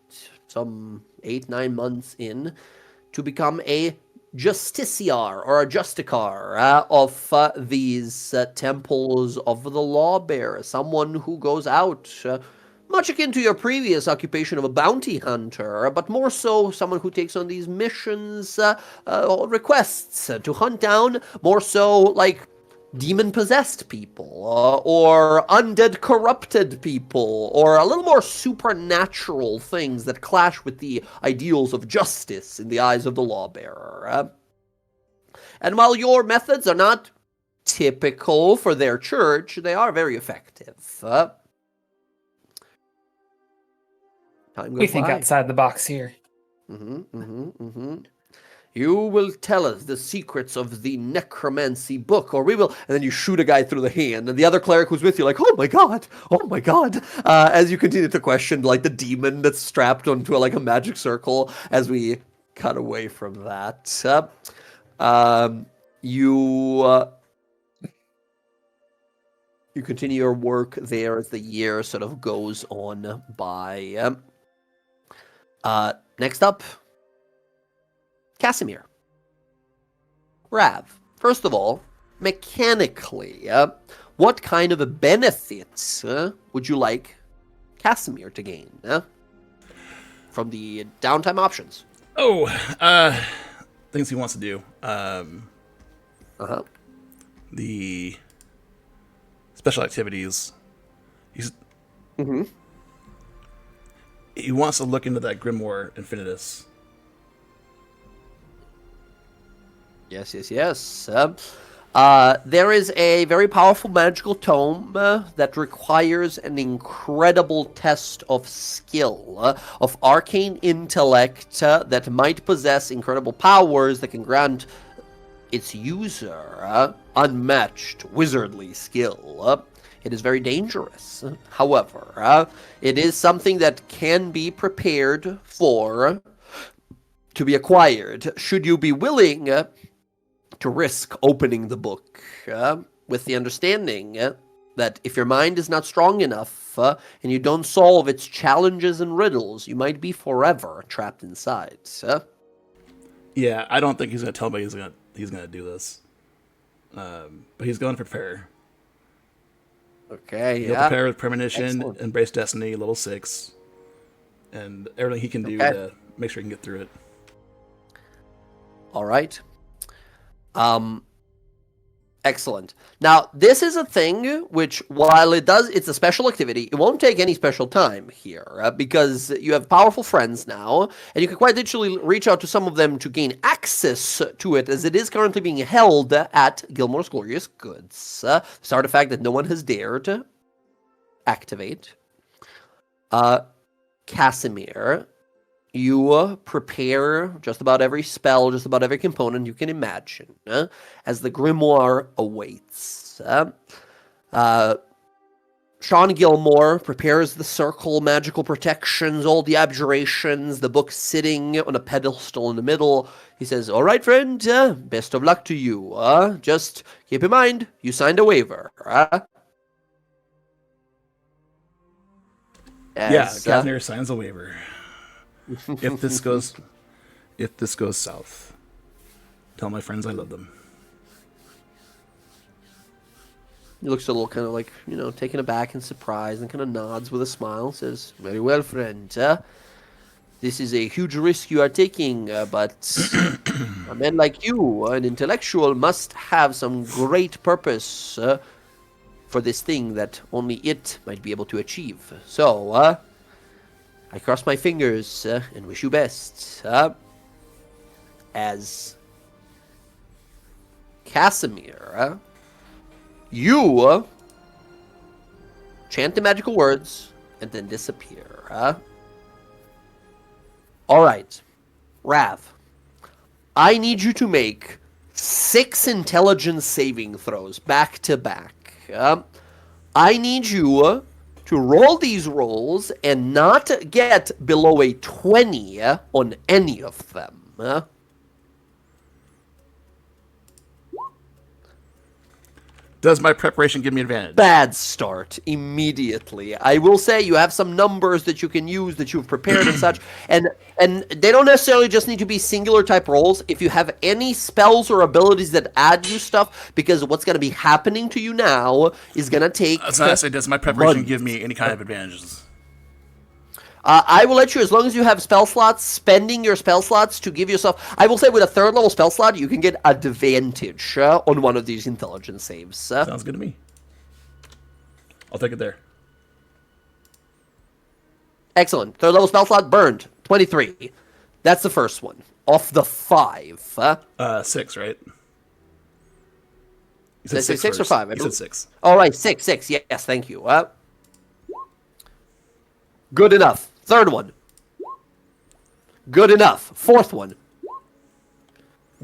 some 8-9 months in, to become a justiciar or a justicar of these temples of the lawbearer, someone who goes out, much akin to your previous occupation of a bounty hunter, but more so someone who takes on these missions, requests to hunt down more so demon-possessed people, or undead corrupted people, or a little more supernatural things that clash with the ideals of justice in the eyes of the lawbearer. And while your methods are not typical for their church, they are very effective. Time goes We think by. outside the box here. You will tell us the secrets of the necromancy book, or we will... And then you shoot a guy through the hand, and the other cleric who's with you oh my god, as you continue to question, the demon that's strapped onto a magic circle, as we cut away from that. You continue your work there as the year sort of goes on by. Next up, Casimir. Rav, first of all, mechanically, what kind of benefits would you like Casimir to gain from the downtime options? Things he wants to do. The special activities. He wants to look into that Grimoire Infinitus. Yes. There is a very powerful magical tome that requires an incredible test of skill, of arcane intellect that might possess incredible powers that can grant its user unmatched wizardly skill. It is very dangerous. However, it is something that can be prepared for to be acquired, should you be willing to risk opening the book with the understanding that if your mind is not strong enough and you don't solve its challenges and riddles, you might be forever trapped inside. Yeah, I don't think he's going to tell me he's gonna do this. But he's going to prepare. Okay, He'll prepare with premonition, Excellent. embrace destiny, level 6, and everything he can do to make sure he can get through it. All right. Excellent. Now, this is a thing which, while it's a special activity, it won't take any special time here because you have powerful friends now, and you can quite literally reach out to some of them to gain access to it, as it is currently being held at Gilmore's Glorious Goods. This artifact that no one has dared to activate. Casimir, you prepare just about every spell, just about every component you can imagine, as the grimoire awaits. Sean Gilmore prepares the circle, magical protections, all the abjurations, the book sitting on a pedestal in the middle. He says, all right, friend, best of luck to you. Just keep in mind, you signed a waiver. Casimir signs a waiver. If this goes south, tell my friends I love them. He looks a little kind of like, taken aback and surprised, and kind of nods with a smile, says, very well, friend. This is a huge risk you are taking, but a man like you, an intellectual, must have some great purpose for this thing that only it might be able to achieve. So, I cross my fingers and wish you best. As Casimir, you chant the magical words and then disappear. All right, Rav, I need you to make 6 intelligence saving throws back to back. I need you to roll these rolls and not get below a 20 on any of them. Does my preparation give me advantage? Bad start immediately. I will say you have some numbers that you can use that you've prepared and such, and they don't necessarily just need to be singular type rolls. If you have any spells or abilities that add you stuff, because what's going to be happening to you now is going to take... That's not to say, does my preparation give me any kind of advantages? I will let you, as long as you have spell slots, spending your spell slots to give yourself... I will say with a 3rd level spell slot, you can get advantage on one of these intelligence saves. Sounds good to me. I'll take it there. Excellent. 3rd level spell slot burned. 23. That's the first one. Off the 5. 6, right? You Did I say 6 or 5? You said 6. All right, 6. Yes, thank you. Good enough. 3rd one. Good enough. 4th one.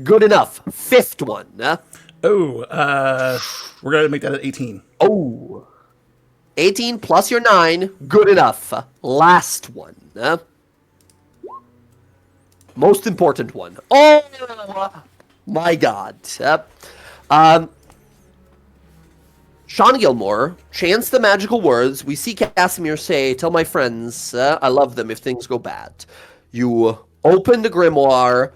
Good enough. 5th one. We're going to make that at 18. Oh. 18 plus your 9. Good enough. Last one. Most important one. Oh, my God. Sean Gilmore chants the magical words. We see Casimir say, tell my friends I love them if things go bad. You open the grimoire.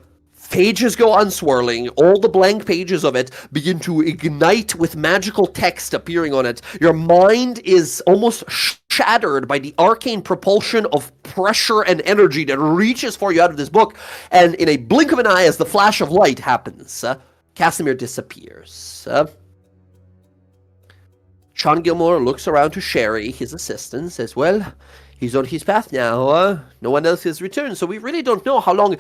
Pages go unswirling. All the blank pages of it begin to ignite with magical text appearing on it. Your mind is almost shattered by the arcane propulsion of pressure and energy that reaches for you out of this book. And in a blink of an eye, as the flash of light happens, Casimir disappears. Sean Gilmore looks around to Sherry, his assistant, says, well, he's on his path now. No one else has returned, so we really don't know how long...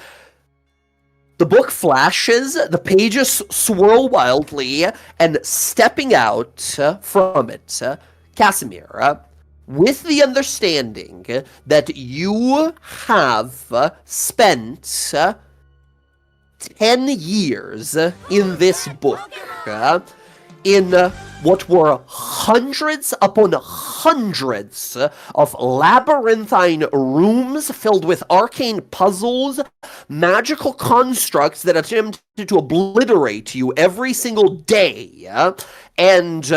The book flashes, the pages swirl wildly, and stepping out from it, Casimir, with the understanding that you have spent 10 years in this book, in what were hundreds upon hundreds of labyrinthine rooms filled with arcane puzzles, magical constructs that attempted to obliterate you every single day, and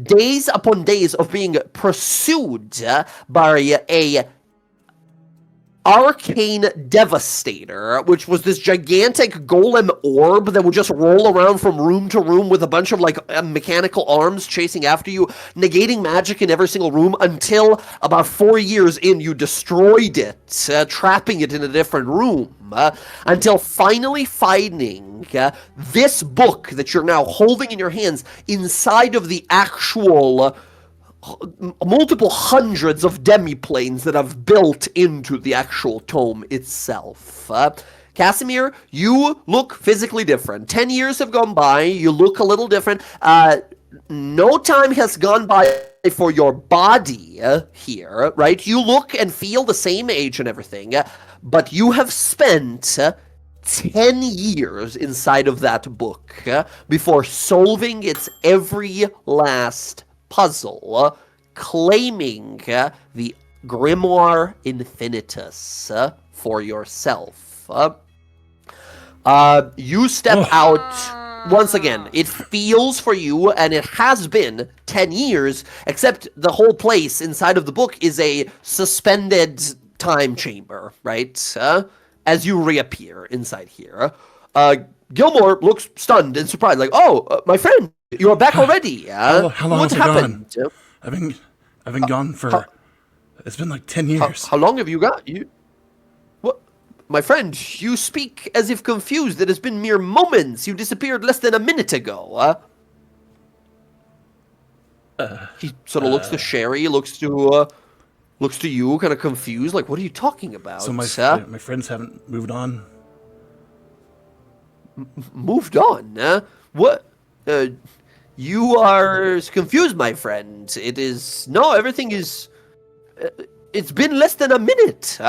days upon days of being pursued by a Arcane Devastator, which was this gigantic golem orb that would just roll around from room to room with a bunch of like mechanical arms chasing after you, negating magic in every single room until about 4 years in you destroyed it, trapping it in a different room, until finally finding this book that you're now holding in your hands inside of the actual multiple hundreds of demiplanes that have built into the actual tome itself. Casimir, you look physically different. 10 years have gone by, you look a little different. No time has gone by for your body here, right? You look and feel the same age and everything, but you have spent 10 years inside of that book before solving its every last puzzle, claiming the Grimoire Infinitus for yourself. You step out once again. It feels for you, and it has been 10 years, except the whole place inside of the book is a suspended time chamber, right? As you reappear inside here. Gilmore looks stunned and surprised, like, "Oh, my friend, you're back already." How long What has it happened? gone? I've been gone for. It's been like 10 years. How long have you got? What, my friend? You speak as if confused. It has been mere moments. You disappeared less than a minute ago. He sort of looks to Sherry, looks to you, kind of confused, like, "What are you talking about?" So my friends haven't moved on. Moved on? What? You are confused, my friend. It is... No, everything is... it's been less than a minute,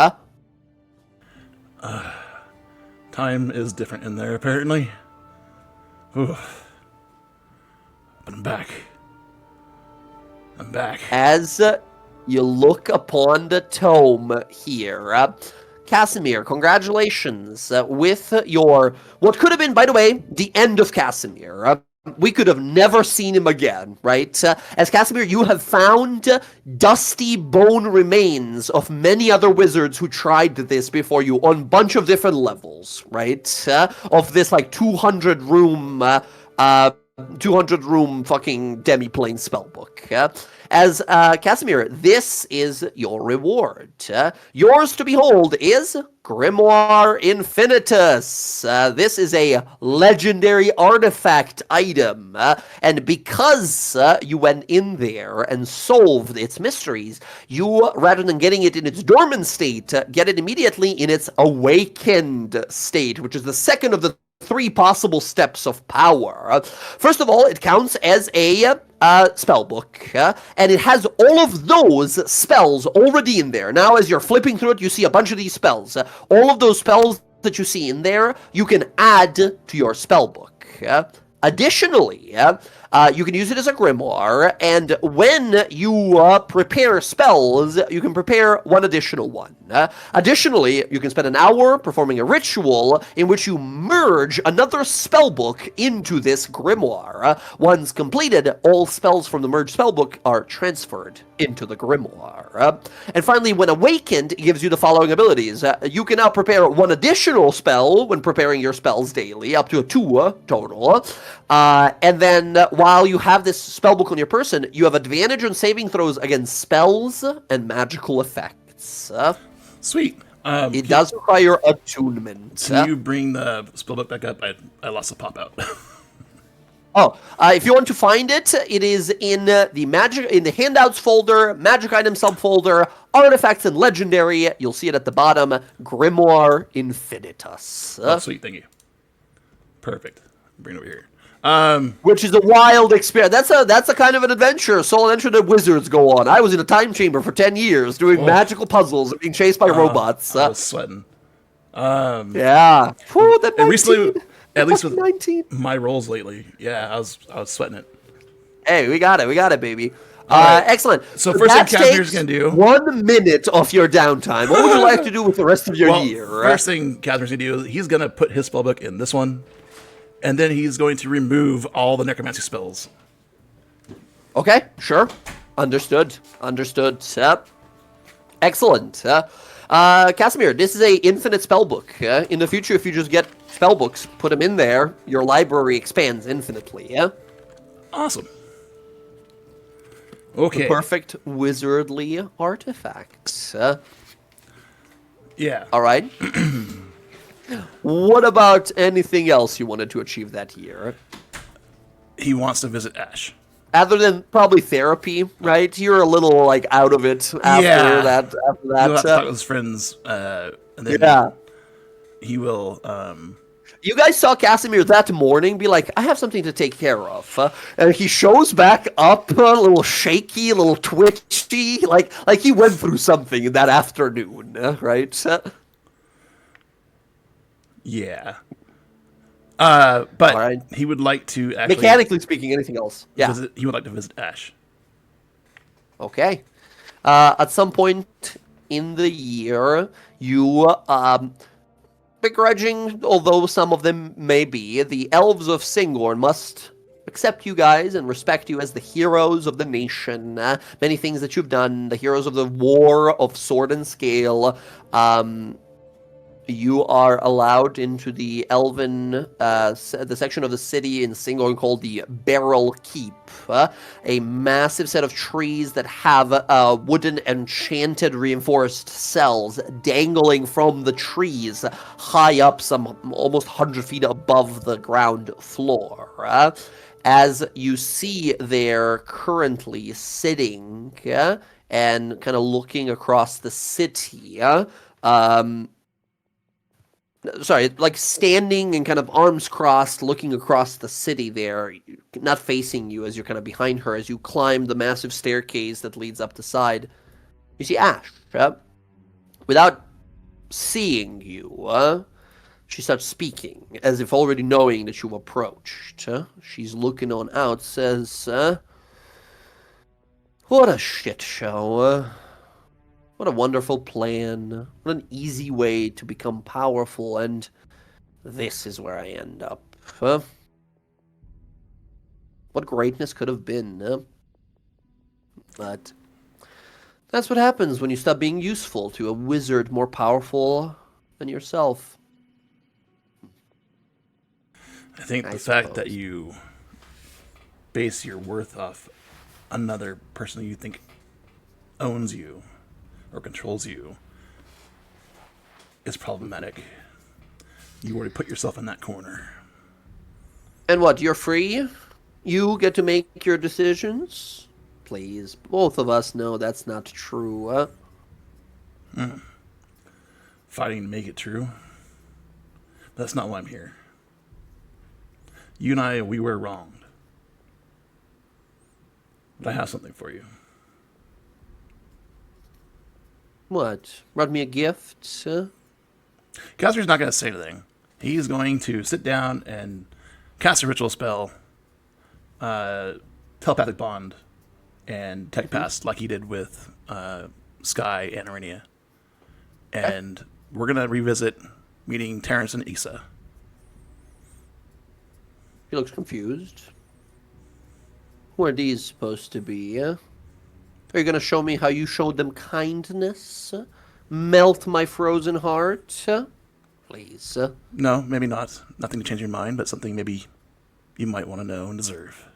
Time is different in there, apparently. Ooh. But I'm back. I'm back. As you look upon the tome here... Casimir, congratulations with your... What could have been, by the way, the end of Casimir. We could have never seen him again, right? As Casimir, you have found dusty bone remains of many other wizards who tried this before you on a bunch of different levels, right? Of this, like, 200-room fucking demiplane spellbook. As Casimir, this is your reward. Yours to behold is Grimoire Infinitus. This is a legendary artifact item, and because you went in there and solved its mysteries, you, rather than getting it in its dormant state, get it immediately in its awakened state, which is the second of the 3 possible steps of power. First of all, it counts as a spellbook, and it has all of those spells already in there. Now, as you're flipping through it, you see a bunch of these spells. All of those spells that you see in there, you can add to your spellbook. Additionally, you can use it as a grimoire, and when you prepare spells, you can prepare one additional one. Additionally, you can spend an hour performing a ritual in which you merge another spellbook into this grimoire. Once completed, all spells from the merged spellbook are transferred into the grimoire. And finally, when awakened, it gives you the following abilities. You can now prepare one additional spell when preparing your spells daily, up to 2 total. And then, while you have this spellbook on your person, you have advantage on saving throws against spells and magical effects. Sweet. It does require attunement. Can you bring the spellbook back up? I lost a pop out. If you want to find it, it is in the handouts folder, magic item subfolder, artifacts and legendary. You'll see it at the bottom. Grimoire Infinitus. Oh, sweet, thank you. Perfect. Bring it over here. Which is a wild experience. That's a kind of an adventure, solo adventure that wizards go on. I was in a time chamber for 10 years doing magical puzzles and being chased by robots. I was sweating. Yeah. Whew, that And recently, 19. at least with 19. my rolls lately, yeah, I was sweating it. Hey, we got it, baby. right. Excellent. So first thing that Casimir's takes gonna do- 1 minute of your downtime. What would you like to do with the rest of your Well, year? first thing Casimir's gonna do, he's gonna put his spellbook in this one, and then he's going to remove all the necromancy spells. Okay, sure. Understood. Yep. Excellent. Casimir, this is a infinite spell book. In the future, if you just get spell books, put them in there, your library expands infinitely. Yeah. Awesome. The Okay. perfect wizardly artifacts. Yeah. All right. What about anything else you wanted to achieve that year? He wants to visit Ash. Other than probably therapy, right? You're a little like out of it after Yeah. that. He'll have to talk with his friends, and then Yeah. he will. You guys saw Casimir that morning be like, I have something to take care of. And he shows back up, a little shaky, a little twitchy, like he went through something that afternoon, right? Yeah. But Alright. he would like to actually Mechanically speaking, anything else? Yeah. he would like to visit Ash. Okay. At some point in the year, you, begrudging, although some of them may be, the elves of Singorn must accept you guys and respect you as the heroes of the nation. Many things that you've done, the heroes of the War of Sword and Scale. You are allowed into the elven, the section of the city in Singorn called the Barrel Keep. A massive set of trees that have wooden enchanted reinforced cells dangling from the trees high up, some almost 100 feet above the ground floor. As you see there currently sitting and kind of looking across the city, sorry, like standing and kind of arms crossed, looking across the city there, not facing you as you're kind of behind her, as you climb the massive staircase that leads up the side, you see Ash. Without seeing you, she starts speaking, as if already knowing that you've approached. She's looking on out, says, what a shit show. What a wonderful plan. What an easy way to become powerful, and this is where I end up. What greatness could have been. But that's what happens when you stop being useful to a wizard more powerful than yourself. I think I the fact suppose. that you base your worth off another person you think owns you or controls you is problematic. You already put yourself in that corner. And what, you're free? You get to make your decisions? Please, both of us know that's not true. Fighting to make it true. That's not why I'm here. You and I, we were wronged. But I have something for you. What? Brought me a gift? Casper's not going to say anything. He's going to sit down and cast a ritual spell, telepathic bond, and tech pass like he did with Sky and Arenia. And we're going to revisit meeting Terrence and Issa. He looks confused. Who are these supposed to be? Are you going to show me how you showed them kindness? Melt my frozen heart? Please. No, maybe not. Nothing to change your mind, but something maybe you might want to know and deserve.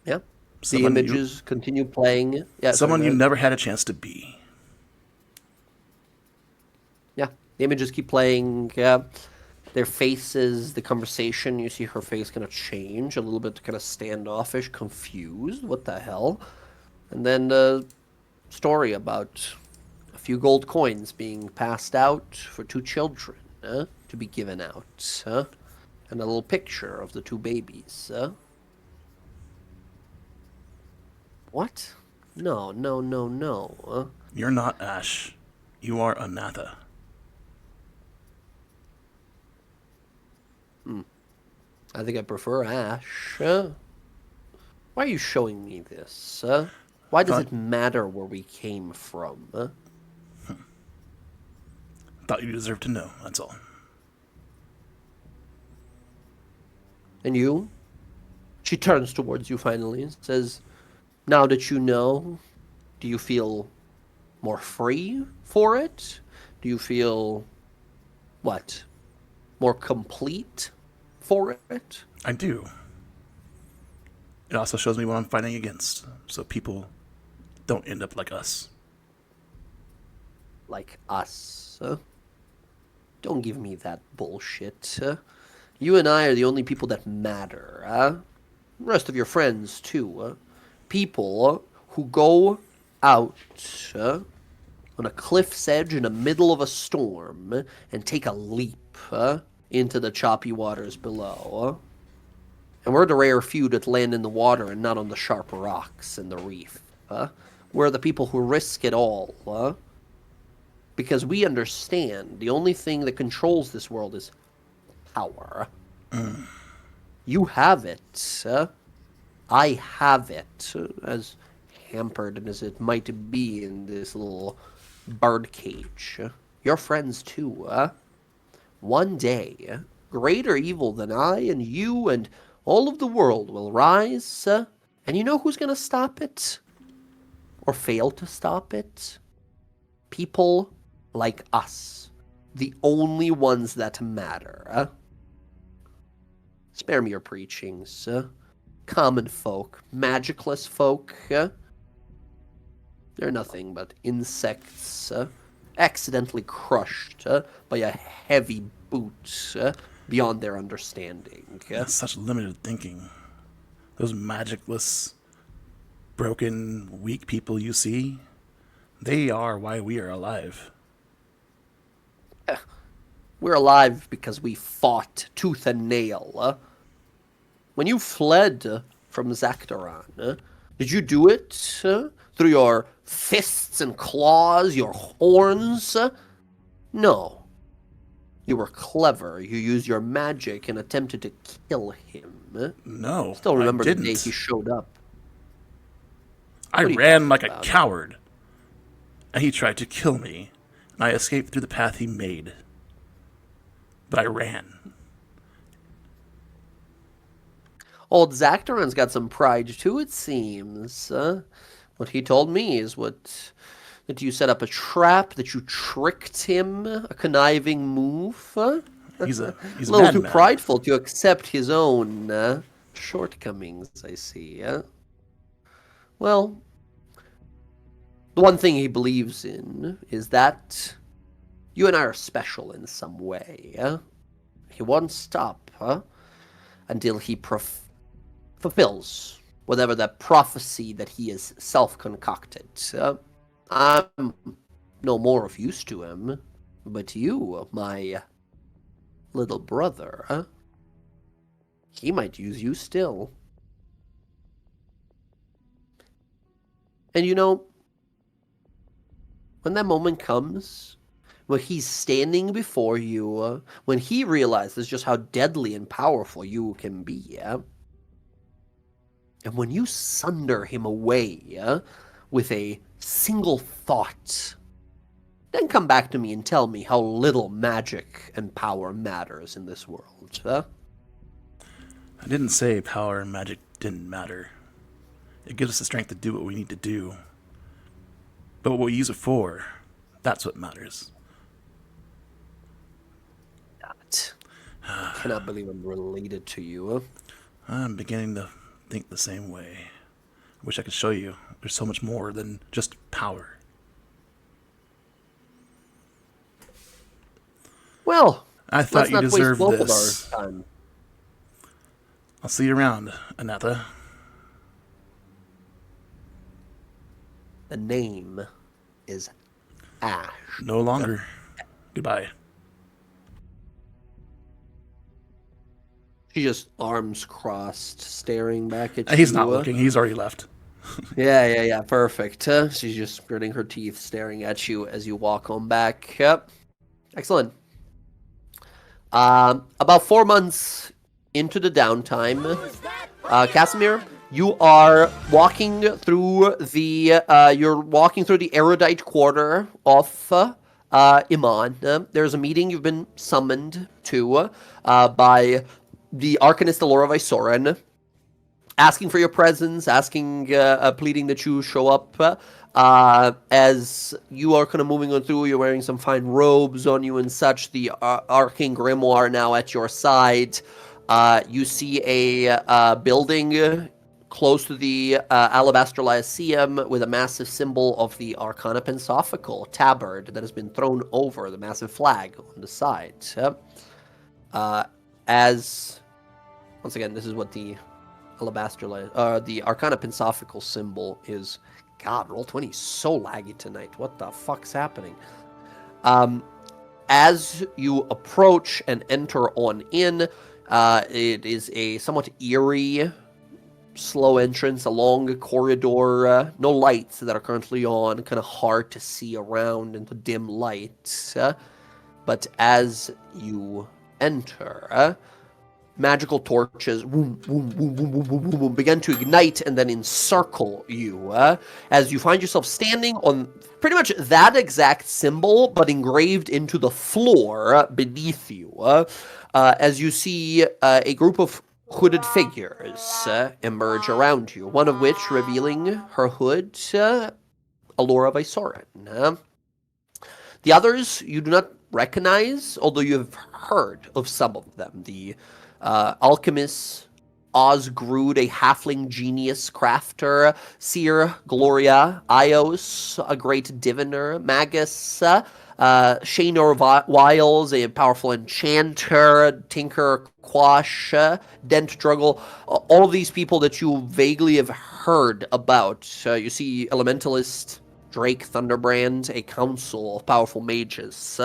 Yeah. Someone the images continue playing. Yeah. Someone sorry, you never had a chance to be. Yeah. The images keep playing. Yeah. Their faces, the conversation, you see her face kind of change a little bit, kind of standoffish, confused. What the hell? And then the story about a few gold coins being passed out for 2 children to be given out. And a little picture of the 2 babies. What? No. You're not Ash. You are Anatha. I think I prefer Ash. Why are you showing me this? Why does it matter where we came from? Thought you deserved to know, that's all. And you? She turns towards you finally and says, now that you know, do you feel more free for it? Do you feel, what, more complete for it? I do. It also shows me what I'm fighting against, so people don't end up like us. Like us? Don't give me that bullshit. You and I are the only people that matter. The rest of your friends, too. People who go out on a cliff's edge in the middle of a storm and take a leap into the choppy waters below. And we're the rare few that land in the water and not on the sharp rocks in the reef. We're the people who risk it all. Because we understand the only thing that controls this world is power. You have it. I have it. As hampered as it might be in this little bird cage. Your friends too. One day, greater evil than I and you and all of the world will rise. And you know who's going to stop it? Or fail to stop it? People like us. The only ones that matter. Spare me your preachings. Common folk, magicless folk. They're nothing but insects, accidentally crushed by a heavy boot beyond their understanding. That's such limited thinking. Those magicless, broken, weak people you see, they are why we are alive. We're alive because we fought tooth and nail. When you fled from Zaktaran, did you do it through your fists and claws, your horns? No. You were clever. You used your magic and attempted to kill him. No, Still remember I didn't. the day he showed up. I What are you ran talking like a about? coward, and he tried to kill me, and I escaped through the path he made. But I ran. Old Zaktaran's got some pride too, it seems. What he told me is that you set up a trap, that you tricked him, a conniving move. He's a a little too madman. prideful to accept his own shortcomings, I see. Well, the one thing he believes in is that you and I are special in some way. He won't stop until he fulfills whatever that prophecy that he has self-concocted. I'm no more of use to him, but you, my little brother, he might use you still. And you know, when that moment comes, when he's standing before you, when he realizes just how deadly and powerful you can be, and when you sunder him away with a single thought, then come back to me and tell me how little magic and power matters in this world. I didn't say power and magic didn't matter. It gives us the strength to do what we need to do. But what we use it for, that's what matters. I cannot believe I'm related to you. I'm beginning to think the same way. I wish I could show you. There's so much more than just power. Well, I thought let's you not waste deserved both this. of our time. I'll see you around, Anatha. The name is Ash. No longer. Goodbye. She just arms crossed, staring back at you. He's not looking. He's already left. Yeah, perfect. She's just gritting her teeth, staring at you as you walk on back. Yep. Excellent. About 4 months into the downtime, Casimir, you are walking through the erudite quarter of Iman. There's a meeting you've been summoned to by the Arcanist Allura Visoran, asking for your presence, pleading that you show up As you are kind of moving on through, you're wearing some fine robes on you and such. The Arcane Grimoire now at your side. You see a building close to the Alabaster Lyceum with a massive symbol of the Arcana Pensophical tabard that has been thrown over the massive flag on the side. As, once again, this is what the the Arcana Pensophical symbol is. God, Roll20 is so laggy tonight. What the fuck's happening? As you approach and enter on in, it is a somewhat eerie, slow entrance along a corridor. No lights that are currently on. Kind of hard to see around in the dim light. But as you enter, magical torches begin to ignite and then encircle you as you find yourself standing on pretty much that exact symbol, but engraved into the floor beneath you. As you see a group of hooded figures emerge around you, one of which revealing her hood, Alora Vysoren. The others you do not recognize, although you have heard of some of them. The alchemist Osgrud, a halfling genius crafter, Seer Gloria, Ios, a great diviner, Magus, Shaynor Wiles, a powerful enchanter, Tinker Quash, Dent Druggle, all of these people that you vaguely have heard about. You see Elementalist Drake Thunderbrand, a council of powerful mages,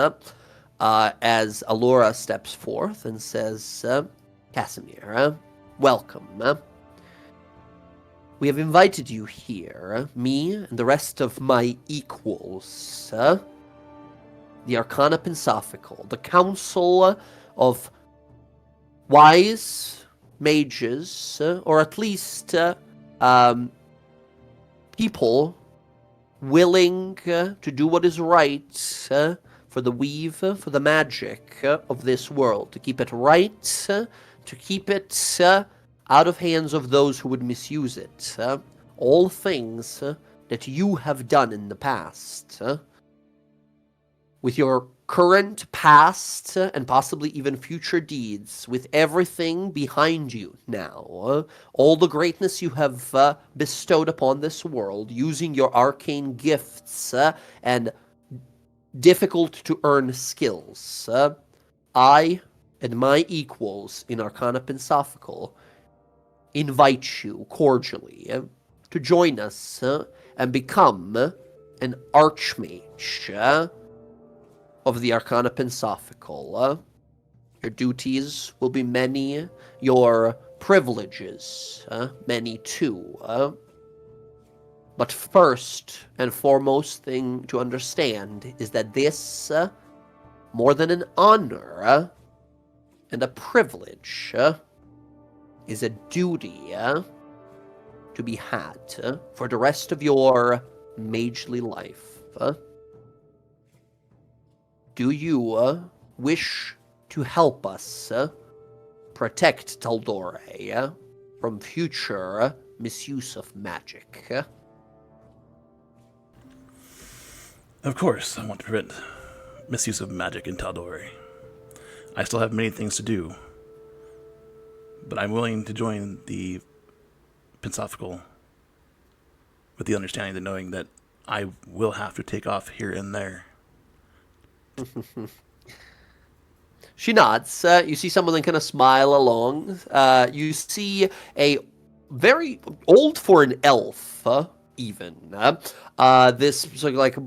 as Alora steps forth and says, Casimir, welcome. We have invited you here, me and the rest of my equals, the Arcana Pensophical, the council of wise mages, or at least people willing to do what is right for the weave, for the magic of this world, to keep it right, to keep it out of hands of those who would misuse it. All things that you have done in the past. With your current, past, and possibly even future deeds, with everything behind you now, all the greatness you have bestowed upon this world, using your arcane gifts and difficult-to-earn skills, I and my equals in Arcana Pensophical invite you cordially to join us and become an Archmage of the Arcana Pensophical. Your duties will be many, your privileges many too. But first and foremost thing to understand is that this, more than an honor and a privilege, is a duty to be had for the rest of your magely life. Do you wish to help us protect Tal'dorei from future misuse of magic? Of course, I want to prevent misuse of magic in Tal'dorei. I still have many things to do, but I'm willing to join the Pensophical with the understanding that knowing that I will have to take off here and there. She nods. You see someone kind of smile along. You see a very old for an elf, even. This sort of like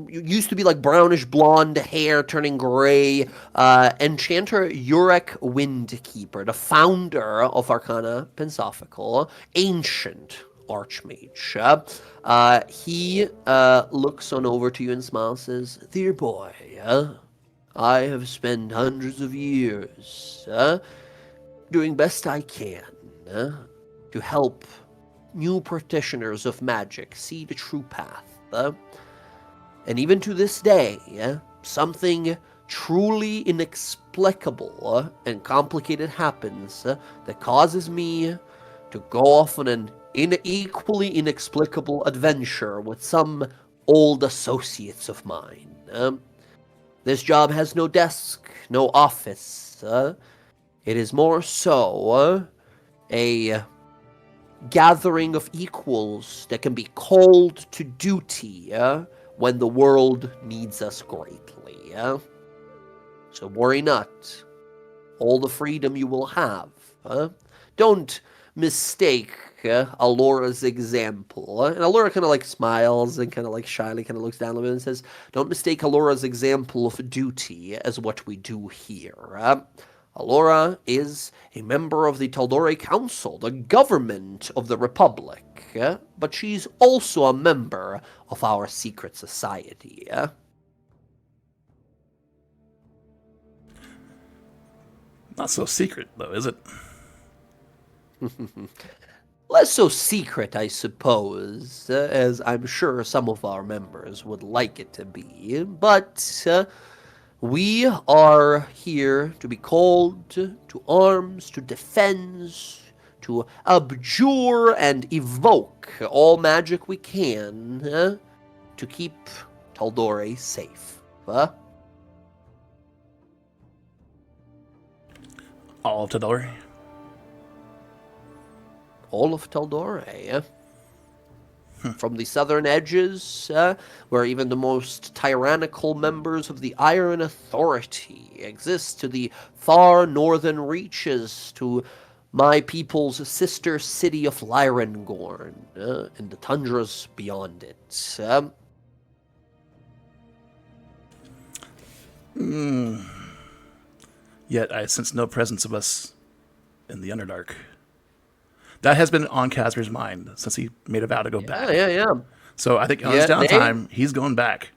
used to be like brownish blonde hair turning gray. Enchanter Urek Windkeeper, the founder of Arcana Pensophical, ancient Archmage. He looks on over to you and smiles, says, "Dear boy, I have spent hundreds of years doing best I can to help new practitioners of magic see the true path. And even to this day, something truly inexplicable and complicated happens that causes me to go off on an in an equally inexplicable adventure with some old associates of mine. This job has no desk, no office. It is more so a gathering of equals that can be called to duty when the world needs us greatly. So worry not. All the freedom you will have. Don't mistake Alora's example. And Alora kind of like smiles and kind of like shyly kind of looks down a bit and says, don't mistake Alora's example of duty as what we do here. Alora is a member of the Tal'dorei Council, the government of the Republic, but she's also a member of our secret society. Not so secret, though, is it? Less so secret, I suppose, as I'm sure some of our members would like it to be, but we are here to be called to arms, to defend, to abjure and evoke all magic we can to keep Tal'dorei safe. All of Tal'dorei? All of Tal'dorei, From the southern edges, where even the most tyrannical members of the Iron Authority exist, to the far northern reaches, to my people's sister city of Lyrengorn, and the tundras beyond it. Yet I sense no presence of us in the Underdark. That has been on Casper's mind since he made a vow to go back. Yeah. So I think on his downtime, he's going back.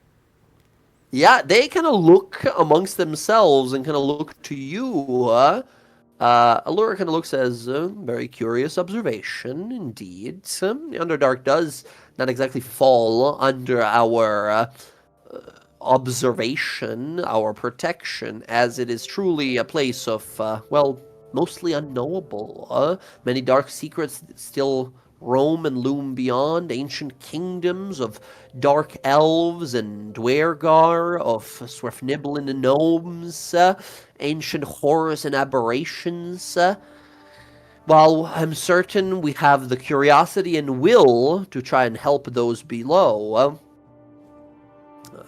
Yeah, they kind of look amongst themselves and kind of look to you. Allura kind of looks as a very curious observation, indeed. The Underdark does not exactly fall under our observation, our protection, as it is truly a place of, mostly unknowable. Many dark secrets still roam and loom beyond, ancient kingdoms of dark elves and Dwergar, of Swerfnibble and gnomes, ancient horrors and aberrations. While I'm certain we have the curiosity and will to try and help those below,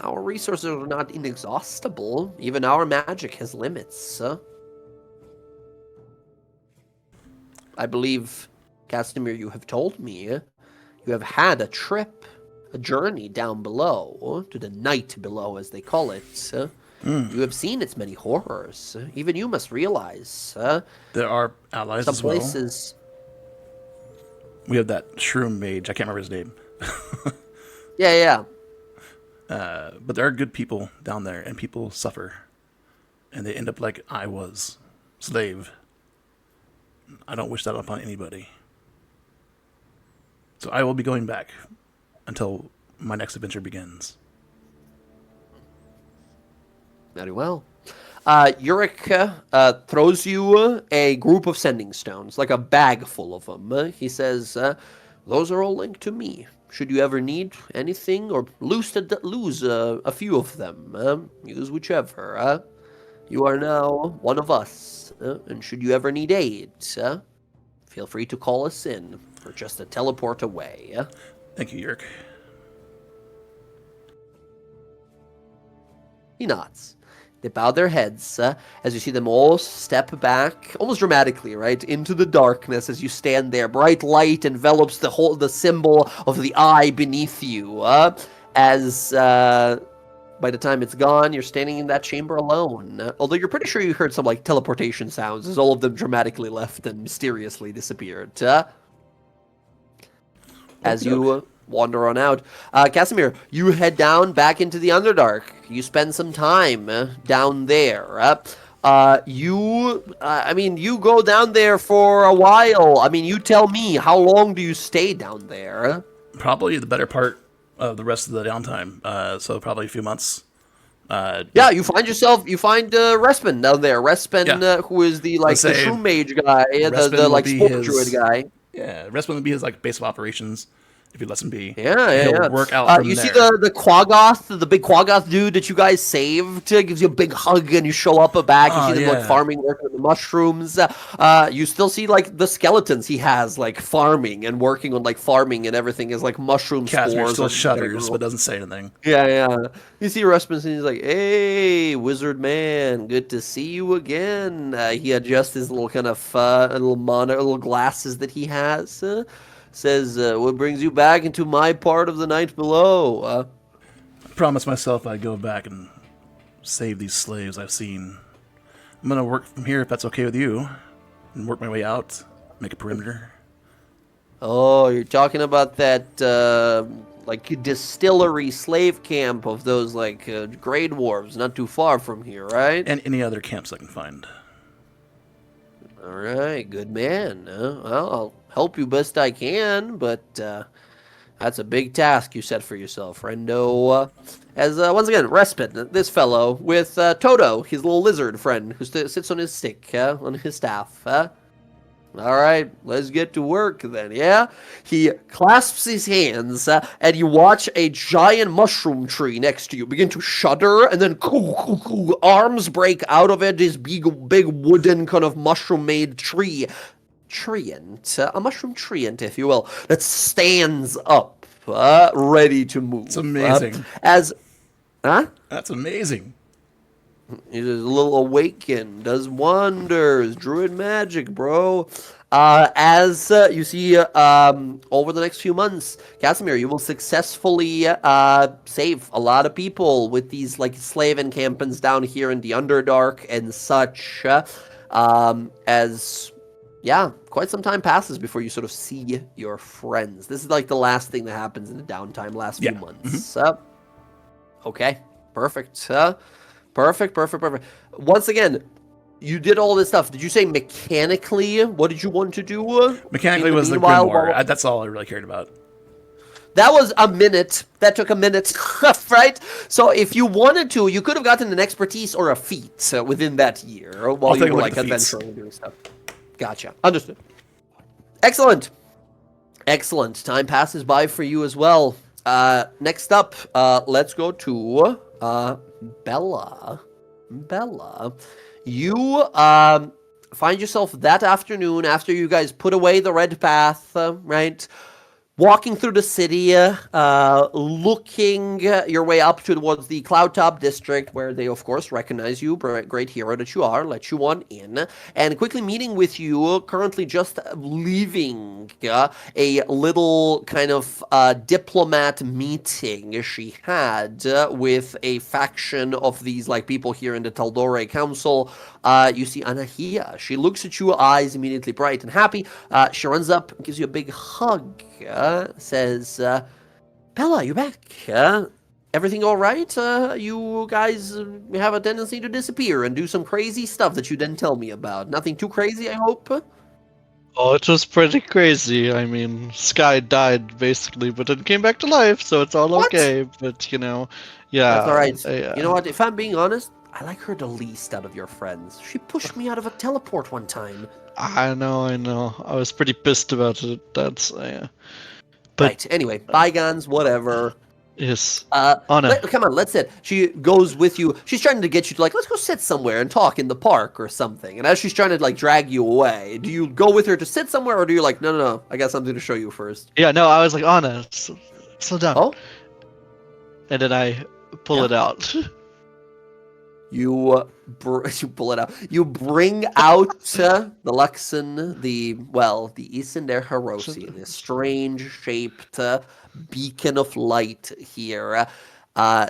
our resources are not inexhaustible. Even our magic has limits. I believe, Casimir, you have told me you have had a journey down below, to the night below, as they call it. You have seen its many horrors. Even you must realize. There are allies some as well. places. We have that shroom mage. I can't remember his name. Yeah. But there are good people down there, and people suffer. And they end up like I was. Slave. I don't wish that upon anybody. So I will be going back until my next adventure begins. Very well. Yurik throws you a group of sending stones, like a bag full of them. He says, those are all linked to me. Should you ever need anything or lose a few of them, use whichever. You are now one of us, and should you ever need aid, feel free to call us in. We're just a teleport away. Thank you, Yerk. He nods. They bow their heads as you see them all step back, almost dramatically, right, into the darkness as you stand there. Bright light envelops the symbol of the eye beneath you. As by the time it's gone, you're standing in that chamber alone. Although you're pretty sure you heard some like teleportation sounds as all of them dramatically left and mysteriously disappeared. As you wander on out. Casimir, you head down back into the Underdark. You spend some time down there. You go down there for a while. I mean, you tell me, how long do you stay down there? Probably the better part of the rest of the downtime. So probably a few months. Yeah, you find Respin down there. Respin, who is the shroom mage guy, the sport druid guy. Yeah, Respin would be his like base of operations if he lets him be. Yeah. He'll work out from you there. see the Quaggoth, the big Quaggoth dude that you guys saved, gives you a big hug, and you show up back. You Oh, see them like yeah. farming, working on the mushrooms. You still see like the skeletons he has like farming and working on like farming and everything is like mushroom Casimir spores. still and shudders but doesn't say anything. Yeah. You see Rasmussen, he's like, "Hey, wizard man, good to see you again." He adjusts his little kind of little glasses that he has. Says, "What brings you back into my part of the night below?" I promised myself I'd go back and save these slaves I've seen. I'm gonna work from here if that's okay with you, and work my way out, make a perimeter. Oh, you're talking about that like distillery slave camp of those like Grey Dwarves, not too far from here, right? And any other camps I can find. All right, good man. Well, I'll help you best I can, but that's a big task you set for yourself, friendo. As once again, Respin, this fellow with Toto, his little lizard friend, who sits on his stick, on his staff. All right, let's get to work then, yeah? He clasps his hands, and you watch a giant mushroom tree next to you begin to shudder, and then arms break out of it, this big wooden kind of mushroom-made tree. Treant, a mushroom treant, if you will, that stands up, ready to move. It's amazing. That's amazing. He's a little awakened, does wonders, druid magic, bro. As you see, over the next few months, Casimir, you will successfully save a lot of people with these like slave encampments down here in the Underdark and such. Quite some time passes before you sort of see your friends. This is like the last thing that happens in the downtime, last few months. Okay, perfect. Perfect. Once again, you did all this stuff. Did you say mechanically? What did you want to do? Mechanically was the grimoire. That's all I really cared about. That was a minute. That took a minute, right? So if you wanted to, you could have gotten an expertise or a feat within that year while you were like adventuring and doing stuff. Gotcha. Understood. Excellent. Time passes by for you as well. Next up, let's go to Bella. You find yourself that afternoon after you guys put away the red path, right? Walking through the city, looking your way up towards the Cloudtop district, where they, of course, recognize you, great hero that you are, let you on in, and quickly meeting with you, currently just leaving a little kind of diplomat meeting she had with a faction of these like people here in the Tal'dorei Council. You see Anahia. She looks at you, eyes immediately bright and happy. She runs up and gives you a big hug. Says, Bella, you back? Everything all right? You guys have a tendency to disappear and do some crazy stuff that you didn't tell me about. Nothing too crazy, I hope? Oh, it was pretty crazy. I mean, Sky died basically, but then came back to life, so it's all okay. But yeah. That's all right. You know what? If I'm being honest, I like her the least out of your friends. She pushed me out of a teleport one time. I know. I was pretty pissed about it. That's But right. Anyway, bygones, whatever. Yes. Anna. Come on, let's sit. She goes with you. She's trying to get you to like, let's go sit somewhere and talk in the park or something. And as she's trying to like drag you away, do you go with her to sit somewhere, or do you like, no, I got something to show you first? Yeah, no, I was like, Anna, slow down. Oh. And then I pull it out. You pull it out. You bring out the Luxon, the Isender Harosi, this strange-shaped beacon of light here.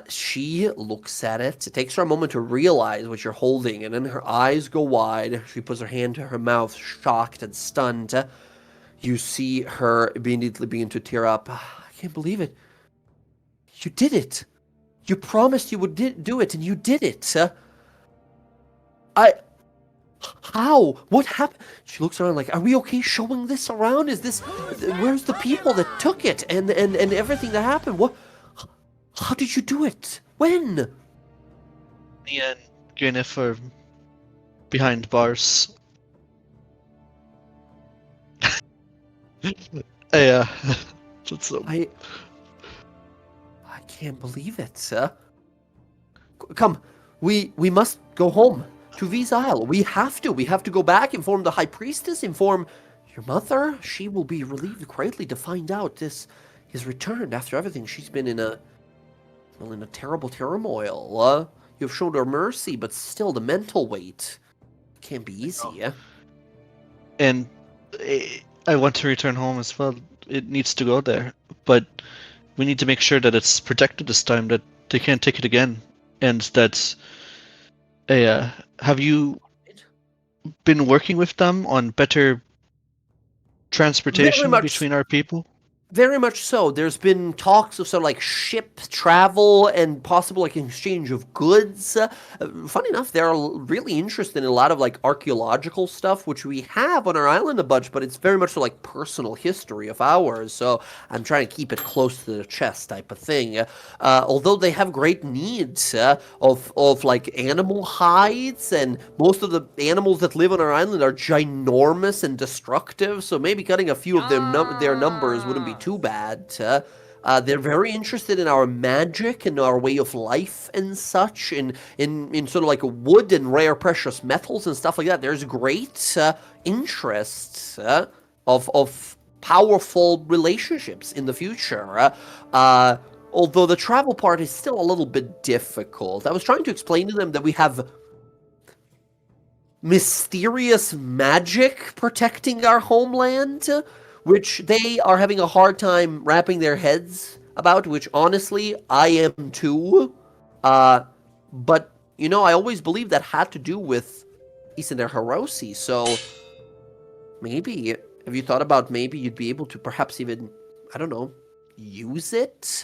She looks at it. It takes her a moment to realize what you're holding, and then her eyes go wide. She puts her hand to her mouth, shocked and stunned. You see her immediately begin to tear up. I can't believe it. You did it. You promised you would do it, and you did it. How? What happened? She looks around like, are we okay showing this around? Where's the people that took it and everything that happened? What? How did you do it? When? Me and Gwyneth are behind bars. Yeah. That's so... I can't believe it, sir. Come, we must go home to V's Isle. We have to go back, inform the High Priestess, inform your mother. She will be relieved greatly to find out his return after everything. She's been in a terrible turmoil. You've shown her mercy, but still the mental weight can't be easy. And I want to return home as well. It needs to go there, but we need to make sure that it's protected this time, that they can't take it again, and that... have you been working with them on better transportation between our people? Very much so. There's been talks of sort of like ship travel and possible like exchange of goods. Funny enough, they're really interested in a lot of like archaeological stuff, which we have on our island a bunch, but it's very much so like personal history of ours. So I'm trying to keep it close to the chest type of thing. Although they have great needs of like animal hides, and most of the animals that live on our island are ginormous and destructive. So maybe cutting a few of their numbers wouldn't be too bad. They're very interested in our magic and our way of life and such, in sort of like wood and rare precious metals and stuff like that. There's great interest of powerful relationships in the future. Although the travel part is still a little bit difficult. I was trying to explain to them that we have mysterious magic protecting our homeland, which they are having a hard time wrapping their heads about, which honestly, I am too. But, you know, I always believed that had to do with Isender Hiroshi, so maybe, have you thought about maybe you'd be able to perhaps even, I don't know, use it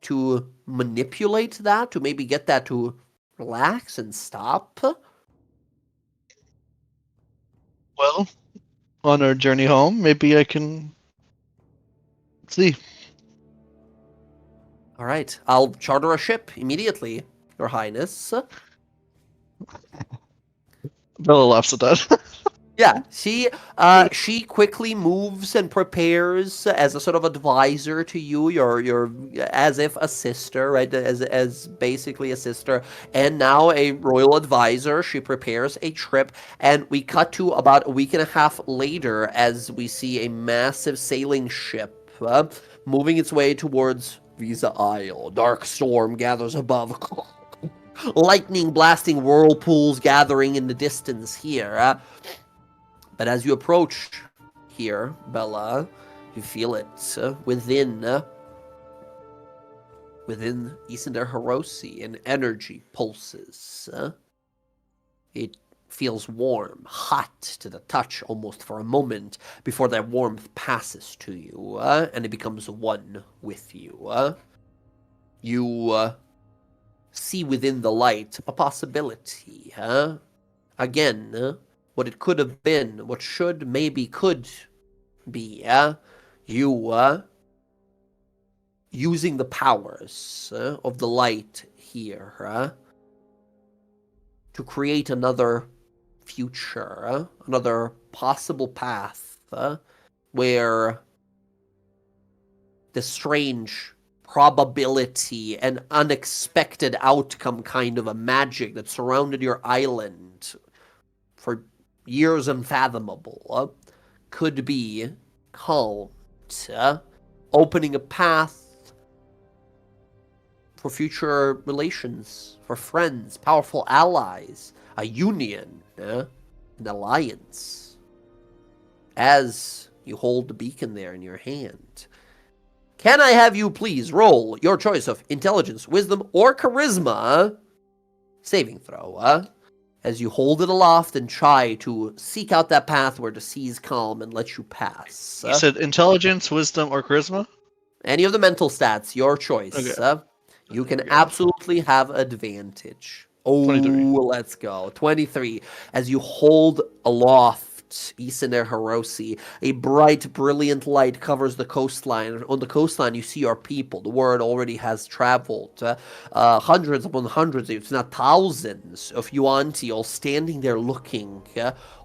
to manipulate that, to maybe get that to relax and stop? Well, on our journey home, maybe I can see. All right, I'll charter a ship immediately, Your Highness. Bella laughs at that. Yeah, she quickly moves and prepares as a sort of advisor to you. You're as if a sister, right? As basically a sister, and now a royal advisor. She prepares a trip, and we cut to about a week and a half later as we see a massive sailing ship moving its way towards Visa Isle. Dark storm gathers above. Lightning blasting whirlpools gathering in the distance here. But as you approach here, Bella, you feel it within Isender Hiroshi, an energy pulses. It feels warm, hot to the touch almost for a moment before that warmth passes to you, and it becomes one with you. You see within the light a possibility. Again, what it could have been, what should, maybe could be, you using the powers of the light here to create another future, another possible path where the strange probability and unexpected outcome kind of a magic that surrounded your island for years unfathomable could be calmed, opening a path for future relations, for friends, powerful allies, a union, an alliance. As you hold the beacon there in your hand, can I have you please roll your choice of intelligence, wisdom, or charisma saving throw, as you hold it aloft and try to seek out that path where the seas calm and let you pass. You said intelligence, wisdom, or charisma? Any of the mental stats, your choice. Okay. You can absolutely have advantage. Oh, 23. Let's go. 23. As you hold aloft Isaner Hiroshi. A bright, brilliant light covers the coastline. On the coastline, you see our people. The word already has traveled. Hundreds upon hundreds, if not thousands, of Yuan-ti all standing there looking,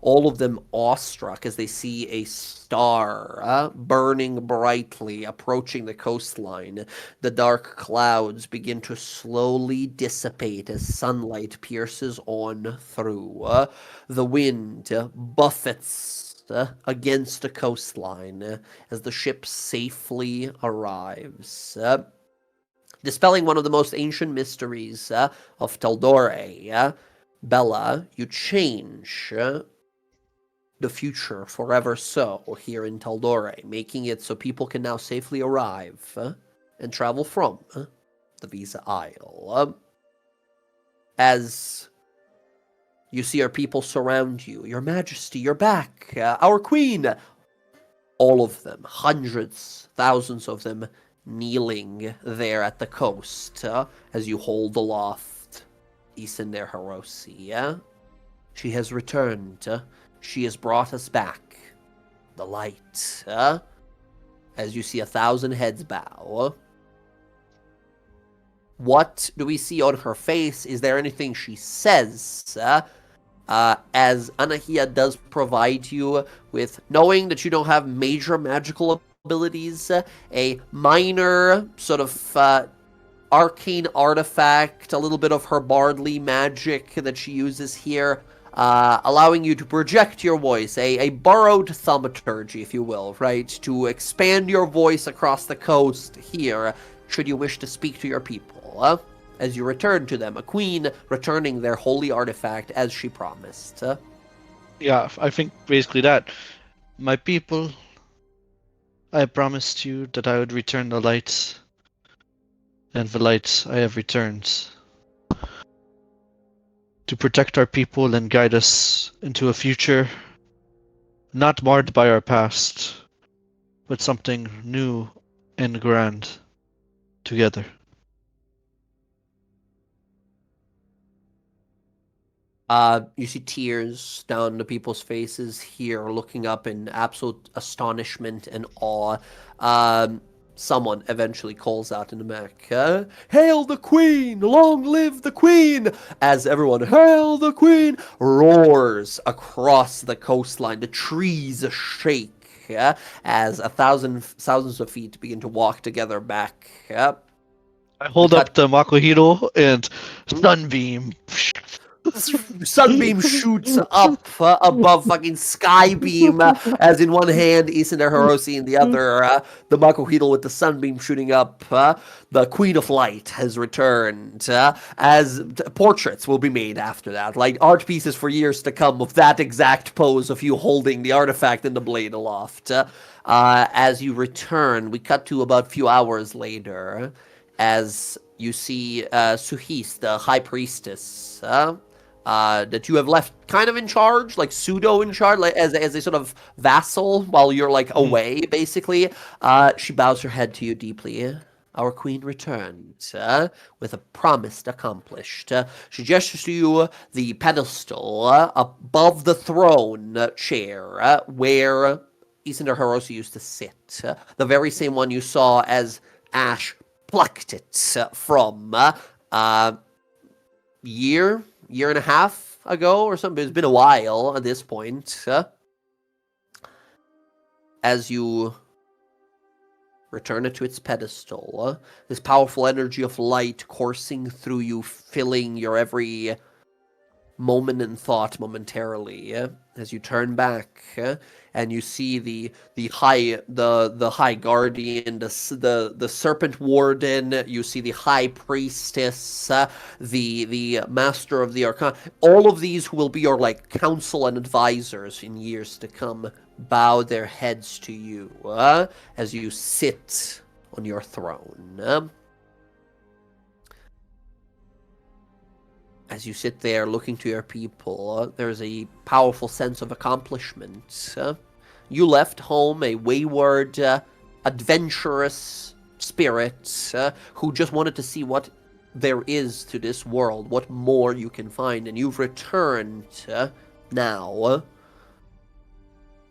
all of them awestruck as they see a star burning brightly approaching the coastline. The dark clouds begin to slowly dissipate as sunlight pierces on through. The wind buffets against the coastline as the ship safely arrives. Dispelling one of the most ancient mysteries of Tal'dorei, Bella, you change the future forever so here in Tal'dorei, making it so people can now safely arrive and travel from the Visa Isle. As you see our people surround you, Your Majesty, you're back, our Queen, all of them, hundreds, thousands of them, kneeling there at the coast as you hold aloft Isaner Hiroshi. She has returned. She has brought us back the light. As you see 1,000 heads bow. What do we see on her face? Is there anything she says? As Anahia does provide you with, knowing that you don't have major magical abilities, a minor sort of arcane artifact, a little bit of her bardly magic that she uses here, allowing you to project your voice, a borrowed thaumaturgy, if you will, right? To expand your voice across the coast here, should you wish to speak to your people, as you return to them, a queen returning their holy artifact as she promised. Yeah, I think basically that. My people, I promised you that I would return the light, and the light I have returned. To protect our people and guide us into a future not marred by our past, but something new and grand together. You see tears down the people's faces here, looking up in absolute astonishment and awe. Someone eventually calls out in the back, "Hail the Queen! Long live the Queen!" As everyone, "Hail the Queen!" roars across the coastline. The trees shake as thousands of feet begin to walk together back. I hold up the Makohiro and Sunbeam. Sunbeam shoots up above fucking Skybeam, as in one hand Isaner Hiroshi, in the other the Makohiro with the Sunbeam shooting up. The Queen of Light has returned, as portraits will be made after that, like art pieces for years to come of that exact pose of you holding the artifact and the blade aloft. As you return, we cut to about a few hours later, as you see Suhis, the High Priestess, that you have left kind of in charge, like pseudo in charge, like as a sort of vassal while you're like away, basically. She bows her head to you deeply. Our queen returned with a promise accomplished. She gestures to you the pedestal above the throne chair where Isander Hiroshi used to sit. The very same one you saw as Ash plucked it from year and a half ago or something. It's been a while at this point. As you return it to its pedestal, this powerful energy of light coursing through you, filling your every moment and thought momentarily, as you turn back and you see the high guardian, the serpent warden, you see the high priestess, the master of the arcana. All of these who will be your like counsel and advisors in years to come bow their heads to you as you sit on your throne. As you sit there looking to your people, there's a powerful sense of accomplishment. You left home a wayward, adventurous spirit who just wanted to see what there is to this world, what more you can find, and you've returned now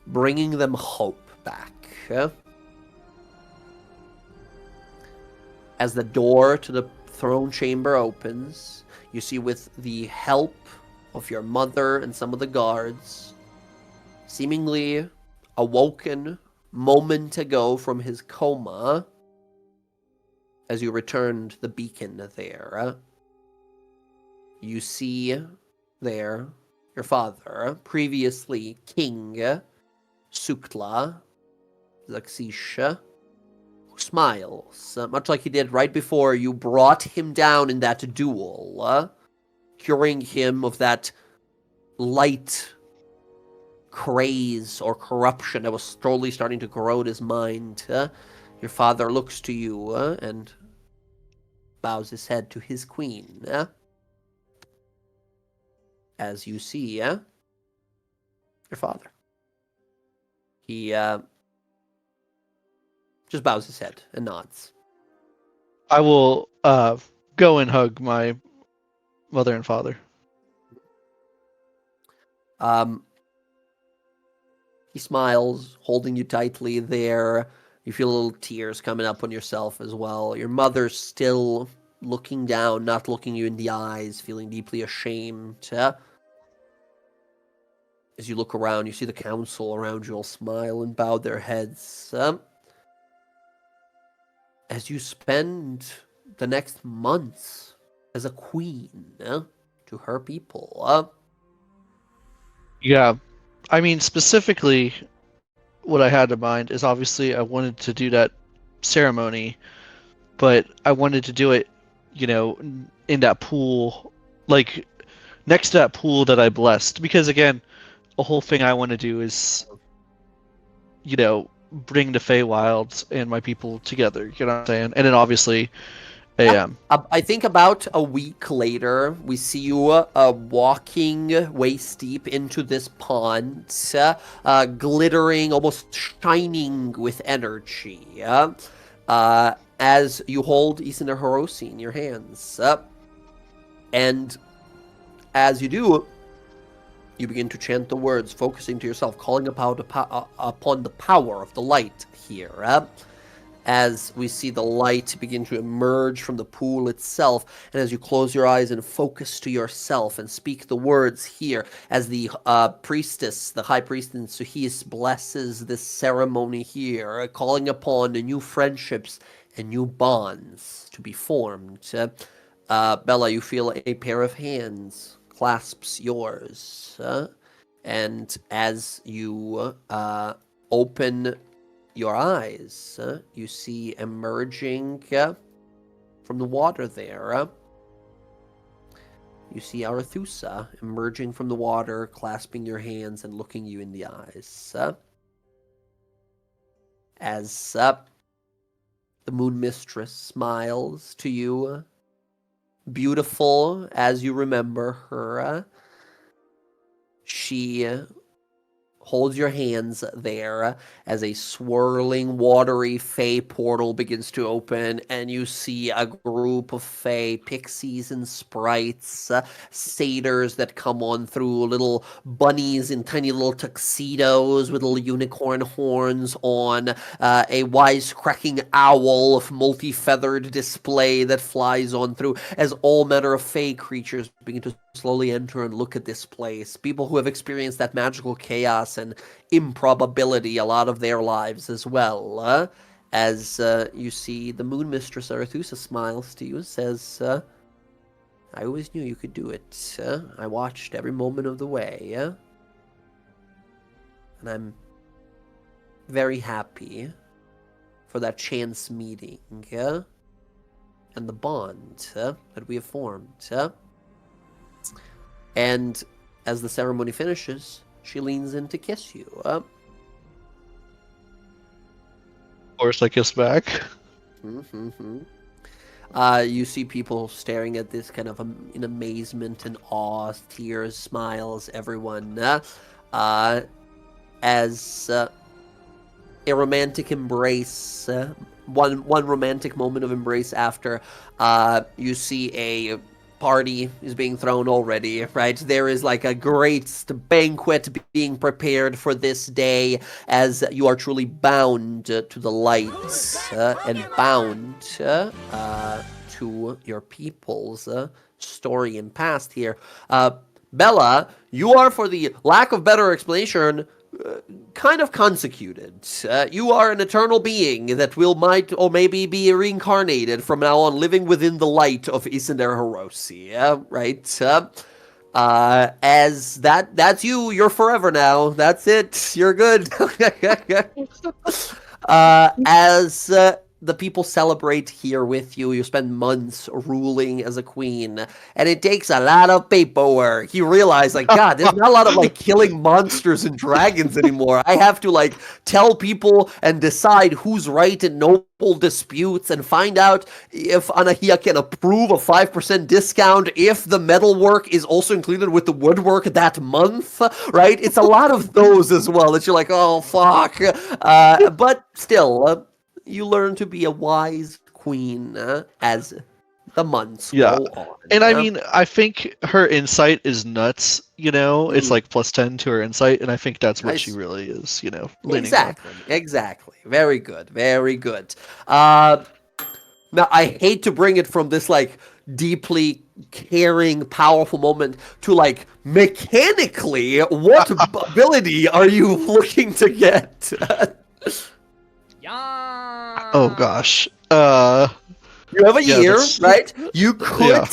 bringing them hope back. As the door to the throne chamber opens, you see with the help of your mother and some of the guards, seemingly awoken moment ago from his coma, as you returned the beacon there, you see there your father, previously King Suktla Zaksisha, who smiles, much like he did right before you brought him down in that duel, curing him of that light craze or corruption that was slowly starting to corrode his mind. Your father looks to you and bows his head to his queen. As you see your father. He just bows his head and nods. I will go and hug my mother and father. He smiles, holding you tightly there. You feel little tears coming up on yourself as well. Your mother's still looking down, not looking you in the eyes, feeling deeply ashamed. As you look around, you see the council around you all smile and bow their heads. As you spend the next months as a queen to her people. Yeah. I mean, specifically, what I had in mind is obviously I wanted to do that ceremony, but I wanted to do it, in that pool, like next to that pool that I blessed. Because again, a whole thing I want to do is, bring the Feywilds and my people together. You know what I'm saying? And then obviously, I think about a week later, we see you walking waist deep into this pond, glittering, almost shining with energy, as you hold Isender Hiroshi in your hands. And as you do, you begin to chant the words, focusing to yourself, calling upon the power of the light here. As we see the light begin to emerge from the pool itself, and as you close your eyes and focus to yourself and speak the words here, as the priestess, the high priestess Suhis, blesses this ceremony here, calling upon new friendships and new bonds to be formed. Bella, you feel a pair of hands clasps yours, and as you open your eyes, you see emerging from the water there, you see Arethusa emerging from the water, clasping your hands and looking you in the eyes. As the Moon Mistress smiles to you, beautiful as you remember her, she holds your hands there as a swirling, watery Fey portal begins to open, and you see a group of Fey, pixies and sprites, satyrs that come on through, little bunnies in tiny little tuxedos with little unicorn horns on, a wisecracking owl of multi-feathered display that flies on through, as all manner of Fey creatures begin to slowly enter and look at this place. People who have experienced that magical chaos and improbability a lot of their lives as well. As you see the Moon Mistress Arethusa smiles to you and says, I always knew you could do it. I watched every moment of the way. And I'm very happy for that chance meeting and the bond that we have formed. And as the ceremony finishes, she leans in to kiss you. Of course, I kiss back. You see people staring at this kind of in amazement and awe, tears, smiles, everyone. As a romantic embrace, one romantic moment of embrace after, you see a party is being thrown already, right? There is like a great banquet being prepared for this day as you are truly bound to the lights and bound to your people's story and past here. Bella, you are, for the lack of better explanation, kind of consecuted. You are an eternal being that might or maybe be reincarnated from now on, living within the light of Isender Hiroshi, right? As that's you. You're forever now. That's it. You're good. As the people celebrate here with you. You spend months ruling as a queen, and it takes a lot of paperwork. You realize, like, God, there's not a lot of like killing monsters and dragons anymore. I have to like tell people and decide who's right in noble disputes and find out if Anahia can approve a 5% discount if the metalwork is also included with the woodwork that month, right? It's a lot of those as well that you're like, oh, fuck. But still, you learn to be a wise queen as the months roll on. And I mean, I think her insight is nuts, you know? It's like +10 to her insight, and I think that's what she really is, you know, leaning on. Exactly. Very good. Very good. Now, I hate to bring it from this, like, deeply caring, powerful moment to, like, mechanically, what ability are you looking to get? Oh gosh. You have a year, right? You could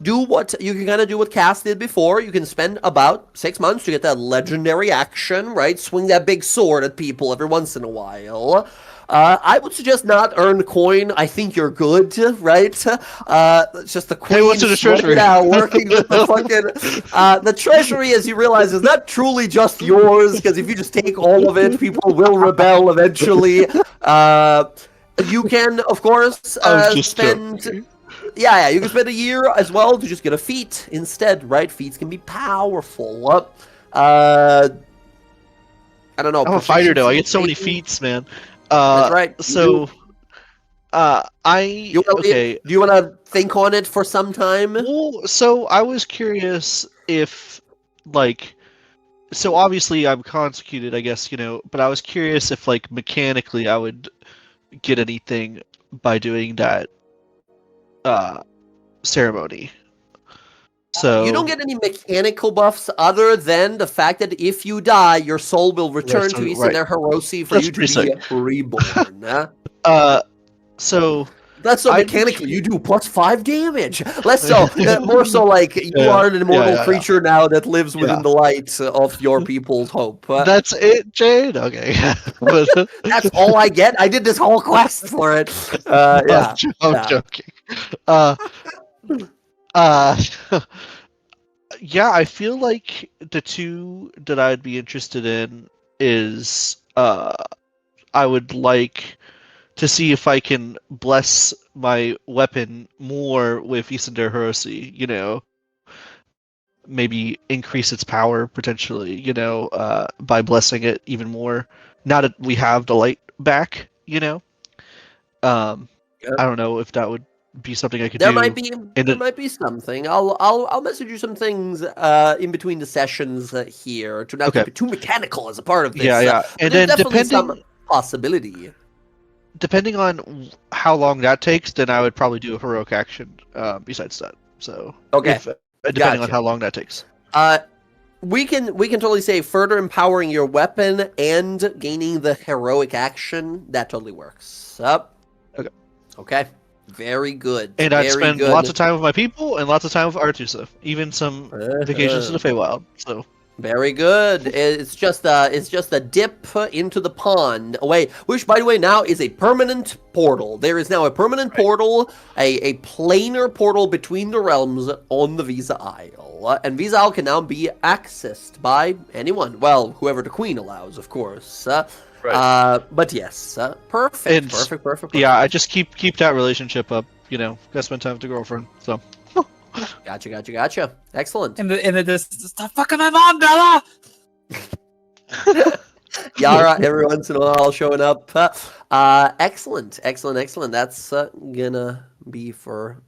do what you can kind of do what Cass did before. You can spend about 6 months to get that legendary action, right? Swing that big sword at people every once in a while. I would suggest not earn coin. I think you're good, right? It's just the queen. Hey, what's in the treasury? Now working with the fucking the treasury, as you realize, is not truly just yours. Because if you just take all of it, people will rebel eventually. You can, of course, spend. Yeah, you can spend a year as well to just get a feat instead, right? Feats can be powerful. I don't know. I'm a fighter, though. I get so many feats, man. That's right. So, okay. Do you want to think on it for some time? Well, so I was curious if, like, so obviously I'm consecuted, I guess, you know, but I was curious if, like, mechanically I would get anything by doing that ceremony. So you don't get any mechanical buffs other than the fact that if you die, your soul will return to Isender Hiroshi for you to be reborn. So that's so mechanical. You do +5 damage. Less so, more so like you are an immortal creature now that lives within the light of your people's hope. That's it, Jade. Okay, that's all I get. I did this whole quest for it. I'm joking. Yeah, I feel like the two that I'd be interested in is I would like to see if I can bless my weapon more with Isender Hiroshi, you know. Maybe increase its power potentially, you know, by blessing it even more. Now that we have the light back, you know. I don't know if that would be something I could do. There might be something. I'll message you some things in between the sessions here to not keep it too mechanical as a part of this. Yeah. And then depending some possibility. Depending on how long that takes, then I would probably do a heroic action besides that. So depending on how long that takes. We can totally say further empowering your weapon and gaining the heroic action. That totally works. Okay. Very good. And I'd spend lots of time with my people and lots of time with Artusa. Even some vacations to the Feywild. So very good. It's just a dip into the pond away, which by the way now is a permanent portal. There is now a permanent portal, a planar portal between the realms on the Visa Isle, and Visa Isle can now be accessed by anyone. Well, whoever the Queen allows, of course. But yes, perfect. Yeah, I just keep that relationship up. You know, gotta spend time with the girlfriend. So. Gotcha. Excellent. In the distance, stop fucking my mom, Bella. Yara, every once in a while showing up. Excellent. That's gonna be for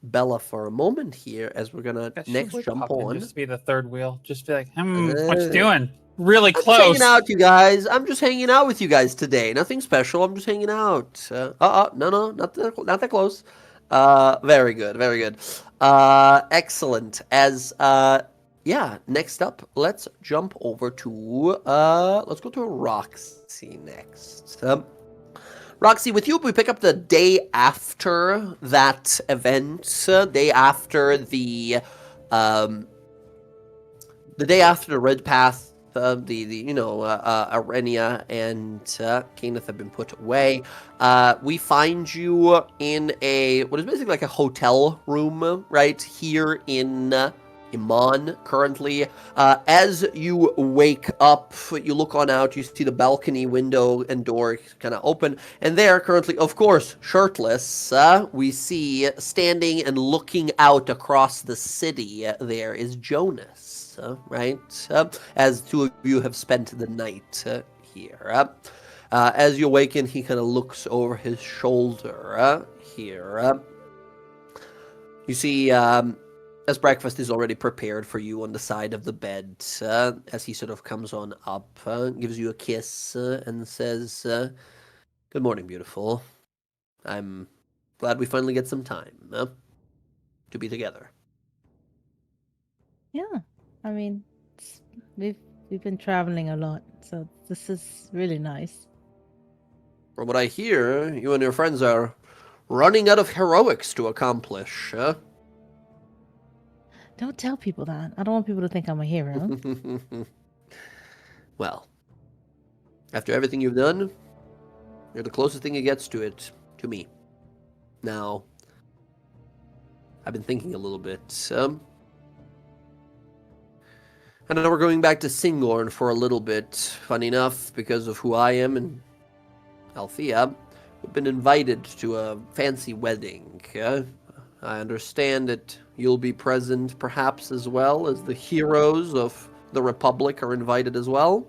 Bella for a moment here as we're gonna That next should jump pop in on. just to be the third wheel. Just be like, what you Uh, doing? Really I'm just close. hanging out, you guys. I'm just hanging out with you guys today. Nothing special. I'm just hanging out. No, not that close. Very good, very good. Excellent. Yeah. Next up, let's jump over to let's go to Roxy next. Roxy, with you, we pick up the day after that event. Day after the day after the Red Path. Arenia and Kenneth have been put away. We find you in what is basically like a hotel room right here in Iman currently. As you wake up, you look on out, you see the balcony window and door kind of open, and there currently, of course, shirtless, we see standing and looking out across the city, there is Jonas. Right? As two of you have spent the night here. As you awaken, he kind of looks over his shoulder here. You see, as breakfast is already prepared for you on the side of the bed, as he sort of comes on up, gives you a kiss, and says, "Good morning, beautiful. I'm glad we finally get some time to be together." Yeah, I mean, we've been traveling a lot, so this is really nice. From what I hear, you and your friends are running out of heroics to accomplish. Don't tell people that. I don't want people to think I'm a hero. Well, after everything you've done, you're the closest thing it gets to it, to me. Now, I've been thinking a little bit. I know we're going back to Singorn for a little bit. Funny enough, because of who I am and Althea, we've been invited to a fancy wedding. I understand that you'll be present perhaps as well as the heroes of the Republic are invited as well.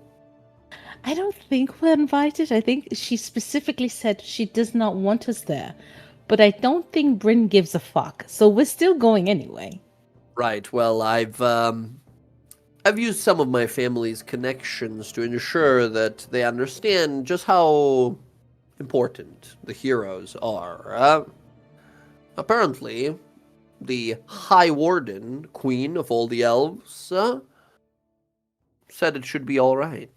I don't think we're invited. I think she specifically said she does not want us there. But I don't think Bryn gives a fuck. So we're still going anyway. Right. Well, I've used some of my family's connections to ensure that they understand just how important the heroes are. Apparently, the High Warden, Queen of all the Elves, said it should be all right.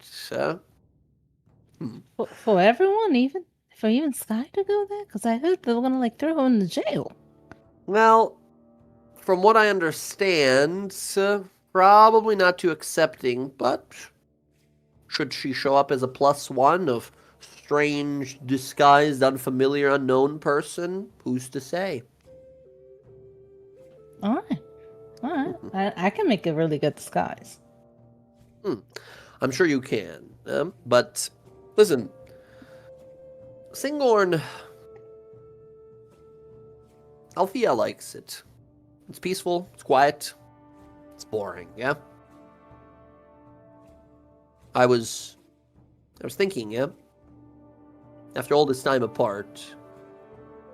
For everyone, even for even Sky to go there, because I heard they were gonna like throw her in the jail. Well, from what I understand, probably not too accepting, but should she show up as a +1 of strange, disguised, unfamiliar, unknown person, who's to say? All right. I can make a really good disguise. I'm sure you can. But listen, Singorn, Althea likes it. It's peaceful, it's quiet, it's boring, yeah? I was thinking, yeah? After all this time apart,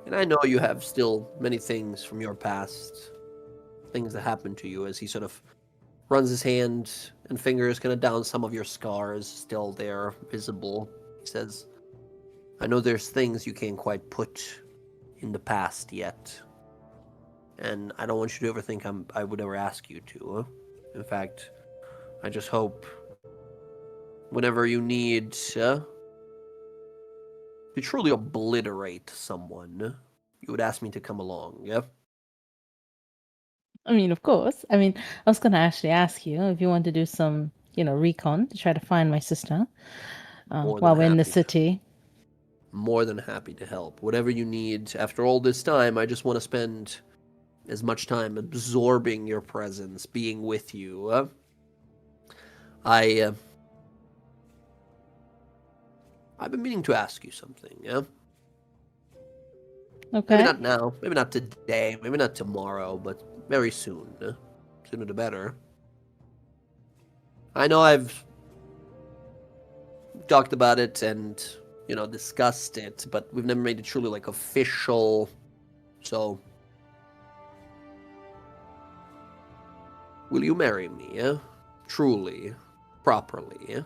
and I know you have still many things from your past, things that happened to you, as he sort of runs his hand and fingers kind of down some of your scars, still there, visible. He says, I know there's things you can't quite put in the past yet. And I don't want you to ever think I would ever ask you to. In fact, I just hope whenever you need to truly obliterate someone, you would ask me to come along, yeah? I mean, of course. I mean, I was gonna actually ask you if you want to do some, recon to try to find my sister More than while we're in the happy. city. More than happy to help. Whatever you need. After all this time, I just want to spend as much time absorbing your presence, being with you. I've been meaning to ask you something, yeah? Okay. Maybe not now, maybe not today, maybe not tomorrow, but very soon. Sooner the better. I know I've talked about it and, discussed it, but we've never made it truly, official. So, Will you marry me? Truly, properly?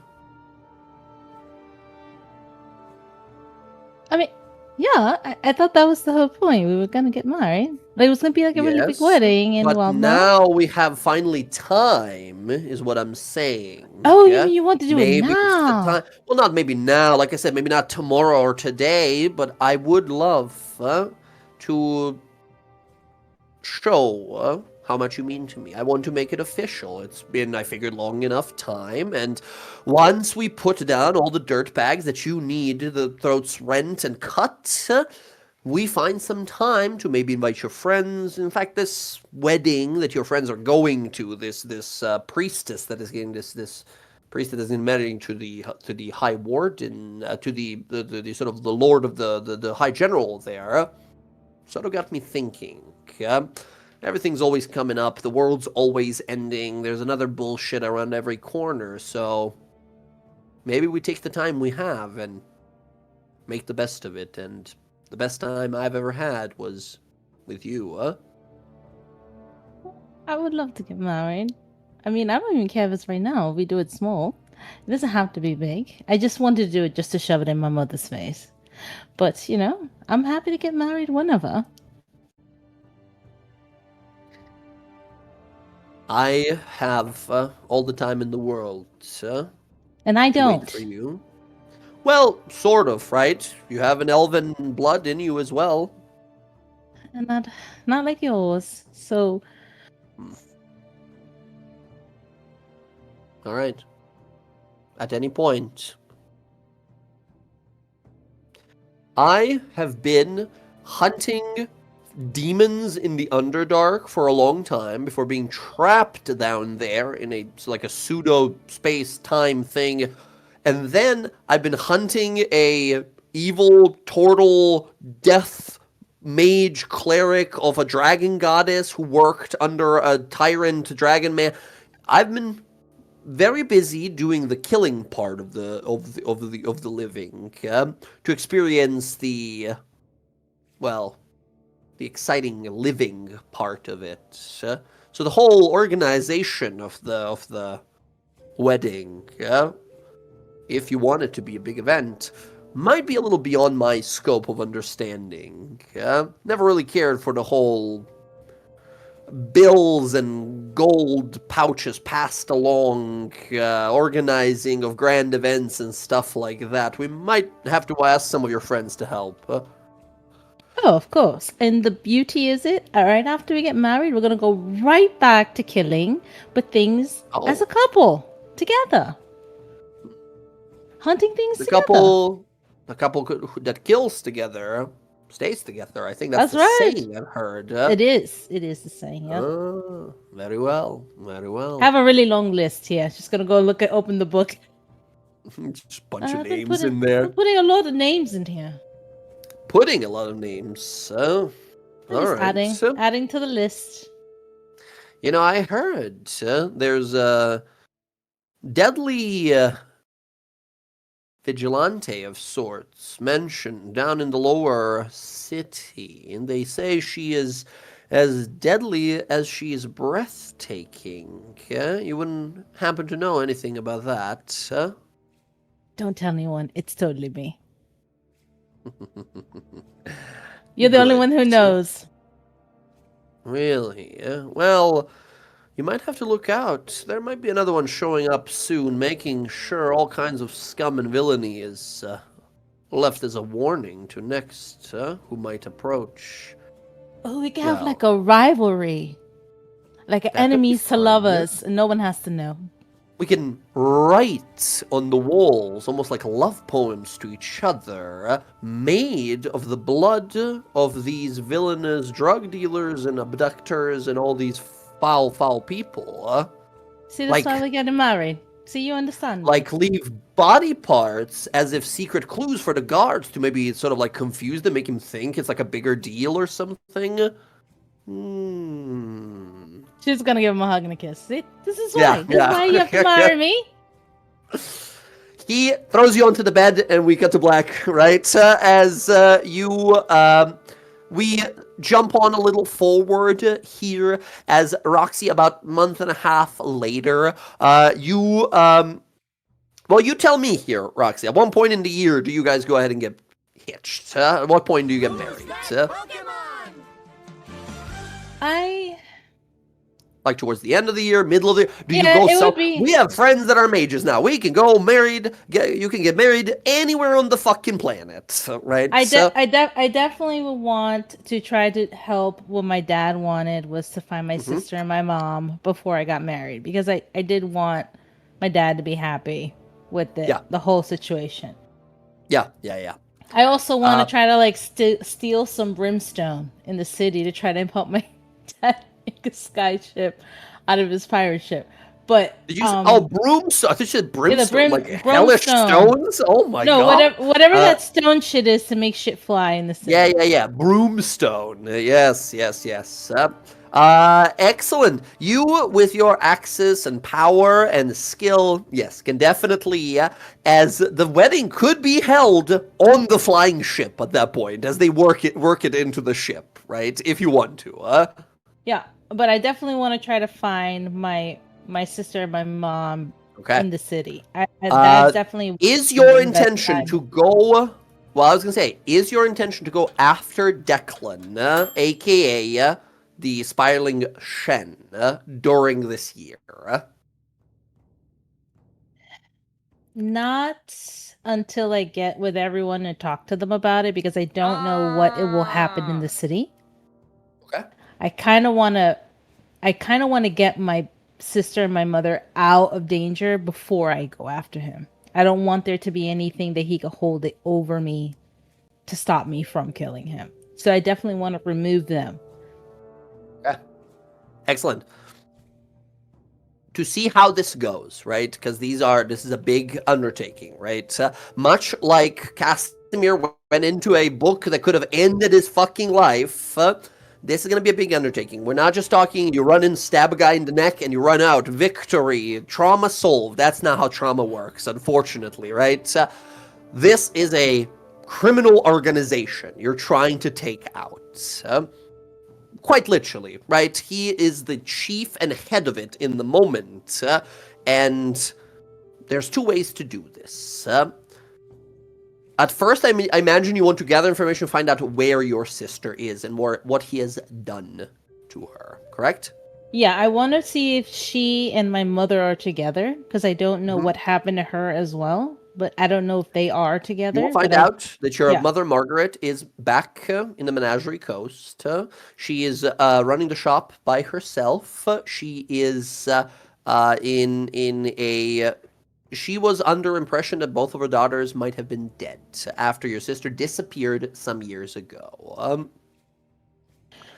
I mean, yeah, I thought that was the whole point. We were gonna get married. Like, it was gonna be like a really big Yes, wedding and but whatnot. now we have finally time, is what I'm saying. Oh, yeah? you want to do Maybe it it's the now? time. Well, not maybe now. Like I said, maybe not tomorrow or today, but I would love to show how much you mean to me. I want to make it official. It's been, I figured, long enough time, and once we put down all the dirt bags that you need, the throats rent and cut, we find some time to maybe invite your friends. In fact, this wedding that your friends are going to, this priestess that is getting this priest that is marrying to the high warden, to the sort of the lord of the high general there, sort of got me thinking. Everything's always coming up. The world's always ending. There's another bullshit around every corner. So maybe we take the time we have and make the best of it. And the best time I've ever had was with you, I would love to get married. I mean, I don't even care if it's right now. We do it small. It doesn't have to be big. I just wanted to do it just to shove it in my mother's face. But, I'm happy to get married whenever. I have all the time in the world, And I to wait don't. for you. Well, sort of, right? You have an elven blood in you as well. And not like yours. So, All right. At any point. I have been hunting demons in the Underdark for a long time before being trapped down there in a pseudo space time thing, and then I've been hunting a evil turtle death mage cleric of a dragon goddess who worked under a tyrant dragon man. I've been very busy doing the killing part of the living, to experience the exciting living part of it. So the whole organization of the wedding, if you want it to be a big event, might be a little beyond my scope of understanding. Never really cared for the whole bills and gold pouches passed along, organizing of grand events and stuff like that. We might have to ask some of your friends to help. oh, of course. And the beauty is right after we get married, we're going to go right back to killing, but things as a couple, together. Hunting things together. The couple that kills together stays together. I think that's the right. saying I've heard. It is the saying, yeah. Very well, very well. I have a really long list here. Just going to go open the book. Just a bunch of names in there. I'm putting a lot of names in here. Putting a lot of names, so... Just adding to the list. I heard there's a deadly vigilante of sorts mentioned down in the lower city, and they say she is as deadly as she is breathtaking. You wouldn't happen to know anything about that, huh? Don't tell anyone. It's totally me. You're the only one who knows. Really? Well, you might have to look out. There might be another one showing up soon, making sure all kinds of scum and villainy is left as a warning to next who might approach. Oh, we can have like a rivalry. Like enemies to lovers, and no one has to know. We can write on the walls, almost like love poems to each other, made of the blood of these villainous drug dealers and abductors and all these foul, foul people. See, that's why we're getting married. See, you understand. Like, leave body parts as if secret clues for the guards to maybe sort of like confuse them, make him think it's like a bigger deal or something. She's gonna give him a hug and a kiss. See? This is why. This is why you have to marry me. He throws you onto the bed, and we cut to black, right? As you we jump on a little forward here as Roxy, about a month and a half later, you tell me here, Roxy, at one point in the year, do you guys go ahead and get hitched? At what point do you get married? Pokemon! Like towards the end of the year, middle of the year? Do you Yeah, go it would be- We have friends that are mages now. We can go married. You can get married anywhere on the fucking planet, right? I definitely would want to try to help. What my dad wanted was to find my sister and my mom before I got married, because I did want my dad to be happy with the whole situation. Yeah. I also want to try to like steal some brimstone in the city to try to help my dad make a sky ship out of his pirate ship. But did you brimstone? I think you said brimstone, like hellish brimstone. stones. Oh my No, god! whatever that stone shit is to make shit fly in the city. Yeah. Broomstone. Yes. Excellent. You, with your access and power and skill, yes, can definitely, as the wedding could be held on the flying ship at that point, as they work it into the ship, right? If you want to. Yeah, but I definitely want to try to find my sister and my mom in the city. That's definitely is your intention to go. Well, I was gonna say, is your intention to go after Declan, aka the Spiraling Shen, during this year? Not until I get with everyone and talk to them about it, because I don't know what it will happen in the city. Okay. I kind of want to get my sister and my mother out of danger before I go after him. I don't want there to be anything that he could hold it over me to stop me from killing him. So I definitely want to remove them. Okay. Excellent. To see how this goes, right? Because this is a big undertaking, right? Much like Casimir went into a book that could have ended his fucking life, this is going to be a big undertaking. We're not just talking you run in, stab a guy in the neck, and you run out. Victory. Trauma solved. That's not how trauma works, unfortunately, right? This is a criminal organization you're trying to take out. Quite literally, right? He is the chief and head of it in the moment. And there's two ways to do this. At first, I imagine you want to gather information, find out where your sister is and what he has done to her, correct? Yeah, I want to see if she and my mother are together, because I don't know what happened to her as well, but I don't know if they are together. You'll find out that your mother, Margaret, is back in the Menagerie Coast. She is running the shop by herself. She is She was under impression that both of her daughters might have been dead after your sister disappeared some years ago.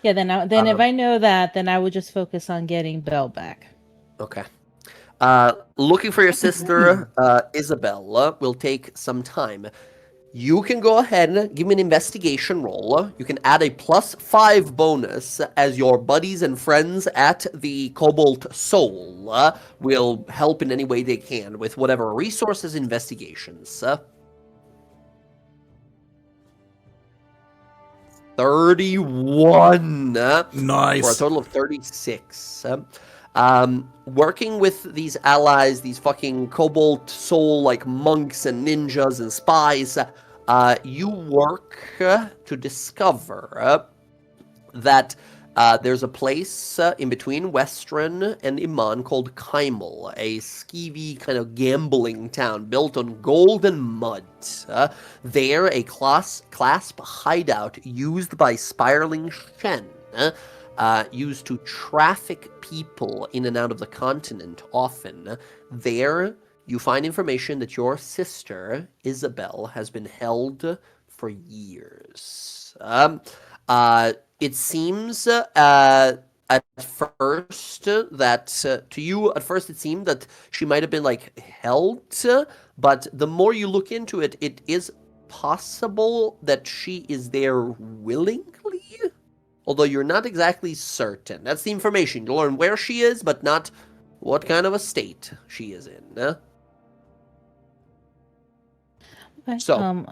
Yeah, then if I know that, then I would just focus on getting Belle back. Okay. Looking for your sister, Isabel, will take some time. You can go ahead and give me an investigation roll. You can add a +5 bonus as your buddies and friends at the Cobalt Soul will help in any way they can with whatever resources, investigations. 31. Nice. For a total of 36. Working with these allies, these fucking Cobalt Soul like monks and ninjas and spies, you work to discover that there's a place in between Western and Iman called Kymel, a skeevy kind of gambling town built on gold and mud. There, a clasp hideout used by Spiraling Shen, used to traffic people in and out of the continent often. There, you find information that your sister, Isabel, has been held for years. It seems at first that, to you, at first it seemed that she might have been, like, held, but the more you look into it, it is possible that she is there willingly? Although you're not exactly certain. That's the information. You learn where she is, but not what kind of a state she is in. Okay. So,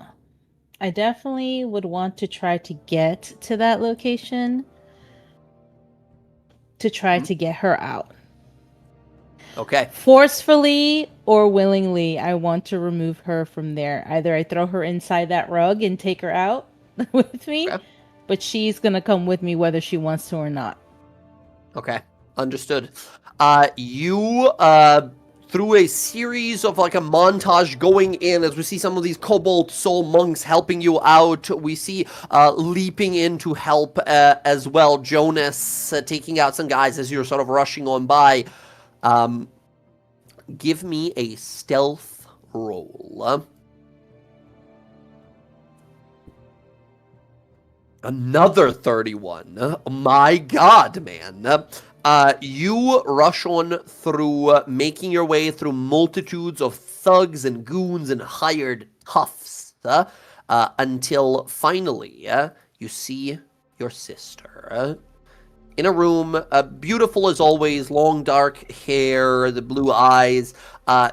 I definitely would want to try to get to that location to try to get her out. Okay. Forcefully or willingly, I want to remove her from there. Either I throw her inside that rug and take her out with me, Okay. but she's gonna come with me whether she wants to or not. Okay, understood. You through a series of like a montage going in as we see some of these Cobalt Soul monks helping you out. We see leaping in to help as well. Jonas taking out some guys as you're sort of rushing on by. Give me a stealth roll. Another 31. Oh my god, man. You rush on through, making your way through multitudes of thugs and goons and hired toughs, until finally you see your sister. In a room, beautiful as always, long dark hair, the blue eyes.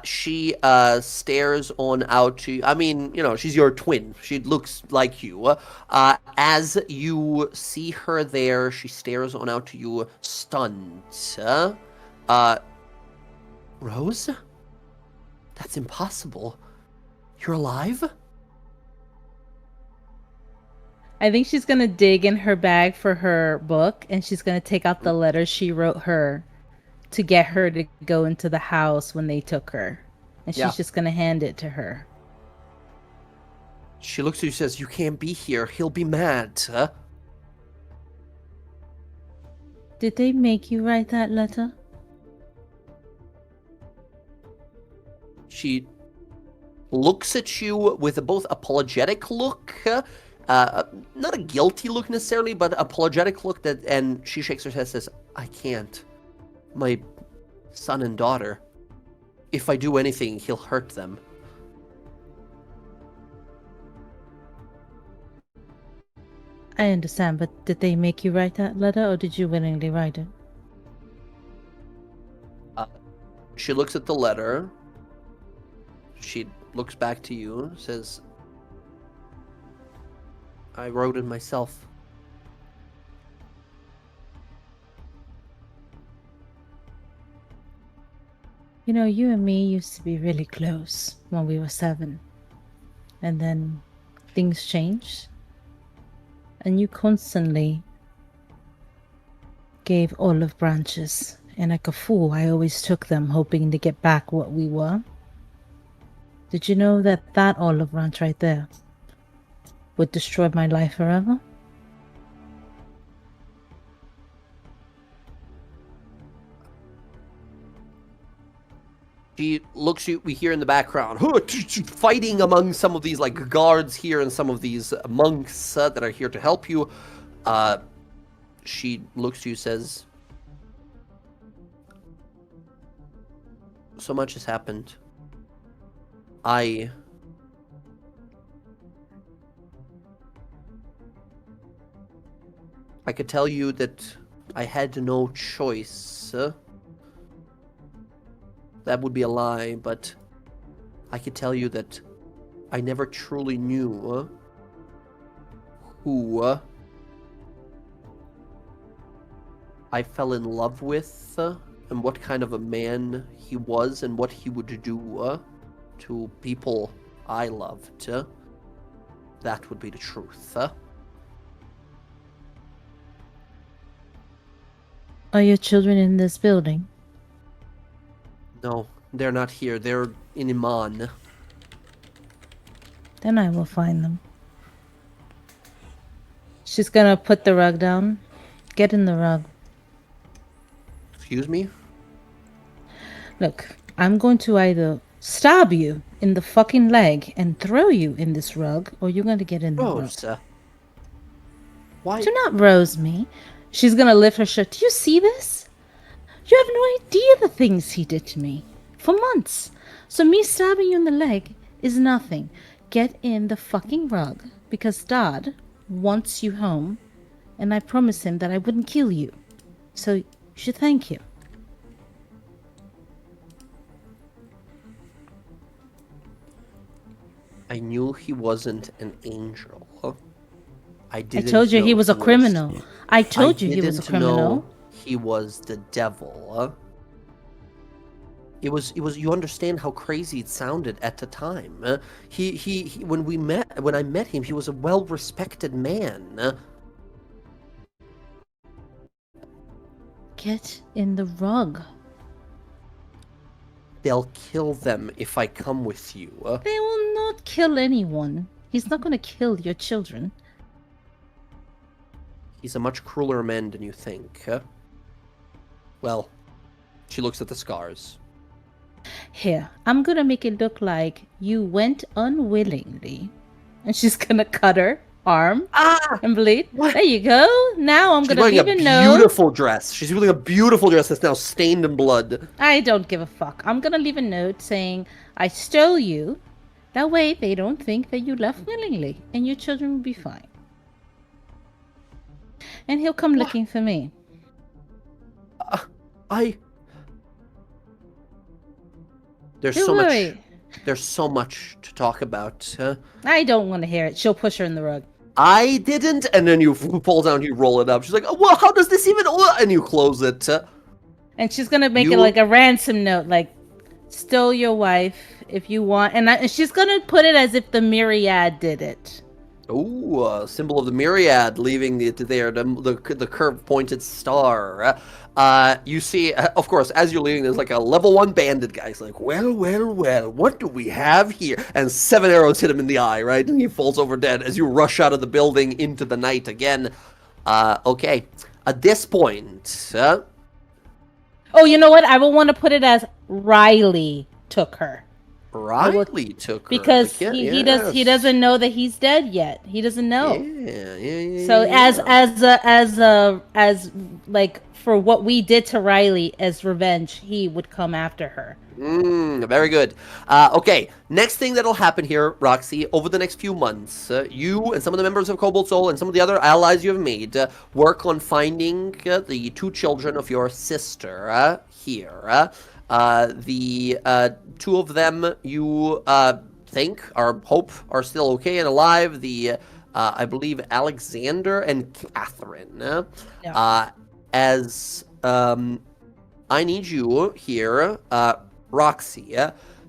She stares on out to, I mean, you know, she's your twin. She looks like you. As you see her there, she stares on out to you, stunned. Rose? That's impossible. You're alive? I think she's gonna dig in her bag for her book, and she's gonna take out the letter she wrote her to get her to go into the house when they took her. And she's Yeah. just gonna hand it to her. She looks at you and says, "You can't be here. He'll be mad." Did they make you write that letter? She looks at you with a both apologetic look, not a guilty look necessarily, but apologetic look, that, and she shakes her head and says, "I can't. My son and daughter. If I do anything, he'll hurt them." I understand, but did they make you write that letter, or did you willingly write it? She looks at the letter. She looks back to you, says, "I wrote it myself." You know, you and me used to be really close when we were 7. And then things changed. And you constantly gave olive branches. And like a fool, I always took them, hoping to get back what we were. Did you know that that olive branch right there would destroy my life forever? She looks at you, we hear in the background, fighting among some of these like guards here and some of these monks that are here to help you. She looks to you, says, "So much has happened. I could tell you that I had no choice. That would be a lie, but I could tell you that I never truly knew who I fell in love with and what kind of a man he was and what he would do to people I loved. That would be the truth. Are your children in this building? No, they're not here. They're in Iman. Then I will find them. She's gonna put the rug down. Get in the rug. Excuse me? Look, I'm going to either stab you in the fucking leg and throw you in this rug, or you're going to get in the rug. Rose, why? Do not rose me. She's gonna lift her shirt. Do you see this? You have no idea the things he did to me for months. So me stabbing you in the leg is nothing. Get in the fucking rug because Dad wants you home, and I promised him that I wouldn't kill you. So you should thank you. I knew he wasn't an angel. I I didn't told you he know was a criminal. I told you he was a didn't criminal. know he was the devil. It was. You understand how crazy it sounded at the time. He when I met him, he was a well-respected man. Get in the rug. They'll kill them if I come with you. They will not kill anyone. He's not going to kill your children. He's a much crueler man than you think. Well, she looks at the scars. Here, I'm going to make it look like you went unwillingly. And she's going to cut her arm and bleed. What? There you go. Now I'm She's going to wearing leave a a note. beautiful dress. She's wearing a beautiful dress that's now stained in blood. I don't give a fuck. I'm going to leave a note saying, I stole you. That way they don't think that you left willingly. And your children will be fine. And he'll come looking for me. There's Don't so worry. much. There's so much to talk about. I don't want to hear it. She'll push her in the rug. I didn't, and then you pull down, you roll it up. She's like, oh, well, how does this even? And you close it. And she's gonna make it You- like a ransom note, like stole your wife if you want, and she's gonna put it as if the myriad did it. Ooh, symbol of the myriad, leaving it there, the curved pointed star. You see, of course, as you're leaving, there's like a level 1 bandit guy. He's like, well, what do we have here? And 7 arrows hit him in the eye, right? And he falls over dead as you rush out of the building into the night again. Okay, at this point, Oh, you know what? I will want to put it as Riley took her Riley took her. because Yeah, he yes. doesn't know that he's dead yet. He doesn't know. Yeah. So yeah. as like for what we did to Riley as revenge, he would come after her. Very good. Okay, next thing that'll happen here, Roxy, over the next few months, you and some of the members of Cobalt Soul and some of the other allies you have made work on finding the 2 children of your sister here. The 2 of them you think hope are still okay and alive. The I believe Alexander and Catherine. As I need you here, Roxy,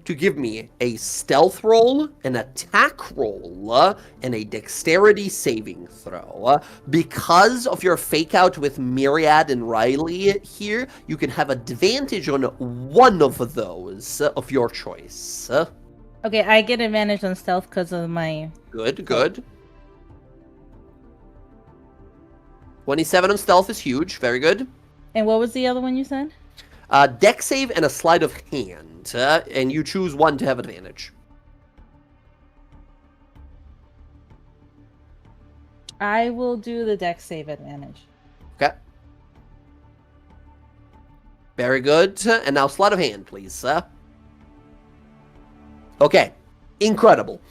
to give me a stealth roll, an attack roll, and a dexterity saving throw. Because of your fake out with Myriad and Riley here, you can have advantage on one of those of your choice. Okay, I get advantage on stealth because of my. Good. 27 on stealth is huge. Very good. And what was the other one you said? Dex save and a sleight of hand, and you choose one to have advantage. I will do the dex save advantage. Okay. Very good. And now sleight of hand, please. Okay. Incredible.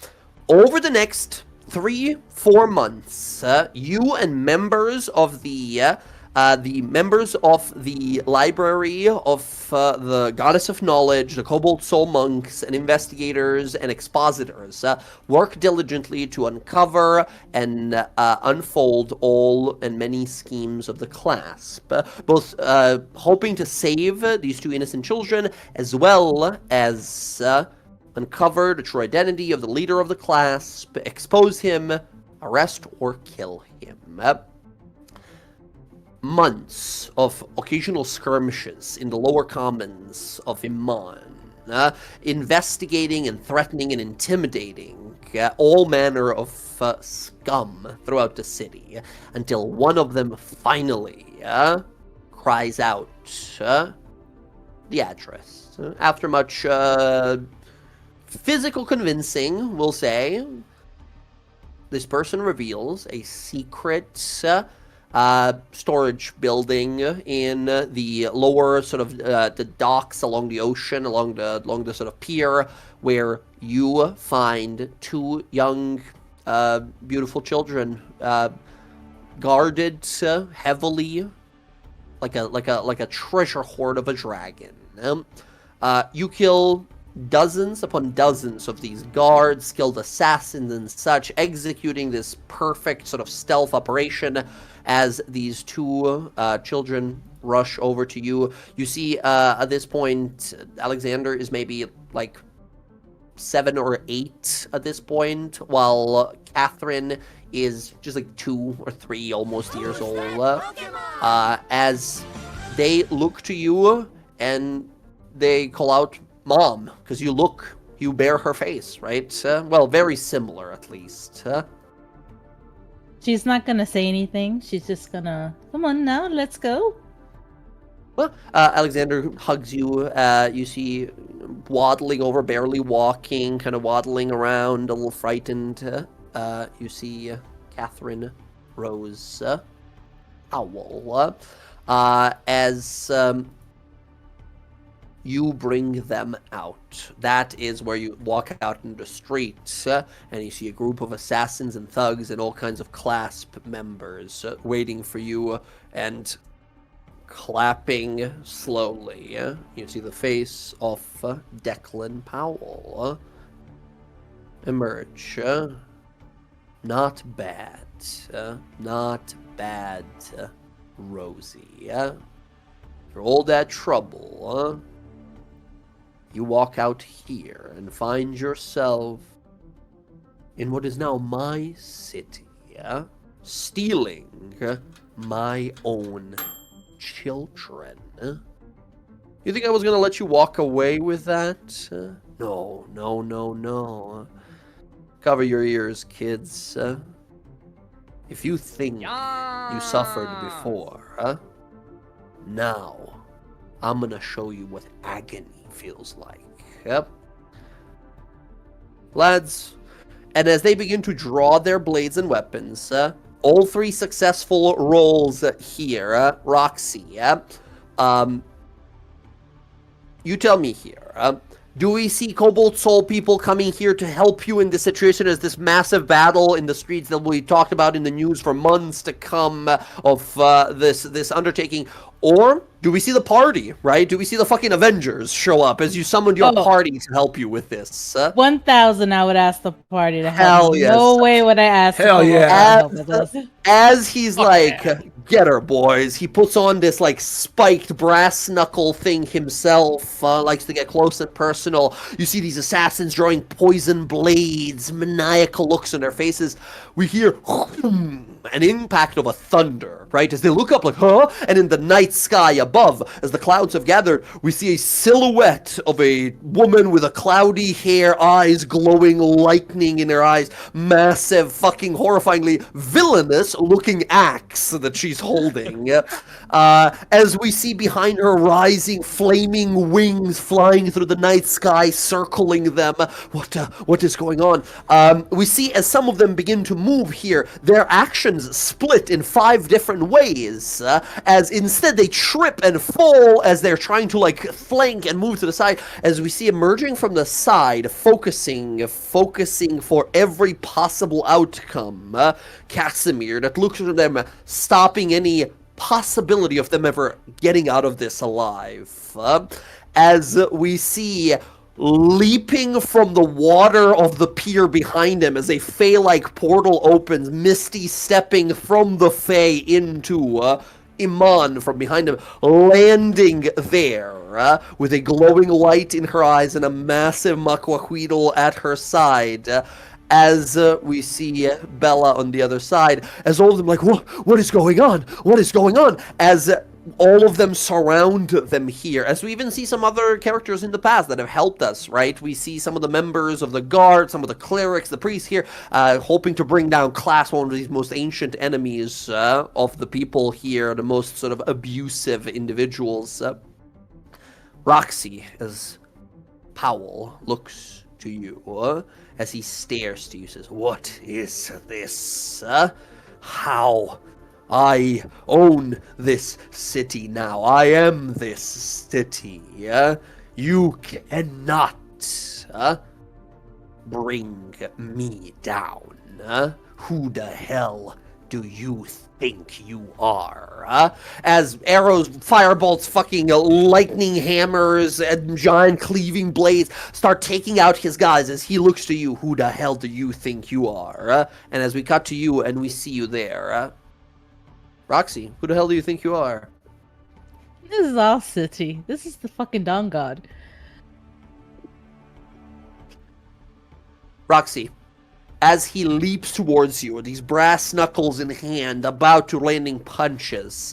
Over the next 3-4 months, you and members of the library of the Goddess of Knowledge, the Cobalt Soul monks, and investigators and expositors work diligently to uncover and unfold all and many schemes of the clasp, both hoping to save these 2 innocent children, as well as uncover the true identity of the leader of the clasp, expose him, arrest or kill him. Months of occasional skirmishes in the lower commons of Iman, investigating and threatening and intimidating all manner of scum throughout the city, until one of them finally cries out the address. After much physical convincing, we'll say, this person reveals a secret storage building in the lower sort of the docks along the ocean, along the sort of pier, where you find 2 young, beautiful children, guarded heavily, like a treasure hoard of a dragon. You kill dozens upon dozens of these guards, skilled assassins and such, executing this perfect sort of stealth operation as these two children rush over to you. You see, at this point, Alexander is maybe like 7 or 8 at this point, while Catherine is just like 2 or 3 almost years old. As they look to you and they call out, "Mom," because you bear her face, right? Well, very similar at least. She's not gonna say anything. She's just gonna, "Come on now, let's go." Well, Alexander hugs you. You see, waddling over, barely walking, kind of waddling around, a little frightened. You see Catherine Rose Howell as you bring them out. That is where you walk out in the street, and you see a group of assassins and thugs and all kinds of clasp members waiting for you and clapping slowly. You see the face of Declan Powell emerge. Not bad. Not bad, Rosie. For all that trouble, you walk out here and find yourself in what is now my city, stealing my own children. You think I was gonna let you walk away with that? No. Cover your ears, kids. If you think you suffered before, now I'm gonna show you what agony feels like. Yep. Lads, and as they begin to draw their blades and weapons, all 3 successful rolls here, Roxy, you tell me here, do we see Cobalt Soul people coming here to help you in this situation as this massive battle in the streets that we talked about in the news for months to come of this undertaking? Or do we see the party, right? Do we see the fucking Avengers show up as you summoned your party to help you with this? 1,000 I would ask the party to help. Hell me. yes. No way would I ask Hell the yeah. to help with us. As he's get her, boys. He puts on this, like, spiked brass knuckle thing himself. Likes to get close and personal. You see these assassins drawing poison blades, maniacal looks on their faces. We hear an impact of a thunder, right? As they look up like, huh? And in the night sky above, as the clouds have gathered, we see a silhouette of a woman with a cloudy hair, eyes glowing, lightning in her eyes, massive, fucking horrifyingly villainous looking axe that she's holding. As we see behind her rising flaming wings flying through the night sky, circling them. What is going on? We see as some of them begin to move here, their actions split in 5 different ways, as instead they trip and fall as they're trying to like flank and move to the side, as we see emerging from the side, focusing for every possible outcome, Casimir, that looks at them, stopping any possibility of them ever getting out of this alive. As we see leaping from the water of the pier behind him as a Fey-like portal opens, Misty stepping from the Fey into Iman from behind him, landing there with a glowing light in her eyes and a massive Makwahuitl at her side. As we see Bella on the other side, as all of them like, what is going on? What is going on? As all of them surround them here, as we even see some other characters in the past that have helped us, right? We see some of the members of the guard, some of the clerics, the priests here, hoping to bring down Class, one of these most ancient enemies of the people here, the most sort of abusive individuals. Roxy, as Powell looks to you, as he stares to you, says, "What is this? How? I own this city now. I am this city. You cannot bring me down. Who the hell do you think you are? As arrows, firebolts, fucking lightning hammers, and giant cleaving blades start taking out his guys as he looks to you. Who the hell do you think you are? And as we cut to you and we see you there, Roxy, who the hell do you think you are? This is our city. This is the fucking DawnGuard. Roxy, as he leaps towards you, these brass knuckles in hand, about to landing punches,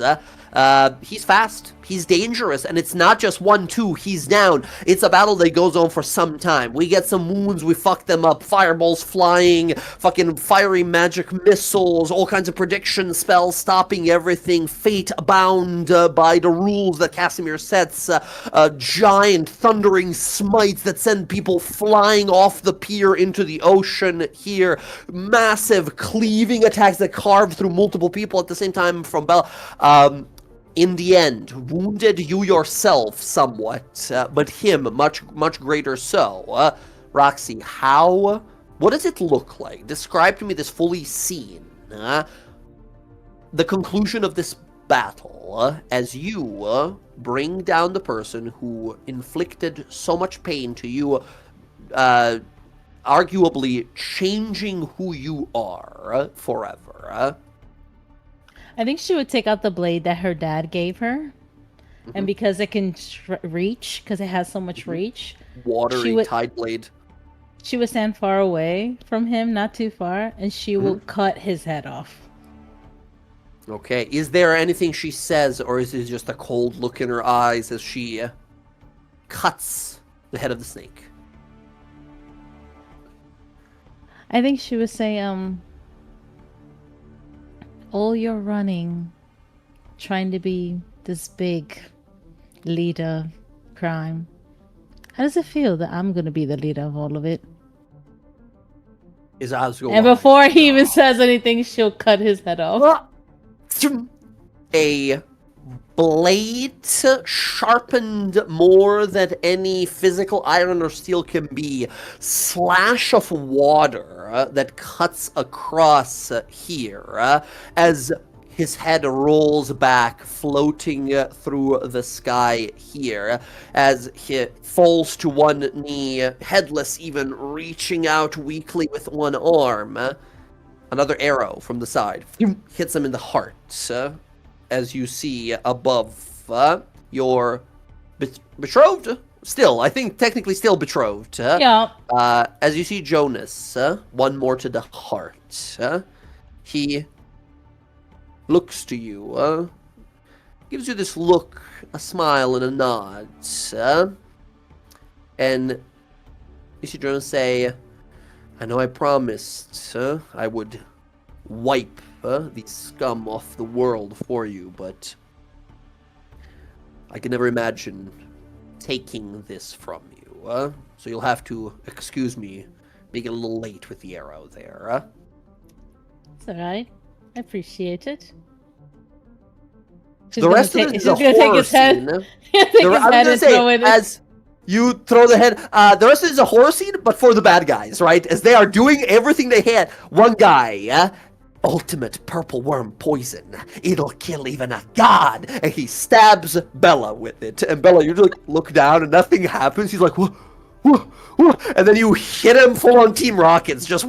he's fast, he's dangerous, and it's not just 1-2, he's down. It's a battle that goes on for some time. We get some wounds, we fuck them up, fireballs flying, fucking fiery magic missiles, all kinds of prediction spells, stopping everything, fate bound by the rules that Casimir sets, giant thundering smites that send people flying off the pier into the ocean here, massive cleaving attacks that carve through multiple people at the same time from Bella. In the end, wounded you yourself somewhat, but him much greater so. Roxy, what does it look like? Describe to me this fully scene. The conclusion of this battle, as you bring down the person who inflicted so much pain to you, arguably changing who you are forever. I think she would take out the blade that her dad gave her. And because it can reach, because it has so much reach. Watery tide blade. She would stand far away from him, not too far, and she will cut his head off. Okay. Is there anything she says, or is it just a cold look in her eyes as she cuts the head of the snake? I think she would say, all your running, trying to be this big leader crime. How does it feel that I'm going to be the leader of all of it? His eyes go And wide. before he even says anything, she'll cut his head off. A blade sharpened more than any physical iron or steel can be. Slash of water that cuts across here as his head rolls back, floating through the sky here as he falls to one knee, headless even, reaching out weakly with one arm. Another arrow from the side hits him in the heart. As you see above, your betrothed, still, I think technically still betrothed. Yeah. As you see Jonas, one more to the heart. He looks to you, gives you this look, a smile and a nod. And you see Jonas say, I know I promised I would wipe the scum off the world for you, but I can never imagine taking this from you. So you'll have to excuse me being a little late with the arrow there. It's alright. I appreciate it. The rest of it is a horror scene. I'm gonna say, as you throw the head, the rest of it is a horror scene, but for the bad guys, right? As they are doing everything they had. One guy, ultimate purple worm poison. It'll kill even a god. And he stabs Bella with it. And Bella, you just like look down and nothing happens. He's like, whoa, whoa, whoa. And then you hit him full on Team Rockets, just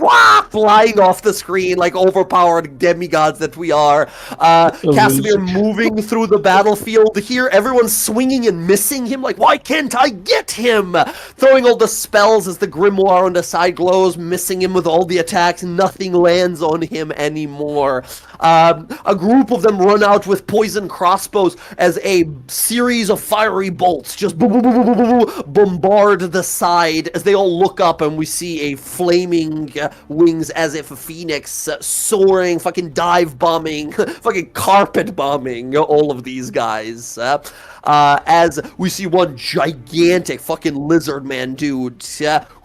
flying off the screen like overpowered demigods that we are. Casimir moving through the battlefield here. Everyone's swinging and missing him. Like, why can't I get him? Throwing all the spells as the grimoire on the side glows, missing him with all the attacks. Nothing lands on him anymore. A group of them run out with poison crossbows as a series of fiery bolts just bombard the side as they all look up, and we see a flaming wings as if a phoenix soaring, fucking dive bombing, fucking carpet bombing all of these guys. As we see one gigantic fucking lizard man dude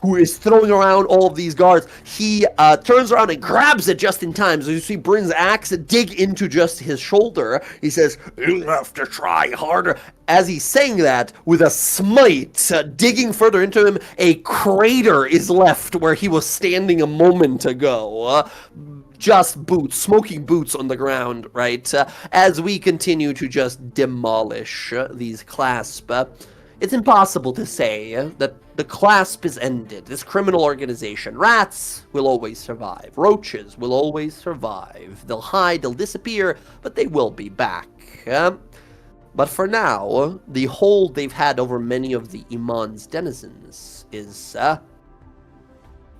who is throwing around all of these guards. He turns around and grabs it just in time. So you see Bryn's axe dig into just his shoulder. He says, "You'll have to try harder." As he's saying that, with a smite digging further into him, a crater is left where he was standing a moment ago. just boots, smoking boots on the ground, right? As we continue to just demolish these clasp. It's impossible to say that the clasp is ended. This criminal organization. Rats will always survive. Roaches will always survive. They'll hide, they'll disappear, but they will be back. But for now, the hold they've had over many of the Iman's denizens is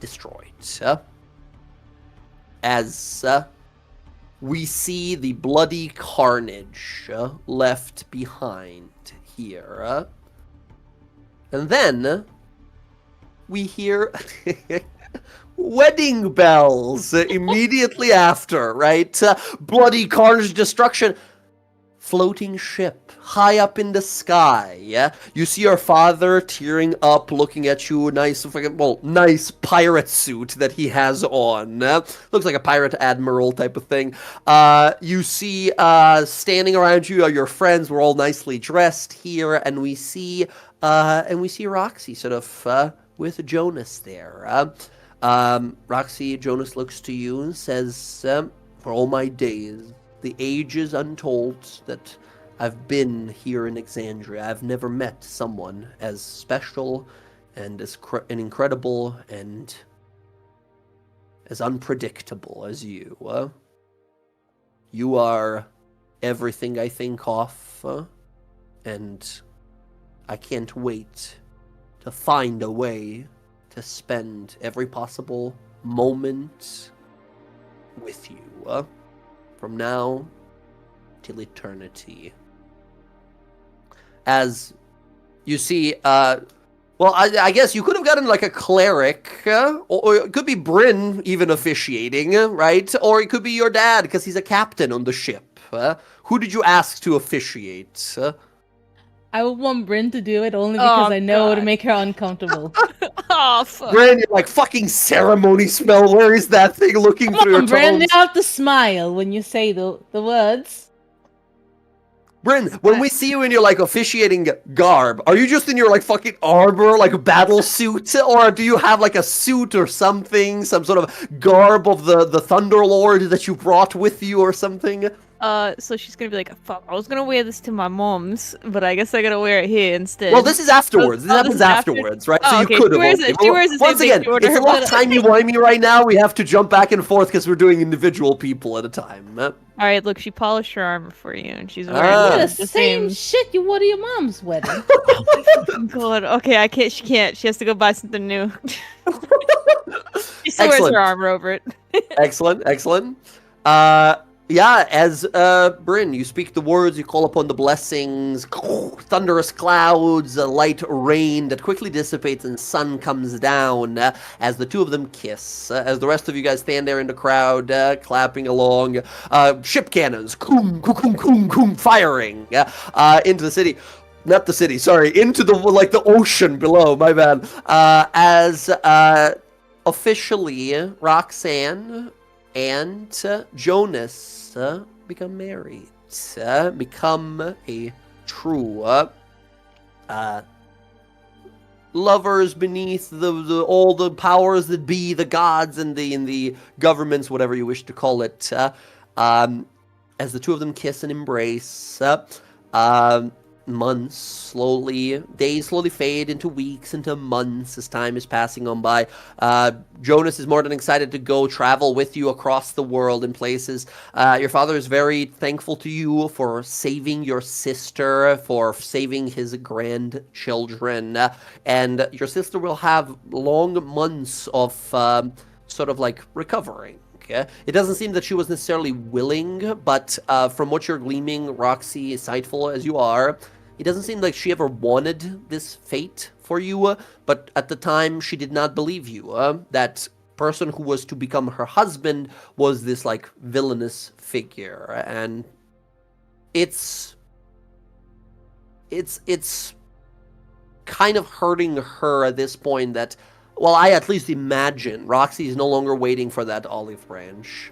destroyed. As we see the bloody carnage left behind here. And then we hear wedding bells immediately after, right? Bloody carnage, destruction. Floating ship high up in the sky. Yeah, you see your father tearing up, looking at you. Nice pirate suit that he has on. Looks like a pirate admiral type of thing. You see standing around you are your friends. We're all nicely dressed here, and we see Roxy sort of with Jonas there. Roxy, Jonas looks to you and says, "For all my days, the ages untold that I've been here in Exandria, I've never met someone as special and as incredible and as unpredictable as you. You are everything I think of, and I can't wait to find a way to spend every possible moment with you. From now till eternity." As you see, I guess you could have gotten like a cleric, or it could be Bryn even officiating, right? Or it could be your dad, because he's a captain on the ship. Who did you ask to officiate? I would want Bryn to do it only because I know it would God. make her uncomfortable. Oh, fuck. Bryn, you're like, fucking ceremony smell. Where is that thing looking through your Bryn, you tones? have to smile when you say the words. Bryn, when we see you in your like officiating garb, are you just in your like fucking armor, like battle suit, or do you have like a suit or something, some sort of garb of the Thunderlord that you brought with you or something? So she's gonna be like, fuck, I was gonna wear this to my mom's, but I guess I gotta wear it here instead. Well, this is afterwards. This Oh, happens this is after? afterwards, right? Oh, So you okay. could She wears have. it- she wears the same Once thing again, she wore to it's a her lot wedding. timey-wimey right now. We have to jump back and forth because we're doing individual people at a time. Alright, look, she polished her armor for you, and she's Ah. wearing The same shit you wore to your mom's wedding. God, okay, I can't. She can't. She has to go buy something new. She still wears Excellent. her armor over it. Excellent. Yeah, as Bryn, you speak the words, you call upon the blessings, thunderous clouds, light rain that quickly dissipates and sun comes down as the two of them kiss. As the rest of you guys stand there in the crowd, clapping along, ship cannons, koom, koom, koom, koom, koom, firing into the city. Not the city, sorry, into the ocean below, my bad. As officially, Roxanne and Jonas become married, become a true lovers beneath the all the powers that be, the gods and the governments, whatever you wish to call it. As the two of them kiss and embrace, days slowly fade into weeks, into months as time is passing on by. Jonas is more than excited to go travel with you across the world in places. Your father is very thankful to you for saving your sister, for saving his grandchildren, and your sister will have long months of sort of like recovering. It doesn't seem that she was necessarily willing, but from what you're gleaming, Roxy, insightful as you are, it doesn't seem like she ever wanted this fate for you, but at the time she did not believe you. That person who was to become her husband was this like villainous figure, and it's kind of hurting her at this point that, well, I at least imagine Roxy is no longer waiting for that olive branch.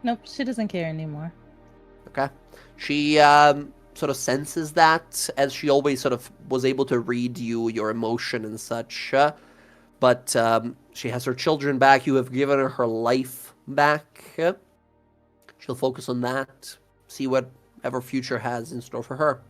Nope, she doesn't care anymore. Okay. She sort of senses that, as she always sort of was able to read you, your emotion and such. But she has her children back. You have given her life back. She'll focus on that, see whatever future has in store for her.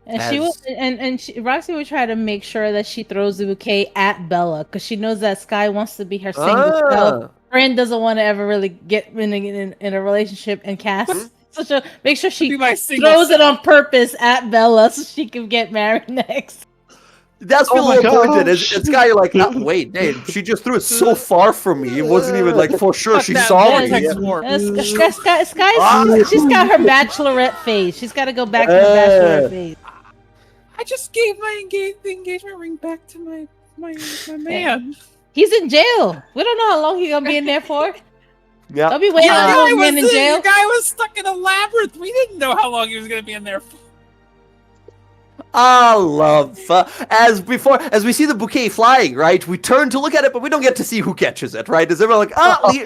And she will, Roxy will try to make sure that she throws the bouquet at Bella because she knows that Sky wants to be her single self. Friend doesn't want to ever really get in a relationship and Cass. So she'll make sure she throws it on purpose at Bella so she can get married next. That's really important. It's Sky, you're like, wait, Dave, she just threw it so far from me. It wasn't even like for sure she saw me. Sky, she's got her bachelorette phase. She's got to go back to her bachelorette phase. I just gave the engagement ring back to my man. He's in jail. We don't know how long he's gonna be in there for. Yeah. Don't be waiting on him in jail. The guy was stuck in a labyrinth. We didn't know how long he was gonna be in there for. Love. As we see the bouquet flying, right? We turn to look at it, but we don't get to see who catches it, right? Is everyone like,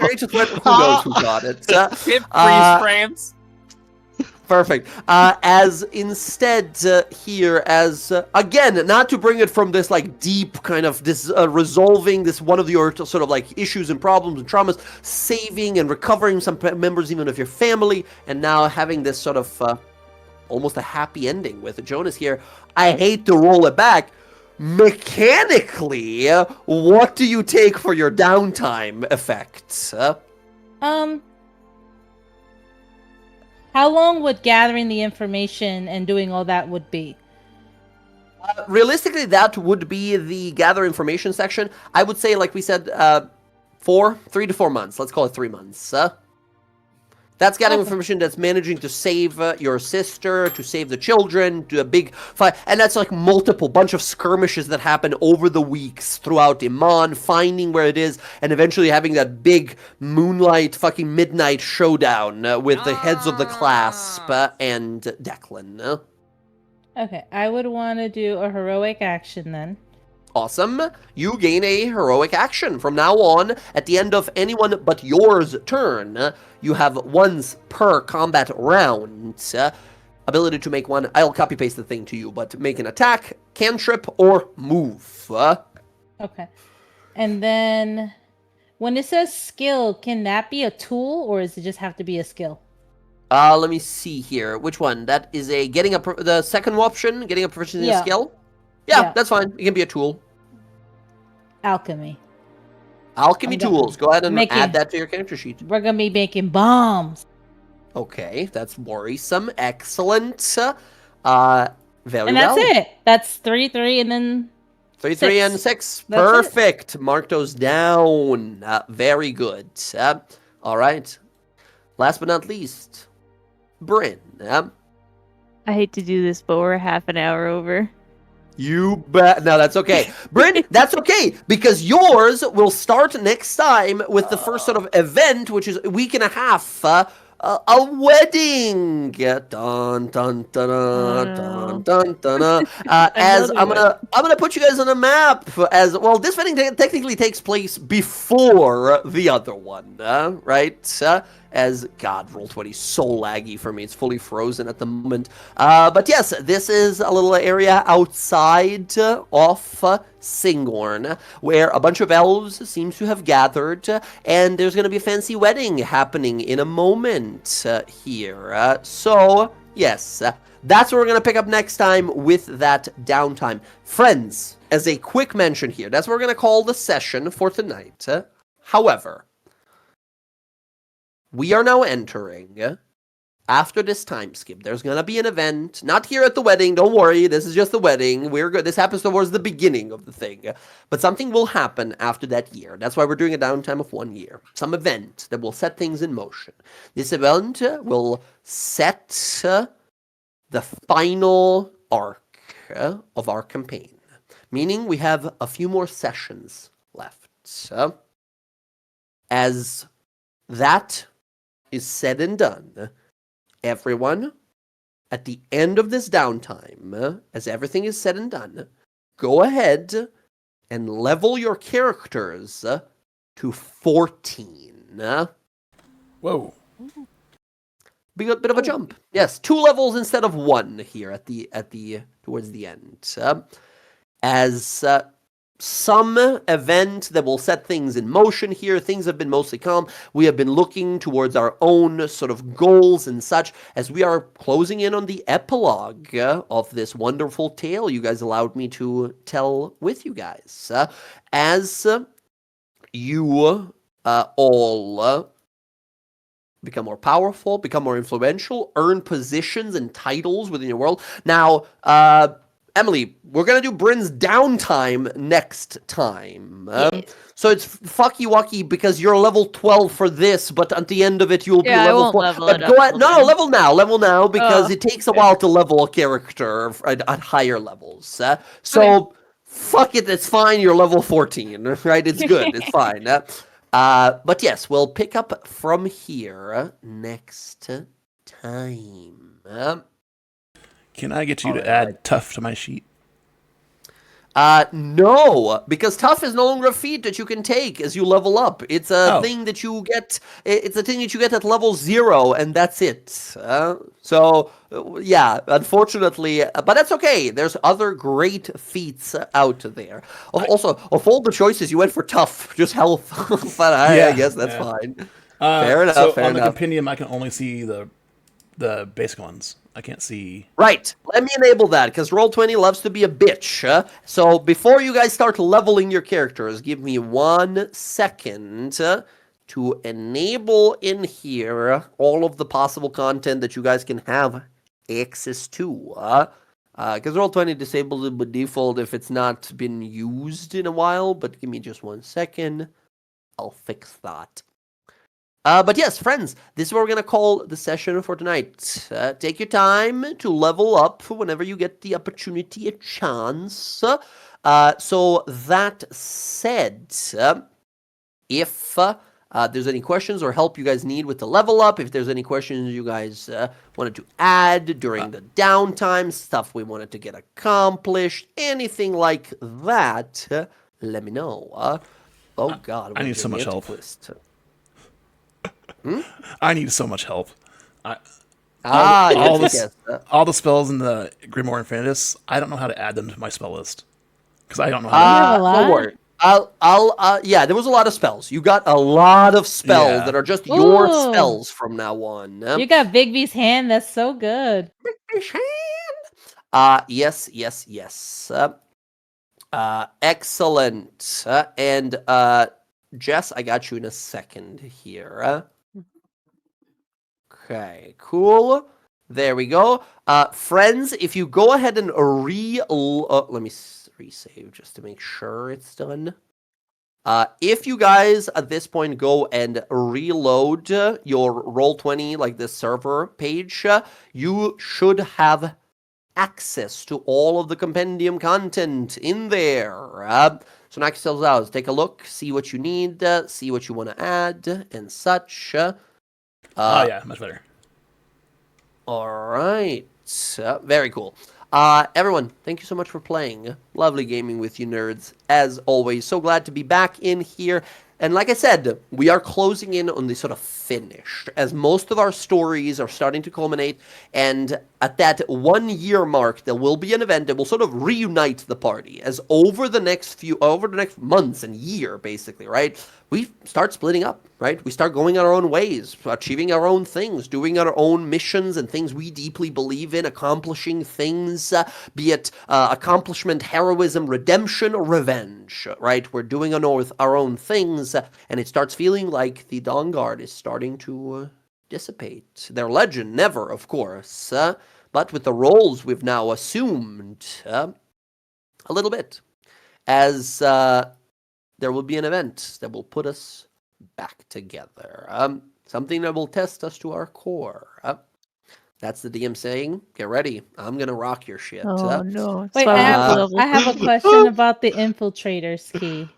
Rachel went, who knows who got it? Freeze frames. Perfect. As instead here, as again, not to bring it from this like deep kind of this resolving this one of your sort of like issues and problems and traumas, saving and recovering some members even of your family, and now having this sort of almost a happy ending with Jonas here. I hate to roll it back. Mechanically, what do you take for your downtime effects? How long would gathering the information and doing all that would be? Realistically, that would be the gather information section. I would say, like we said, 3 to 4 months. Let's call it 3 months. That's gathering information that's managing to save your sister, to save the children, to a big fight. And that's like multiple bunch of skirmishes that happen over the weeks throughout Iman, finding where it is, and eventually having that big moonlight fucking midnight showdown with the heads of the clasp and Declan. Okay, I would want to do a heroic action then. Awesome. You gain a heroic action. From now on, at the end of anyone but yours turn, you have once per combat round ability to make one. I'll copy paste the thing to you, but make an attack, cantrip, or move. Okay. And then when it says skill, can that be a tool or does it just have to be a skill? Let me see here. Which one? That is the second option, getting a proficiency in skill? Yeah, that's fine. It can be a tool. Alchemy. Alchemy tools. Go ahead and add that to your character sheet. We're going to be making bombs. Okay, that's worrisome. Excellent. Very well. And that's it. That's 3, and then 3, 3, and 6. Perfect. Mark those down. Very good. All right. Last but not least, Bryn. I hate to do this, but we're half an hour over. You bet. No, that's okay. Bryn, that's okay, because yours will start next time with the first sort of event, which is a week and a half. A wedding. Dun dun dun dun dun dun. As I'm gonna put you guys on a map. As well, this wedding technically takes place before the other one, right? As God, Roll20 so laggy for me. It's fully frozen at the moment. But yes, this is a little area outside of Singorn, where a bunch of elves seem to have gathered, and there's going to be a fancy wedding happening in a moment here. So, yes, that's what we're going to pick up next time with that downtime. Friends, as a quick mention here, that's what we're going to call the session for tonight. However, we are now entering, after this time skip, there's going to be an event, not here at the wedding, don't worry, this is just the wedding, we're good. This happens towards the beginning of the thing, but something will happen after that year. That's why we're doing a downtime of 1 year. Some event that will set things in motion. This event will set the final arc of our campaign, meaning we have a few more sessions left. As that is said and done, everyone, at the end of this downtime, as everything is said and done, go ahead and level your characters to 14. Whoa. Bit of a jump. Yes, 2 levels instead of 1 here at the towards the end. As some event that will set things in motion here. Things have been mostly calm. We have been looking towards our own sort of goals and such as we are closing in on the epilogue of this wonderful tale you guys allowed me to tell with you guys. As you all become more powerful, become more influential, earn positions and titles within your world. Now, Emily, we're going to do Bryn's downtime next time. So it's fucky wucky because you're level 12 for this, but at the end of it, you'll be Yeah, I level won't 4. level But it go up ahead. till No, then. level now, because Oh, it takes a while to level a character at higher levels. So fuck it, it's fine. You're level 14, right? It's good. It's fine. But yes, we'll pick up from here next time. Can I get you to Alright, add tough to my sheet? No, because tough is no longer a feat that you can take as you level up. It's a thing that you get. It's a thing that you get at level 0, and that's it. Yeah, unfortunately, but that's okay. There's other great feats out there. Also, of all the choices, you went for tough, just health. But I guess that's fine. Fair enough. So fair on the enough. compendium, I can only see the basic ones. I can't see. Right. Let me enable that, because Roll20 loves to be a bitch. So before you guys start leveling your characters, give me 1 second to enable in here all of the possible content that you guys can have access to. Because Roll20 disables it by default if it's not been used in a while, but give me just 1 second. I'll fix that. But yes, friends, this is what we're going to call the session for tonight. Take your time to level up whenever you get the opportunity, a chance. So that said, if there's any questions or help you guys need with the level up, if there's any questions you guys wanted to add during the downtime, stuff we wanted to get accomplished, anything like that, let me know. Oh, God. I need so much help. Twist. I need so much help. All the spells in the Grimoire Infinitus, I don't know how to add them to my spell list because I don't know how. have a lot? Don't worry. Yeah, there was a lot of spells. You got a lot of spells that are just your Ooh. spells from now on. You got Bigby's hand. That's so good. Yes. Excellent. And Jess, I got you in a second here. Okay, cool. There we go. Friends, if you go ahead and let me resave just to make sure it's done. If you guys at this point go and reload your Roll20, like this server page, you should have access to all of the compendium content in there. So next tells us, take a look, see what you need, see what you want to add, and such. Yeah, much better. All right. Very cool. Everyone, thank you so much for playing. Lovely gaming with you nerds, as always. So glad to be back in here. And like I said, we are closing in on the sort of finish, as most of our stories are starting to culminate. And at that 1 year mark, there will be an event that will sort of reunite the party, as over the next months and year, basically, right? We start splitting up, right? We start going our own ways, achieving our own things, doing our own missions and things we deeply believe in, accomplishing things, be it accomplishment, heroism, redemption, or revenge, right? We're doing our own things, and it starts feeling like the DawnGuard is starting to dissipate. Their legend, never, of course, but with the roles we've now assumed, a little bit, as there will be an event that will put us back together. Something that will test us to our core. That's the DM saying, get ready. I'm going to rock your shit. Oh no! Wait, I have a question about the infiltrators key.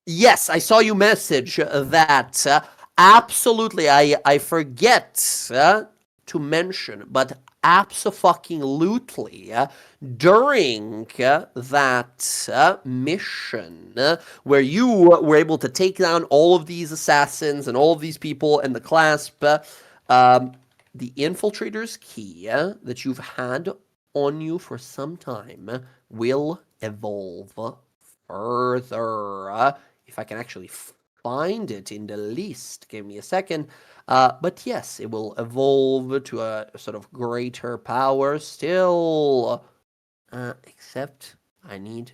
Yes, I saw you message that. Absolutely. I forget to mention, but abso-fucking-lutely, during that mission where you were able to take down all of these assassins and all of these people and the clasp, the infiltrator's key that you've had on you for some time will evolve further. If I can actually find it in the list, give me a second. But yes, it will evolve to a sort of greater power still. Except I need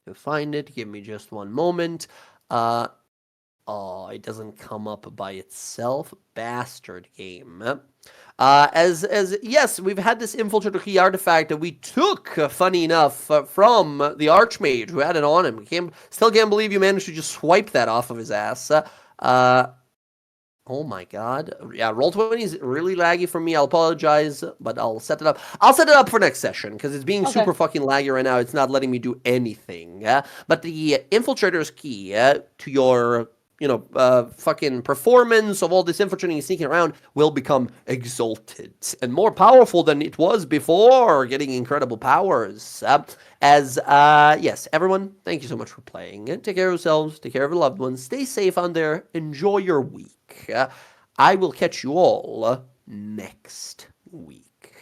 to find it. Give me just one moment. Oh, it doesn't come up by itself. Bastard game. As yes, we've had this infiltrator key artifact that we took, funny enough, from the Archmage who had it on him. Still can't believe you managed to just swipe that off of his ass. Oh my god. Yeah, Roll20 is really laggy for me. I'll apologize, but I'll set it up. I'll set it up for next session, because it's being super fucking laggy right now. It's not letting me do anything. But the Infiltrator's key to your, fucking performance of all this infiltrating and sneaking around will become exalted and more powerful than it was before, getting incredible powers. Yes, everyone, thank you so much for playing. Take care of yourselves, take care of your loved ones, stay safe on there, enjoy your week. I will catch you all next week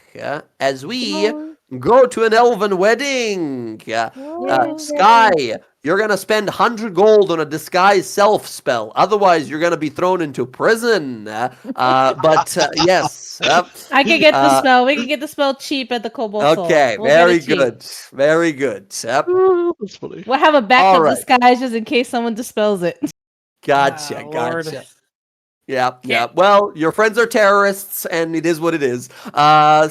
as we go to an elven wedding. Sky, you're going to spend 100 gold on a disguise self spell. Otherwise, you're going to be thrown into prison. Yes. I can get the spell. We can get the spell cheap at the Cobalt Soul. Okay, We'll get it cheap. good. Very good. That's funny. We'll have a backup All right. disguise just in case someone dispels it. Gotcha. Lord. Yeah. Well, your friends are terrorists, and it is what it is. That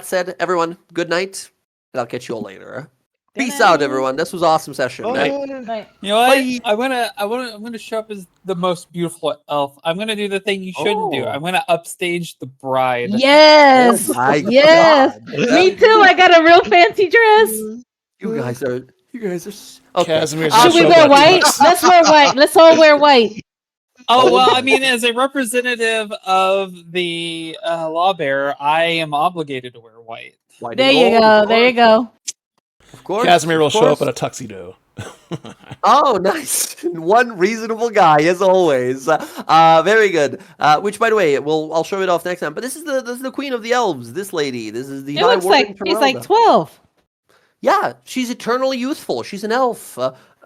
said, everyone, good night, and I'll catch you all later. Peace out, everyone. This was an awesome session. Right. You know what? Bye. I'm gonna show up as the most beautiful elf. I'm gonna do the thing you shouldn't do. I'm gonna upstage the bride. Yes. Oh my yes. God. Me too. I got a real fancy dress. You guys are. Okay. Casimir's Should we show wear up white? at- Let's wear white. Let's all wear white. Oh well, I mean, as a representative of the law bearer, I am obligated to wear white. There you go. There you go. Of course. Casimir will of show up course. in a tuxedo. Oh, nice. One reasonable guy, as always. Very good. Which, by the way, I'll show it off next time. But this is the queen of the elves. This lady. This is the It High looks Warden like he's like Terrelda. 12. Yeah, she's eternally youthful. She's an elf.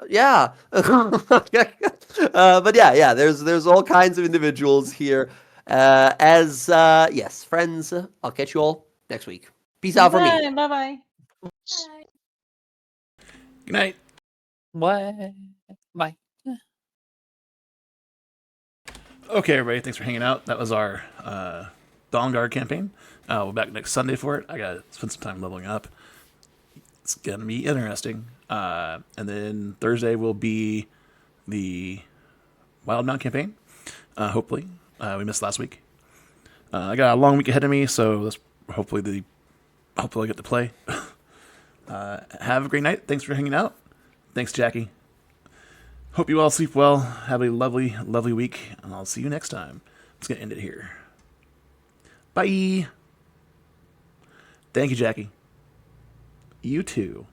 Yeah. But yeah. There's all kinds of individuals here. Yes, friends. I'll catch you all next week. Peace out for me. Bye-bye. Good night. What? Bye. Okay, everybody, thanks for hanging out. That was our DawnGuard campaign. We'll be back next Sunday for it. I gotta spend some time leveling up. It's gonna be interesting. And then Thursday will be the Wild Mount campaign. Hopefully, we missed last week. I got a long week ahead of me, so that's hopefully I get to play. Have a great night. Thanks for hanging out. Thanks, Jackie. Hope you all sleep well. Have a lovely, lovely week, and I'll see you next time. I'm just gonna end it here. Bye. Thank you, Jackie. You too.